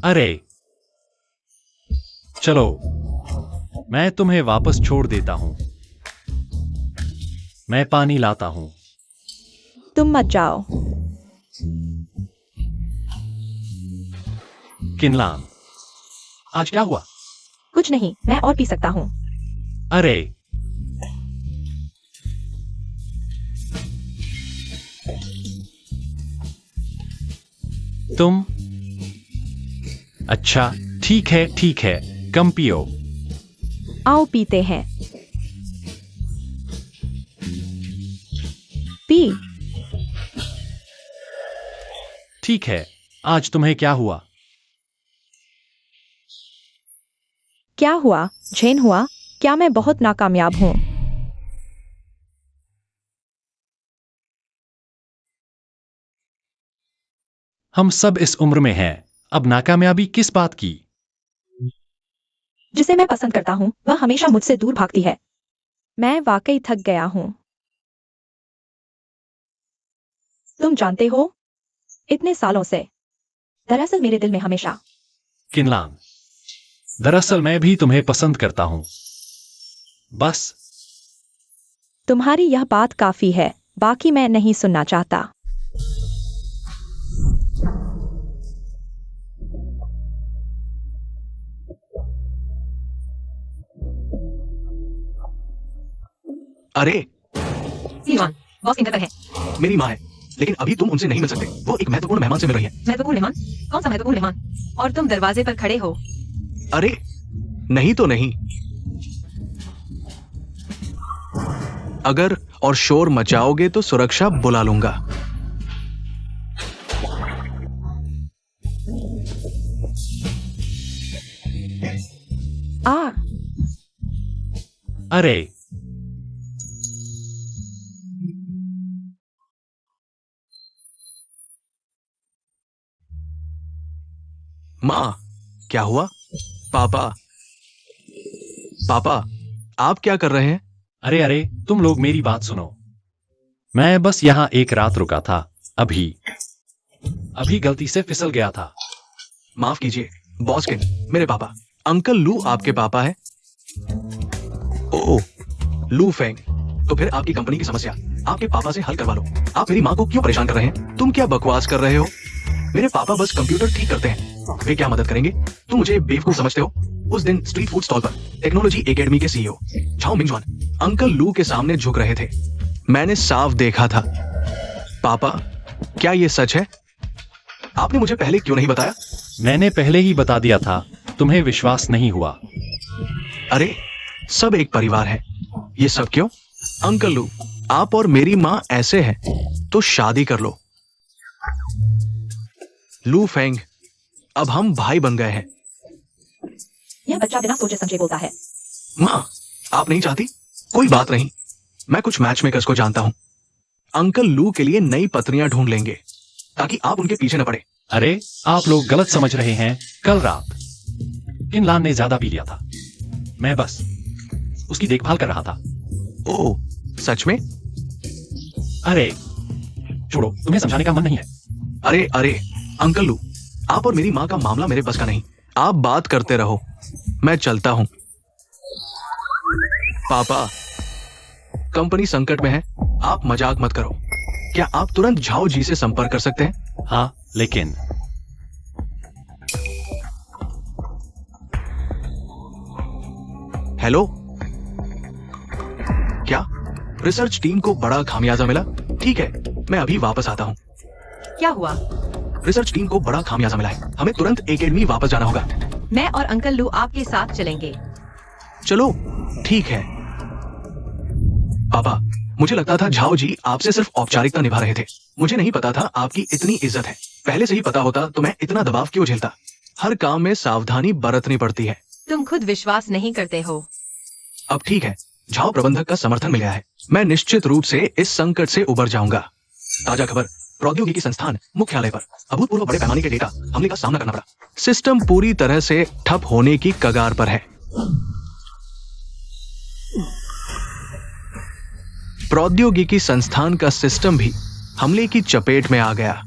अरे चलो, मैं तुम्हें वापस छोड़ देता हूं। मैं पानी लाता हूं। तुम मत जाओ। किनलान, आज क्या हुआ? कुछ नहीं, मैं और पी सकता हूँ। अरे, तुम? अच्छा, ठीक है, कम पियो। आओ पीते हैं। पी। ठीक है, आज तुम्हें क्या हुआ? क्या हुआ? झेन हुआ? क्या मैं बहुत नाकामयाब हूँ? हम सब इस उम्र में हैं, अब नाकामयाबी किस बात की? जिसे मैं पसंद करता हूँ वह हमेशा मुझसे दूर भागती है। मैं वाकई थक गया हूँ। तुम जानते हो, इतने सालों से दरअसल मेरे दिल में हमेशा। किनलान, दरअसल मैं भी तुम्हें पसंद करता हूं। बस तुम्हारी यह बात काफी है, बाकी मैं नहीं सुनना चाहता। अरे, सीजवान, बॉस इंटर पर है। मेरी माँ है, लेकिन अभी तुम उनसे नहीं मिल सकते। वो एक महत्वपूर्ण मेहमान से मिल रही है। महत्वपूर्ण मेहमान? कौन सा महत्वपूर्ण मेहमान? और तुम दरवाजे पर खड़े हो। अरे, नहीं तो नहीं। अगर और शोर मचाओगे तो सुरक्षा बुला लूंगा। आ, अरे, माँ, क्या हुआ? पापा, पापा, आप क्या कर रहे हैं? अरे, तुम लोग मेरी बात सुनो। मैं बस यहां एक रात रुका था। अभी गलती से फिसल गया था। माफ कीजिए, बॉस के मेरे पापा। अंकल लू आपके पापा है? ओह, लू फेंग। तो फिर आपकी कंपनी की समस्या आपके पापा से हल करवा लो। आप मेरी माँ को क्यों परेशान कर रहे हैं? तुम क्या बकवास कर रहे हो? मेरे पापा बस कंप्यूटर ठीक करते हैं, वे क्या मदद करेंगे? तुम मुझे बेवकूफ समझते हो? उस दिन स्ट्रीट फूड स्टॉल पर टेक्नोलॉजी एकेडमी के सीईओ झाओ मिंगजुआन अंकल लू के सामने झुक रहे थे। मैंने साफ देखा था। पापा, क्या ये सच है? आपने मुझे पहले क्यों नहीं बताया? मैंने पहले ही बता दिया था, तुम्हें विश्वास नहीं हुआ। अरे, सब एक परिवार है। ये सब क्यों? अंकल लू, आप और मेरी माँ ऐसे हैं तो शादी कर लो। लू फेंग, अब हम भाई बन गए हैं। यह बच्चा बिना सोचे समझे बोलता है। माँ, आप नहीं चाहती? कोई बात नहीं, मैं कुछ मैच मेकर्स को जानता हूं। अंकल लू के लिए नई पत्नियां ढूंढ लेंगे ताकि आप उनके पीछे न पड़े। अरे, आप लोग गलत समझ रहे हैं। कल रात किनलान ने ज्यादा पी लिया था। मैं बस उसकी देखभाल कर रहा था। ओह, सच में? अरे, छोड़ो, तुम्हें समझाने का मन नहीं है। अरे, अंकल लू, आप और मेरी माँ का मामला मेरे बस का नहीं। आप बात करते रहो, मैं चलता हूं। पापा, कंपनी संकट में है, आप मजाक मत करो। क्या आप तुरंत झाओ जी से संपर्क कर सकते हैं? हाँ, लेकिन हेलो, क्या रिसर्च टीम को बड़ा खामियाजा मिला? ठीक है, मैं अभी वापस आता हूं। क्या हुआ? रिसर्च टीम को बड़ा खामियाजा मिला है, हमें तुरंत एकेडमी वापस जाना होगा। मैं और अंकल लू आपके साथ चलेंगे। चलो, ठीक है। पापा, मुझे लगता था झाओ जी आपसे सिर्फ औपचारिकता निभा रहे थे। मुझे नहीं पता था आपकी इतनी इज्जत है। पहले से ही पता होता तो मैं इतना दबाव क्यों झेलता? हर काम में सावधानी बरतनी पड़ती है। तुम खुद विश्वास नहीं करते हो। अब ठीक है, झाओ प्रबंधक का समर्थन मिल गया है। मैं निश्चित रूप से इस संकट से उबर जाऊंगा। ताजा खबर, प्रौद्योगिकी संस्थान मुख्यालय पर अभूतपूर्व बड़े पैमाने के डेटा हमले का सामना करना पड़ा। सिस्टम पूरी तरह से ठप होने की कगार पर है। प्रौद्योगिकी संस्थान का सिस्टम भी हमले की चपेट में आ गया।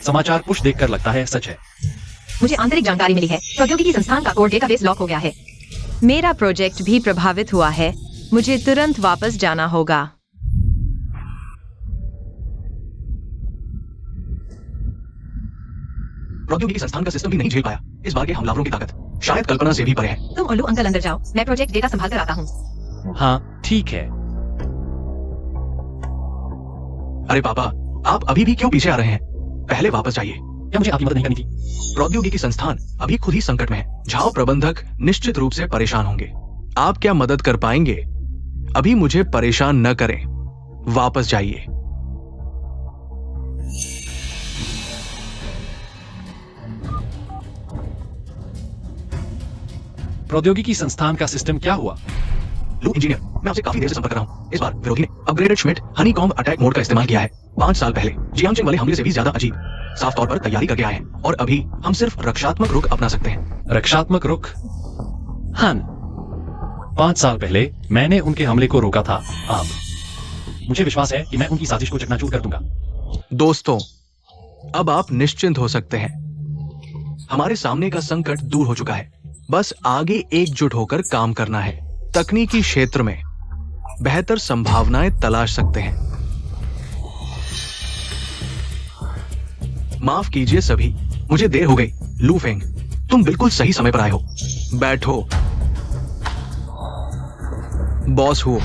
समाचार पुश देखकर लगता है सच है। मुझे आंतरिक जानकारी मिली है, प्रौद्योगिकी संस्थान का कोर डेटाबेस लॉक हो गया है। मेरा प्रोजेक्ट भी प्रभावित हुआ है। मुझे तुरंत वापस जाना होगा। प्रौद्योगिकी संस्थान का सिस्टम भी नहीं झेल पाया इस बार के हमलावरों की ताकत शायद कल्पना से भी परे है। तुम और लू अंकल अंदर जाओ, मैं प्रोजेक्ट डेटा संभाल कर आता हूँ। हाँ ठीक है। अरे पापा, आप अभी भी क्यों पीछे आ रहे हैं? पहले वापस जाइए। क्या मुझे आपकी मदद नहीं करनी थी? प्रौद्योगिकी संस्थान अभी खुद ही संकट में है। झाओ प्रबंधक निश्चित रूप से परेशान होंगे। आप क्या मदद कर पाएंगे? अभी मुझे परेशान न करें, वापस जाइए। प्रौद्योगिकी संस्थान का सिस्टम क्या हुआ? लू इंजीनियर, मैं आपसे काफी देर से संपर्क कर रहा हूं। इस बार विरोधी ने upgraded Schmidt honeycomb attack mode का इस्तेमाल किया है। 5 साल पहले जियांगचेंग वाले हमले से भी ज्यादा अजीब। साफ तौर पर तैयारी करके आए हैं और अभी हम सिर्फ रक्षात्मक रुख अपना सकते हैं। रक्षात्मक रुख? हन 5 साल पहले मैंने उनके हमले को रोका था। अब मुझे विश्वास है कि मैं उनकी साजिश को चकनाचूर कर दूंगा। दोस्तों, अब आप निश्चिंत हो सकते हैं। हमारे सामने का संकट दूर हो चुका है। बस आगे एकजुट होकर काम करना है। तकनीकी क्षेत्र में बेहतर संभावनाएं तलाश सकते हैं। माफ कीजिए सभी, मुझे देर हो गई। लू फेंग, तुम बिल्कुल सही समय पर आए हो। बैठो। बॉस हुओ,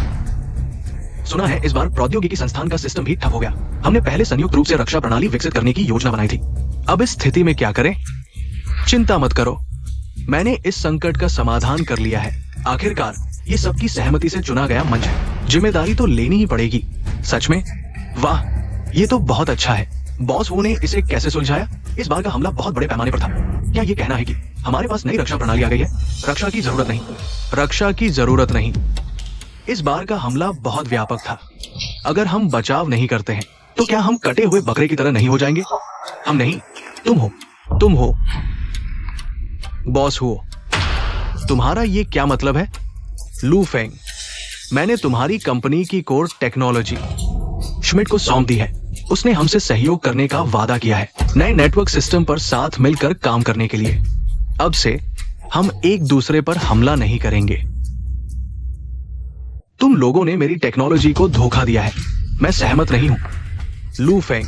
सुना है इस बार प्रौद्योगिकी संस्थान का सिस्टम भी ठप हो गया। हमने पहले संयुक्त रूप से रक्षा प्रणाली विकसित करने की योजना बनाई थी। अब इस स्थिति में क्या करें? चिंता मत करो, मैंने इस संकट का समाधान कर लिया है। आखिरकार ये सबकी सहमति से चुना गया मंच है। जिम्मेदारी तो लेनी ही पड़ेगी। सच में? वाह, ये तो बहुत अच्छा है। बॉस वो ने इसे कैसे सुलझाया? इस बार का हमला बहुत बड़े पैमाने पर था। क्या ये कहना है कि हमारे पास नई रक्षा प्रणाली आ गई है? रक्षा की जरूरत नहीं, रक्षा की जरूरत नहीं। इस बार का हमला बहुत व्यापक था। अगर हम बचाव नहीं करते हैं तो क्या हम कटे हुए बकरे की तरह नहीं हो जाएंगे? हम नहीं, तुम हो। तुम हो बॉस हुओ। तुम्हारा ये क्या मतलब है? लू फेंग, मैंने तुम्हारी कंपनी की कोर टेक्नोलॉजी श्मिट को सौंप दी है। उसने हमसे सहयोग करने का वादा किया है, नए नेटवर्क सिस्टम पर साथ मिलकर काम करने के लिए। अब से हम एक दूसरे पर हमला नहीं करेंगे। तुम लोगों ने मेरी टेक्नोलॉजी को धोखा दिया है। मैं सहमत नहीं हूं। लू फेंग,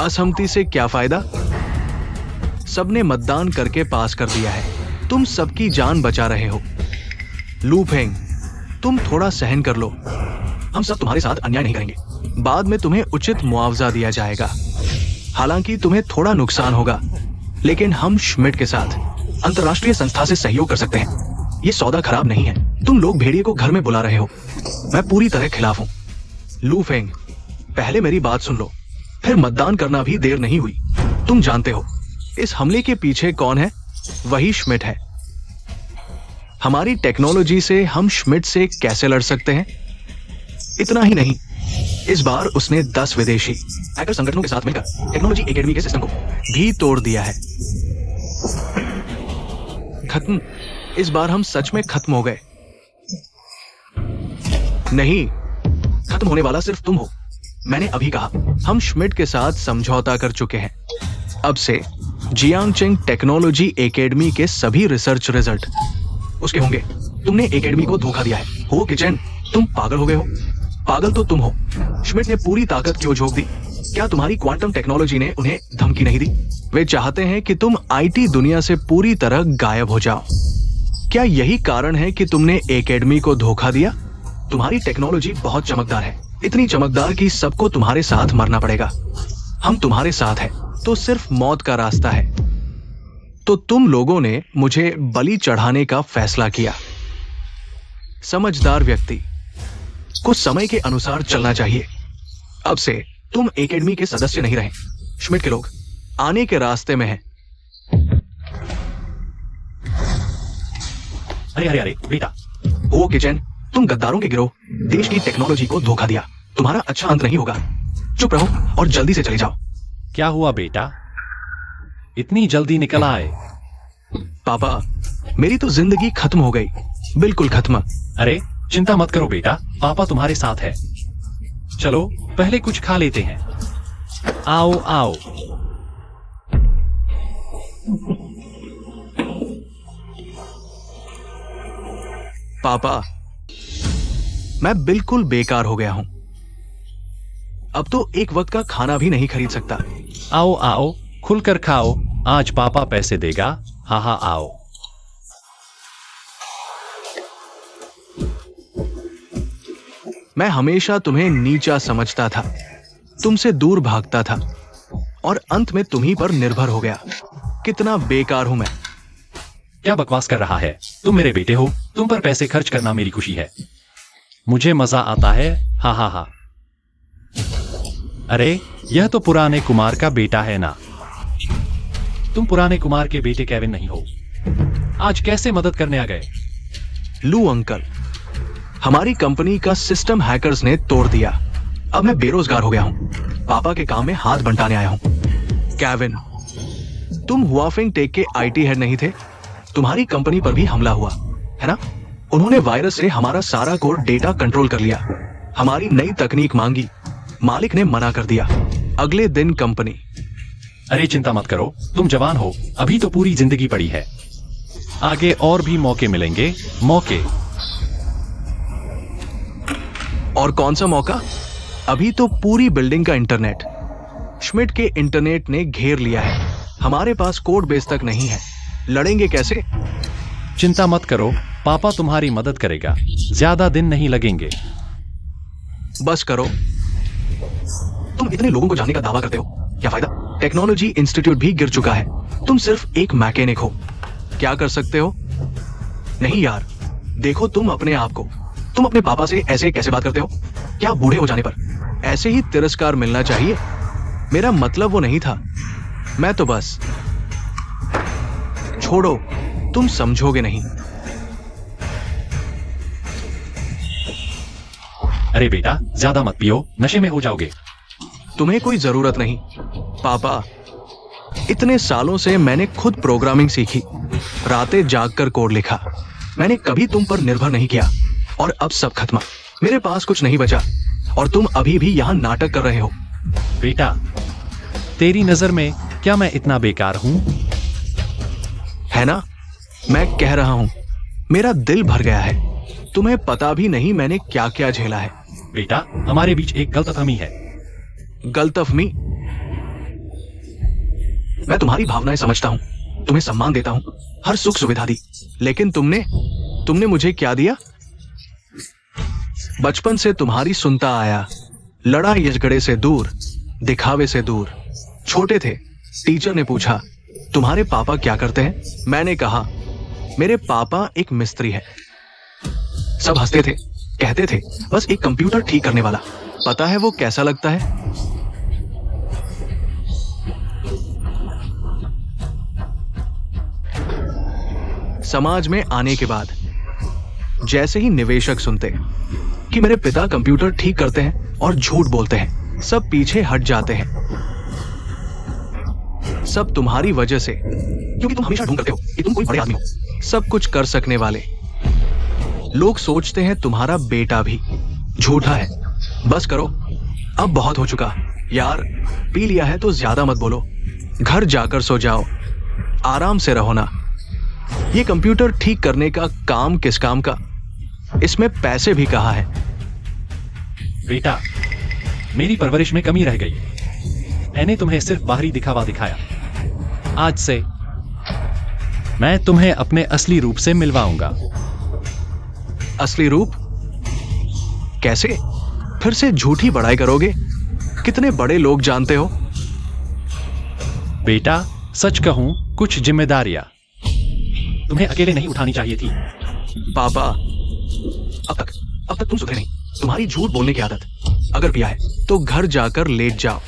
असहमति से क्या फायदा? सबने मतदान करके पास कर दिया है। तुम सबकी जान बचा रहे हो। लू फेंग, तुम थोड़ा सहन कर लो। हम सब तुम्हारे साथ अन्याय नहीं करेंगे। बाद में तुम्हें उचित मुआवजा दिया जाएगा। हालांकि तुम्हें थोड़ा नुकसान होगा, लेकिन हम श्मिट के साथ अंतर्राष्ट्रीय संस्था से सहयोग कर सकते हैं। ये सौदा खराब नहीं है। तुम लोग भेड़िए को घर में बुला रहे हो। मैं पूरी तरह खिलाफ हूं। लू फेंग, पहले मेरी बात सुन लो, फिर मतदान करना भी देर नहीं हुई। तुम जानते हो इस हमले के पीछे कौन है? वही श्मिट है। हमारी टेक्नोलॉजी से हम श्मिट से कैसे लड़ सकते हैं? इतना ही नहीं, इस बार उसने 10 विदेशी हैकर संगठनों के साथ मिलकर टेक्नोलॉजी एकेडमी के सिस्टम को भी तोड़ दिया है। खत्म। इस बार हम सच में खत्म हो गए। नहीं, खत्म होने वाला सिर्फ तुम हो। मैंने अभी कहा, हम श्मिट के साथ समझौता कर चुके हैं। अब से जियांगचेंग टेक्नोलॉजी एकेडमी के सभी रिसर्च रिजल्ट उसके होंगे। तुमने एकेडमी को धोखा दिया है। हो किचन, तुम पागल हो गए हो। पागल तो तुम हो। श्मिट ने पूरी ताकत क्यों झोंक दी? क्या तुम्हारी क्वांटम टेक्नोलॉजी ने उन्हें धमकी नहीं दी? वे चाहते हैं कि तुम आईटी दुनिया से पूरी तरह गायब हो जाओ। क्या यही कारण है कि तुमने एकेडमी को धोखा दिया? तुम्हारी टेक्नोलॉजी बहुत चमकदार है, इतनी चमकदार कि सबको तुम्हारे साथ मरना पड़ेगा। हम तुम्हारे साथ हैं तो सिर्फ मौत का रास्ता है। तो तुम लोगों ने मुझे बलि चढ़ाने का फैसला किया। समझदार व्यक्ति को समय के अनुसार चलना चाहिए। अब से तुम एकेडमी के सदस्य नहीं रहे। श्मिट के लोग आने के रास्ते में हैं। अरे अरे अरे बेटा, ओ किचन, तुम गद्दारों के गिरोह देश की टेक्नोलॉजी को धोखा दिया। तुम्हारा अच्छा अंत नहीं होगा। चुप रहो और जल्दी से चले जाओ। क्या हुआ बेटा, इतनी जल्दी निकल आए? पापा, मेरी तो जिंदगी खत्म हो गई, बिल्कुल खत्म। अरे चिंता मत करो बेटा, पापा तुम्हारे साथ है। चलो पहले कुछ खा लेते हैं। आओ आओ। पापा, मैं बिल्कुल बेकार हो गया हूं। अब तो एक वक्त का खाना भी नहीं खरीद सकता। आओ आओ, खुलकर खाओ। आज पापा पैसे देगा। हाँ हाँ आओ। मैं हमेशा तुम्हें नीचा समझता था, तुमसे दूर भागता था और अंत में तुम्ही पर निर्भर हो गया। कितना बेकार हूं मैं। क्या बकवास कर रहा है? तुम मेरे बेटे हो, तुम पर पैसे खर्च करना मेरी खुशी है। मुझे मजा आता है। हाँ हाँ हाँ। अरे यह तो पुराने कुमार का बेटा है ना? तुम पुराने कुमार के बेटे केविन नहीं हो। आज कैसे मदद करने आ गए? लू अंकल, हमारी कंपनी का सिस्टम हैकर्स ने तोड़ दिया। अब मैं बेरोजगार हो गया हूं। पापा के काम में हाथ बंटाने आया हूं। केविन, तुम हुआफिंग टेक के आईटी हेड नहीं थे? तुम्हारी कंपनी पर भी हमला हुआ है ना? उन्होंने वायरस से हमारा सारा कोर डेटा कंट्रोल कर लिया। हमारी नई तकनीक मांगी, मालिक ने मना कर दिया। अगले दिन कंपनी। अरे चिंता मत करो, तुम जवान हो, अभी तो पूरी जिंदगी पड़ी है। आगे और भी मौके मिलेंगे। मौके? और कौन सा मौका? अभी तो पूरी बिल्डिंग का इंटरनेट श्मिट के इंटरनेट ने घेर लिया है। हमारे पास कोड बेस तक नहीं है। लड़ेंगे कैसे? चिंता मत करो, पापा तुम्हारी मदद करेगा। ज्यादा दिन नहीं लगेंगे। बस करो। तुम इतने लोगों को जानने का दावा करते हो, क्या फायदा? टेक्नोलॉजी इंस्टीट्यूट भी गिर चुका है। तुम सिर्फ एक मैकेनिक हो। क्या कर सकते हो? नहीं यार, देखो तुम अपने आप को। तुम अपने पापा से ऐसे कैसे बात करते हो? क्या बूढ़े हो जाने पर ऐसे ही तिरस्कार मिलना चाहिए? मेरा मतलब वो नहीं था। मैं तो बस। छोड़ो, तुम समझोगे नहीं। अरे बेटा, ज्यादा मत पियो, नशे में हो जाओगे। तुम्हें कोई जरूरत नहीं पापा। इतने सालों से मैंने खुद प्रोग्रामिंग सीखी, रातें जागकर कोड लिखा। मैंने कभी तुम पर निर्भर नहीं किया और अब सब खत्म। मेरे पास कुछ नहीं बचा और तुम अभी भी यहां नाटक कर रहे हो। बेटा, तेरी नजर में क्या मैं इतना बेकार हूं? है ना? मैं कह रहा हूं, मेरा दिल भर गया है। तुम्हें पता भी नहीं मैंने क्या क्या झेला है। बेटा, हमारे बीच एक गलतफहमी है। गलतफहमी? मैं तुम्हारी भावनाएं समझता हूं, तुम्हें सम्मान देता हूं, हर सुख सुविधा दी। लेकिन तुमने मुझे क्या दिया? बचपन से तुम्हारी सुनता आया, लड़ाई झगड़े से दूर, दिखावे से दूर। छोटे थे, टीचर ने पूछा तुम्हारे पापा क्या करते हैं? मैंने कहा मेरे पापा एक मिस्त्री है। सब हंसते थे, कहते थे बस एक कंप्यूटर ठीक करने वाला। पता है वो कैसा लगता है? समाज में आने के बाद जैसे ही निवेशक सुनते कि मेरे पिता कंप्यूटर ठीक करते हैं और झूठ बोलते हैं, सब पीछे हट जाते हैं। सब तुम्हारी वजह से, क्योंकि तुम हमेशा ढूंढ करते हो कि तुम कोई बड़े आदमी हो, सब कुछ कर सकने वाले। लोग सोचते हैं तुम्हारा बेटा भी झूठा है। बस करो, अब बहुत हो चुका यार। पी लिया है तो ज्यादा मत बोलो। घर जाकर सो जाओ, आराम से रहो ना। ये कंप्यूटर ठीक करने का काम किस काम का? इसमें पैसे भी कहाँ है? बेटा, मेरी परवरिश में कमी रह गई। मैंने तुम्हें सिर्फ बाहरी दिखावा दिखाया। आज से मैं तुम्हें अपने असली रूप से मिलवाऊंगा। असली रूप? कैसे? फिर से झूठी बड़ाई करोगे? कितने बड़े लोग जानते हो? बेटा, सच कहूं, कुछ जिम्मेदारियां तुम्हें अकेले नहीं उठानी चाहिए थी। पापा, अब तक तुम सुधरे नहीं। तुम्हारी झूठ बोलने की आदत, अगर पिया है तो घर जाकर लेट जाओ।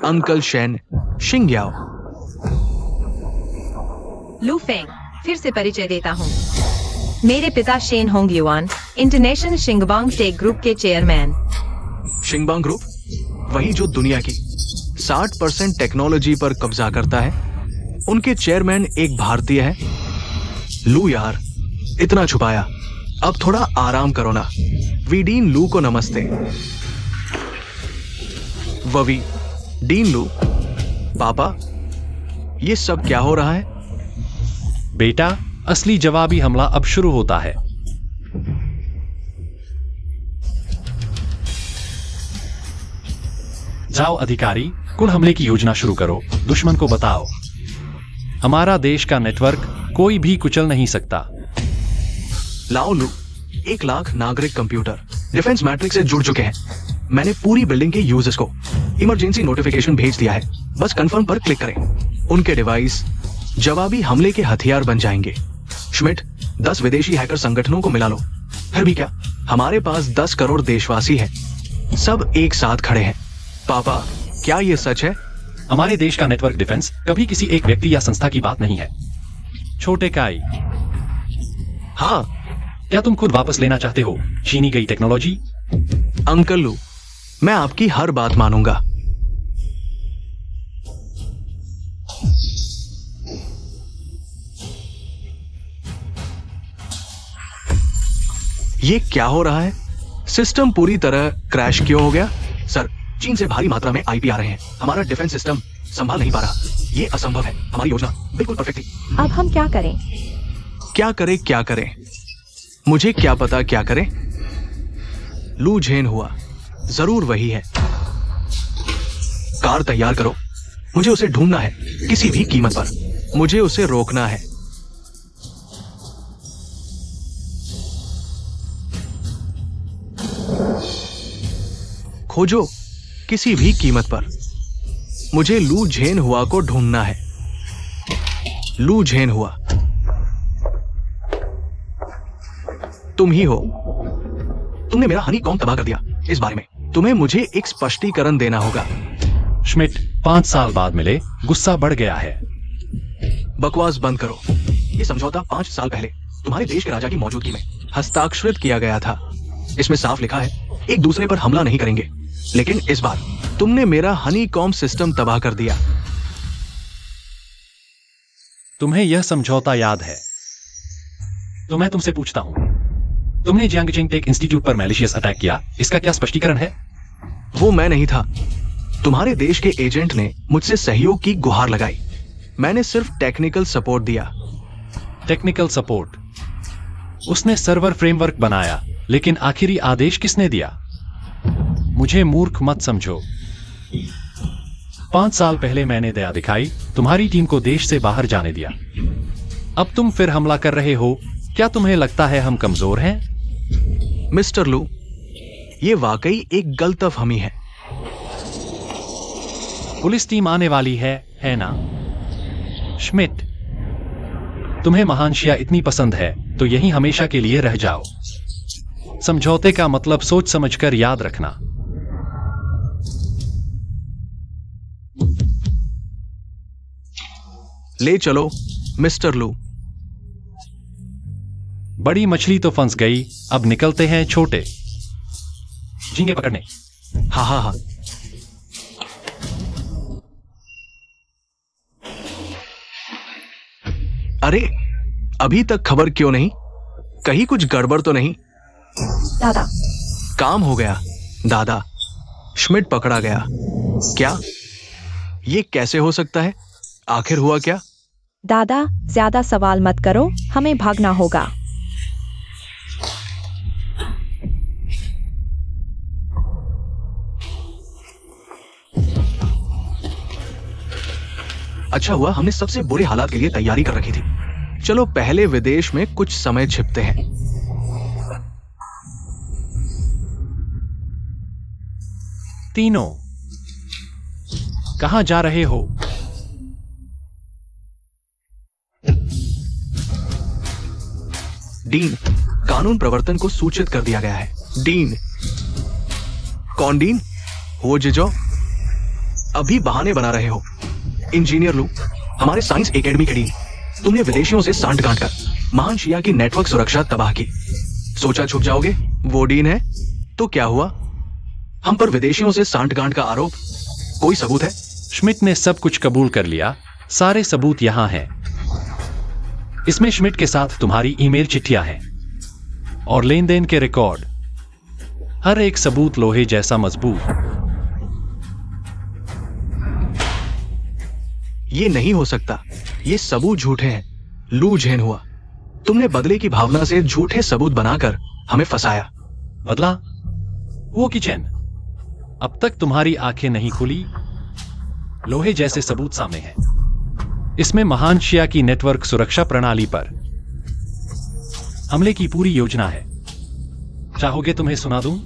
Uncle Shen Xingyao. Lu Feng, फिर से परिचय देता हूँ। मेरे पिता Shen Hong Yuan, international Xingbang tech group के चेयरमैन। Xingbang group? वही जो दुनिया की 60% टेक्नोलॉजी पर कब्जा करता है। उनके चेयरमैन एक भारतीय है। लू यार, इतना छुपाया, अब थोड़ा आराम करो ना। वी डीन लू को नमस्ते। ववी डीन लू, पापा ये सब क्या हो रहा है? बेटा, असली जवाबी हमला अब शुरू होता है। जाओ अधिकारी, कुल हमले की योजना शुरू करो। दुश्मन को बताओ, हमारा देश का नेटवर्क कोई भी कुचल नहीं सकता। लाओ लू, 1 लाख नागरिक कंप्यूटर डिफेंस मैट्रिक्स से जुड़ चुके हैं। मैंने पूरी बिल्डिंग के यूजर्स को इमरजेंसी नोटिफिकेशन भेज दिया है। बस कंफर्म पर क्लिक करें। उनके डिवाइस जवाबी हमले के हथियार बन जाएंगे। श्मिट, 10 विदेशी हैकर संगठनों को मिला लो। फिर भी क्या, हमारे पास 10 करोड़ देशवासी हैं, सब एक साथ खड़े हैं। पापा, क्या ये सच है? हमारे देश का नेटवर्क डिफेंस कभी किसी एक व्यक्ति या संस्था की बात नहीं है। छोटे काई, हाँ। क्या तुम खुद वापस लेना चाहते हो छीनी गई टेक्नोलॉजी? अंकल लू, मैं आपकी हर बात मानूंगा। ये क्या हो रहा है? सिस्टम पूरी तरह क्रैश क्यों हो गया? सर, चीन से भारी मात्रा में आईपी आ रहे हैं। हमारा डिफेंस सिस्टम संभाल नहीं पा रहा। ये असंभव है। हमारी योजना बिल्कुल परफेक्ट थी। अब हम क्या करें? क्या करें? मुझे क्या पता क्या करें। लू झेन हुआ, जरूर वही है। कार तैयार करो, मुझे उसे ढूंढना है किसी भी कीमत पर। मुझे उसे रोकना है। खोजो किसी भी कीमत पर। मुझे लू झेन हुआ को ढूंढना है। लू झेन हुआ, तुम ही हो। तुमने मेरा हनी कॉम्ब तबाह कर दिया। इस बारे में तुम्हें मुझे एक स्पष्टीकरण देना होगा। श्मिट, 5 साल बाद मिले, गुस्सा बढ़ गया है। बकवास बंद करो। ये समझौता 5 साल पहले तुम्हारे देश के राजा की मौजूदगी में हस्ताक्षरित किया गया था। इसमें साफ लिखा है, एक दूसरे पर हमला नहीं करेंगे। लेकिन इस बार तुमने मेरा हनी कॉम्ब सिस्टम तबाह कर दिया। तुम्हें यह समझौता याद है? तो मैं तुमसे पूछता हूं, तुमने जियांगजिंग टेक इंस्टीट्यूट पर मैलिशियस अटैक किया, इसका क्या स्पष्टीकरण है? वो मैं नहीं था। तुम्हारे देश के एजेंट ने मुझसे सहयोग की गुहार लगाई। मैंने सिर्फ टेक्निकल सपोर्ट दिया। Technical support? उसने सर्वर फ्रेमवर्क बनाया, लेकिन आखिरी आदेश किसने दिया? मुझे मूर्ख मत समझो। 5 साल पहले मैंने दया दिखाई, तुम्हारी टीम को देश से बाहर जाने दिया। अब तुम फिर हमला कर रहे हो। क्या तुम्हें लगता है हम कमजोर हैं? मिस्टर लू, ये वाकई एक गलतफहमी है। पुलिस टीम आने वाली है ना? श्मिट, तुम्हें महान शिया इतनी पसंद है तो यही हमेशा के लिए रह जाओ। समझौते का मतलब सोच समझकर याद रखना। ले चलो मिस्टर लू। बड़ी मछली तो फंस गई, अब निकलते हैं छोटे झींगे पकड़ने। हाँ। अरे, अभी तक खबर क्यों नहीं? कहीं कुछ गड़बड़ तो नहीं? दादा, काम हो गया दादा। श्मिट पकड़ा गया। क्या ये कैसे हो सकता है? आखिर हुआ क्या? दादा, ज्यादा सवाल मत करो, हमें भागना होगा। अच्छा हुआ हमने सबसे बुरे हालात के लिए तैयारी कर रखी थी। चलो पहले विदेश में कुछ समय छिपते हैं। तीनों कहां जा रहे हो? डीन, कानून प्रवर्तन को सूचित कर दिया गया है। डीन? कौन डीन? वो जिजो? अभी बहाने बना रहे हो। इंजीनियर लू, हमारे साइंस एकेडमी के डीन, तुमने विदेशियों से सांठगांठ कर महान शिया की नेटवर्क सुरक्षा तबाह की। सोचा छुप जाओगे? वो डीन है? तो क्या हुआ? हम पर विदेशियों से सांठगांठ का आरोप? कोई सबूत है? श्मिट ने सब कुछ कबूल कर लिया। सारे सबूत यहां हैं। इसमें श्मिट के साथ तुम्हारी ईमेल चिट्ठियां हैं और लेन देन के रिकॉर्ड। हर एक सबूत लोहे जैसा मजबूत। ये नहीं हो सकता। ये सबूत झूठे हैं। लू झेन हुआ। तुमने बदले की भावना से झूठे सबूत बनाकर हमें फंसाया। बदला? वो किचन। अब तक तुम्हारी आंखें नहीं खुली। लोहे जैसे सबूत सामने हैं। इसमें महान शिया की नेटवर्क सुरक्षा प्रणाली पर हमले की पूरी योजना है। चाहोगे तुम्हें सुना दूं?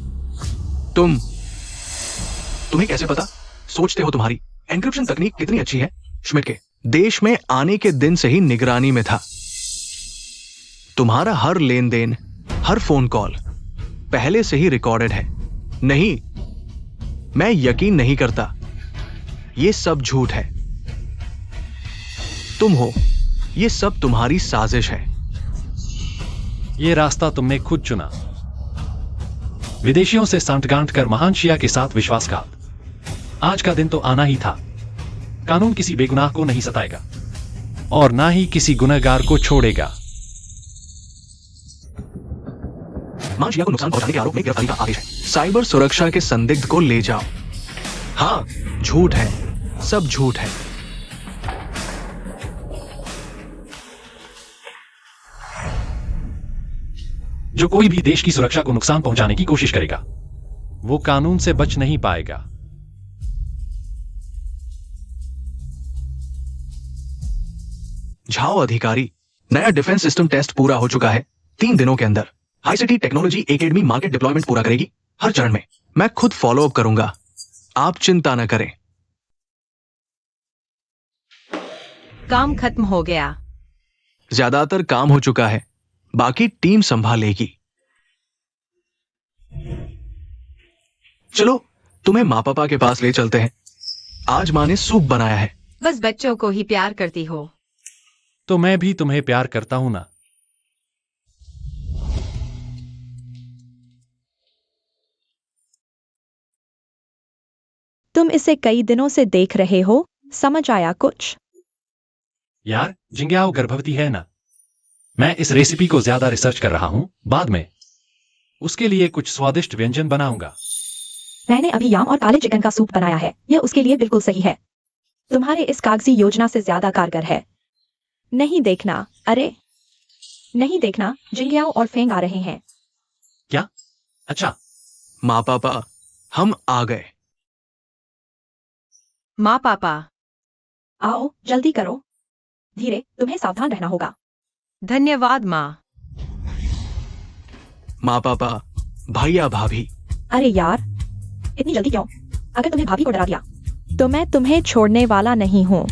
तुम्हें कैसे पता? सोचते हो तुम्हारी एन्क्रिप्शन तकनीक कितनी अच्छी है? श्मिट के देश में आने के दिन से ही निगरानी में था। तुम्हारा हर लेन देन, हर फोन कॉल पहले से ही रिकॉर्डेड है। नहीं, मैं यकीन नहीं करता। ये सब झूठ है। तुम हो। ये सब तुम्हारी साजिश है। ये रास्ता तुमने खुद चुना। विदेशियों से सांठगांठ कर महान शिया के साथ विश्वासघात। आज का दिन तो आना ही था। कानून किसी बेगुनाह को नहीं सताएगा और ना ही किसी गुनहगार को छोड़ेगा। महान शिया को नुकसान पहुंचाने के आरोप में गिरफ्तारी का आदेश है। साइबर सुरक्षा के संदिग्ध को ले जाओ। हाँ, झूठ है। सब झूठ है। जो कोई भी देश की सुरक्षा को नुकसान पहुंचाने की कोशिश करेगा, वो कानून से बच नहीं पाएगा। झाओ अधिकारी, नया डिफेंस सिस्टम टेस्ट पूरा हो चुका है। 3 दिनों के अंदर high city technology academy market deployment पूरा करेगी। हर चरण में मैं खुद फॉलो अप करूंगा। आप चिंता न करें। काम खत्म हो गया। ज्यादातर काम हो चुका है। बाकी टीम संभालेगी। चलो, तुम्हें माँ पापा के पास ले चलते हैं। आज माँ ने सूप बनाया है। बस बच्चों को ही प्यार करती हो। तो मैं भी तुम्हें प्यार करता हूं ना। तुम इसे कई दिनों से देख रहे हो। समझ आया कुछ? यार, जिंग्याओ गर्भवती है ना। मैं इस रेसिपी को ज्यादा रिसर्च कर रहा हूं। बाद में उसके लिए कुछ स्वादिष्ट व्यंजन बनाऊंगा। मैंने अभी याम और काले चिकन का सूप बनाया है। यह उसके लिए बिल्कुल सही है। तुम्हारे इस कागजी योजना से ज्यादा कारगर है। नहीं देखना, अरे नहीं देखना, जिंग्याओ और फेंग आ रहे हैं। क्या? अच्छा। माँ पापा, हम आ गए। माँ पापा। आओ, जल्दी करो। धीरे, तुम्हें सावधान रहना होगा। धन्यवाद माँ। माँ पापा, भैया भाभी। अरे यार, इतनी जल्दी क्यों? अगर तुम्हें भाभी को डरा दिया तो मैं तुम्हें छोड़ने वाला नहीं हूँ।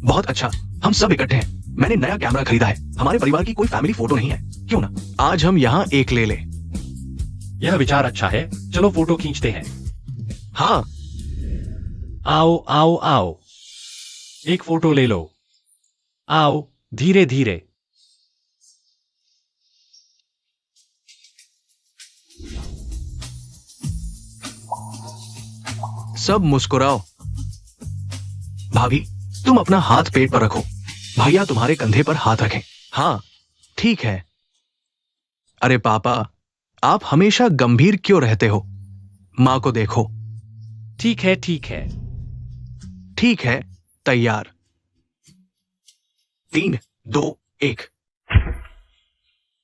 बहुत अच्छा, हम सब इकट्ठे हैं। मैंने नया कैमरा खरीदा है। हमारे परिवार की कोई फैमिली फोटो नहीं है। क्यों ना आज हम यहाँ एक ले ले। यह विचार अच्छा है। चलो फोटो खींचते हैं। हाँ, आओ आओ आओ, एक फोटो ले लो। आओ, धीरे धीरे। सब मुस्कुराओ। भाभी, तुम अपना हाथ पेट पर रखो। भैया तुम्हारे कंधे पर हाथ रखें। हाँ, ठीक है। अरे पापा, आप हमेशा गंभीर क्यों रहते हो? माँ को देखो। ठीक है, ठीक है। ठीक है, तैयार। 3, 2, 1।